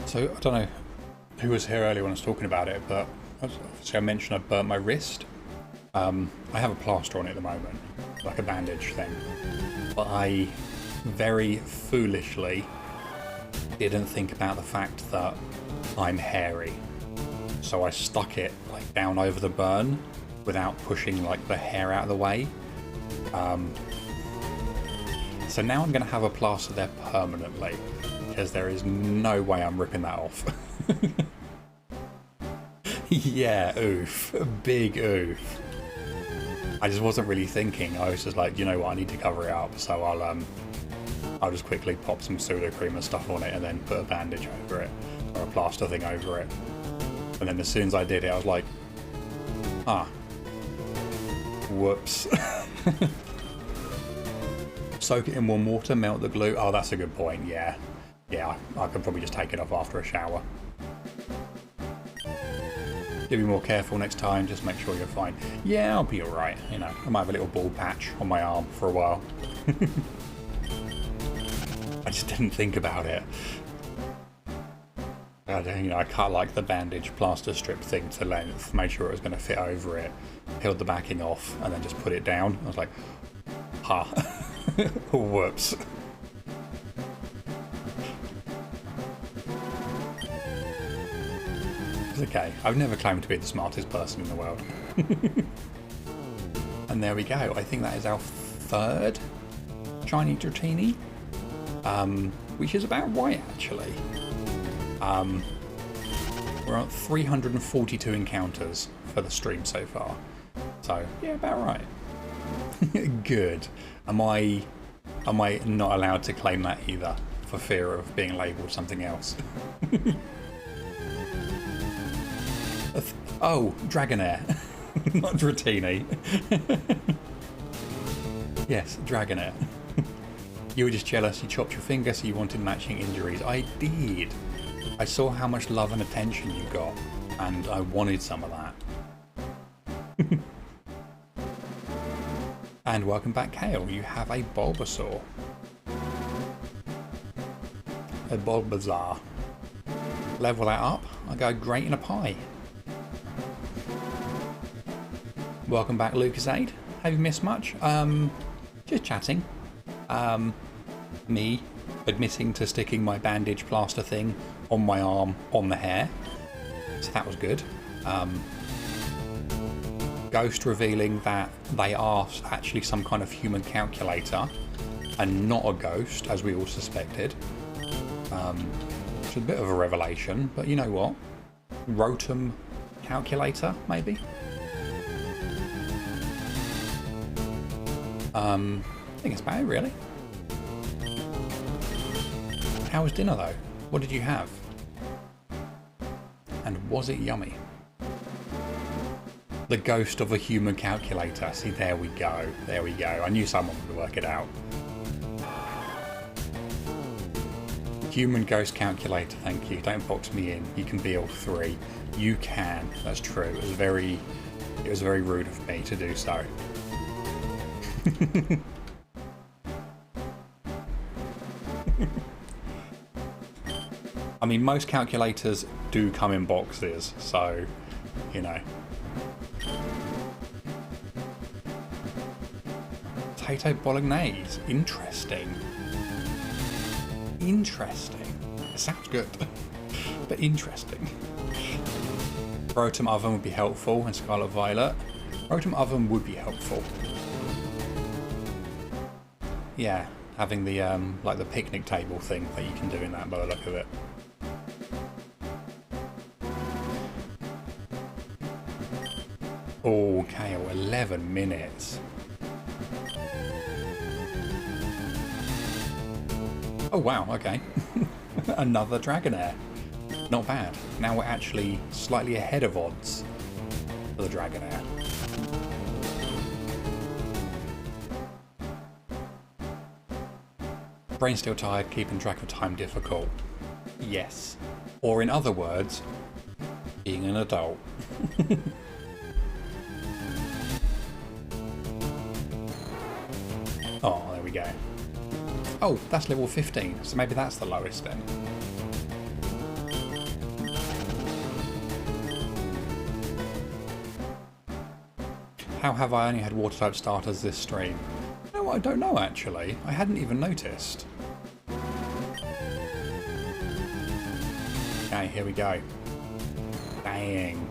So, I don't know who was here earlier when I was talking about it, but obviously I mentioned I burnt my wrist. I have a plaster on it at the moment, like a bandage thing, but I very foolishly didn't think about the fact that I'm hairy, so I stuck it like down over the burn without pushing like the hair out of the way. So now I'm going to have a plaster there permanently, because there is no way I'm ripping that off. Yeah, oof, big oof. I just wasn't really thinking. I was just like, you know what, I need to cover it up, so I'll just quickly pop some pseudo cream and stuff on it, and then put a bandage over it, or a plaster thing over it. And then as soon as I did it, I was like, ah, whoops. Soak it in warm water, melt the glue. Oh, that's a good point. Yeah, I could probably just take it off after a shower. Be more careful next time, just make sure you're fine. Yeah, I'll be alright, you know, I might have a little bald patch on my arm for a while. I just didn't think about it. You know, I cut like the bandage plaster strip thing to length, made sure it was going to fit over it, peeled the backing off, and then just put it down. I was like, ha, whoops. Okay, I've never claimed to be the smartest person in the world. And there we go. I think that is our third shiny Dratini, which is about right actually. We're at 342 encounters for the stream so far, so yeah, about right. Good. Am I not allowed to claim that either, for fear of being labelled something else? Oh, Dragonair, not Dratini. Yes, Dragonair. You were just jealous you chopped your finger so you wanted matching injuries. I did. I saw how much love and attention you got, and I wanted some of that. And welcome back, Kale. You have a Bulbasaur. A Bulbasaur. Level that up. I go great in a pie. Welcome back, Lucas Aid. Have you missed much? Just chatting. Me admitting to sticking my bandage plaster thing on my arm on the hair. So that was good. Ghost revealing that they are actually some kind of human calculator and not a ghost, as we all suspected. It's a bit of a revelation, but you know what? Rotom calculator, maybe? I think it's about it, really. How was dinner, though? What did you have? And was it yummy? The ghost of a human calculator. See, there we go. There we go. I knew someone would work it out. Human ghost calculator, thank you. Don't box me in. You can be all three. You can. That's true. It was very rude of me to do so. I mean, most calculators do come in boxes, so, you know. Potato bolognese. Interesting. Interesting. It sounds good, but interesting. Rotom oven would be helpful, and Scarlet Violet. Rotom oven would be helpful. Yeah, having the like the picnic table thing that you can do in that by the look of it. Oh, Kale, 11 minutes. Oh wow, okay. Another Dragonair. Not bad. Now we're actually slightly ahead of odds for the Dragonair. Brain still tired, keeping track of time difficult. Yes. Or in other words, being an adult. Oh, there we go. Oh, that's level 15, so maybe that's the lowest then. How have I only had water type starters this stream? No, I don't know actually. I hadn't even noticed. Okay, here we go. Dang.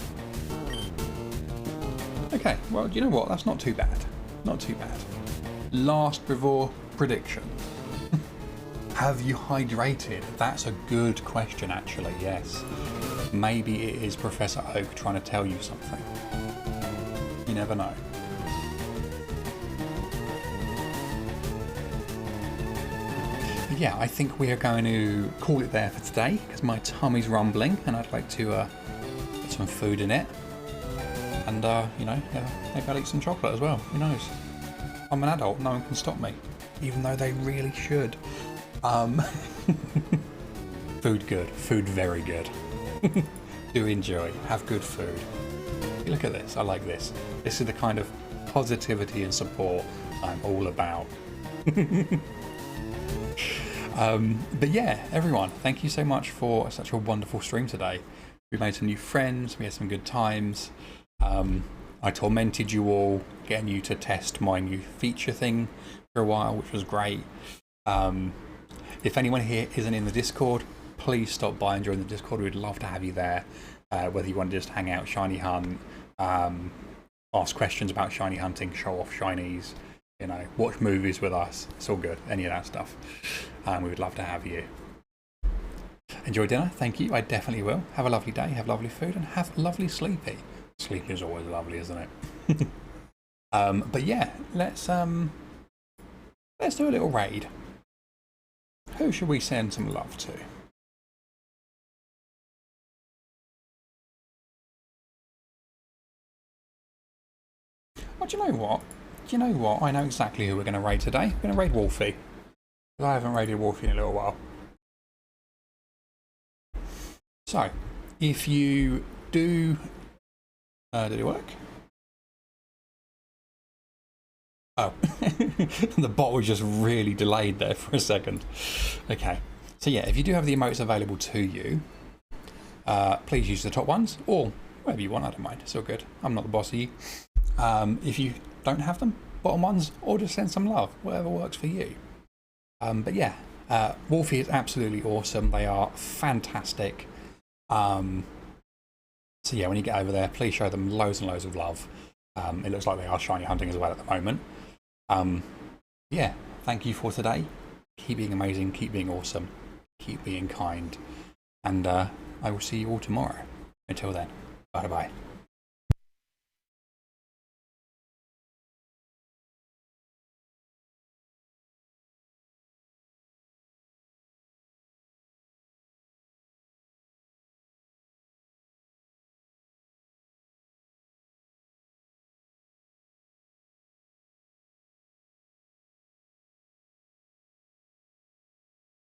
Okay, well, do you know what? That's not too bad. Not too bad. Last before prediction. Have you hydrated? That's a good question, actually, yes. Maybe it is Professor Oak trying to tell you something. You never know. Yeah, I think we are going to call it there for today because my tummy's rumbling and I'd like to put some food in it. And, you know, maybe I'll eat some chocolate as well. Who knows? I'm an adult, no one can stop me. Even though they really should. Food good. Food very good. Do enjoy. Have good food. Look at this. I like this. This is the kind of positivity and support I'm all about. But yeah, everyone, thank you so much for such a wonderful stream today. We made some new friends. We had some good times. I tormented you all, getting you to test my new feature thing for a while, which was great. If anyone here isn't in the Discord, please stop by and join the Discord. We'd love to have you there, whether you want to just hang out, shiny hunt, ask questions about shiny hunting, show off shinies, you know, watch movies with us. It's all good, any of that stuff. We would love to have you. Enjoy dinner, thank you. I definitely will. Have a lovely day, have lovely food, and have lovely sleepy. Sleepy is always lovely, isn't it? But yeah, let's do a little raid. Who should we send some love to? Well, do you know what? you know what? I know exactly who we're going to raid today. We're going to raid Wolfie. I haven't raided Wolfie in a little while. So, if you do... did it work? Oh, the bot was just really delayed there for a second. Okay, so yeah, if you do have the emotes available to you, please use the top ones, or whatever you want, I don't mind, it's all good. I'm not the boss of you. If you don't have them, bottom ones, or just send some love, whatever works for you. But yeah, Wolfie is absolutely awesome. They are fantastic. So yeah, when you get over there, please show them loads and loads of love. It looks like they are shiny hunting as well at the moment. Yeah, thank you for today. Keep being amazing, keep being awesome, keep being kind, and I will see you all tomorrow. Until then, bye bye.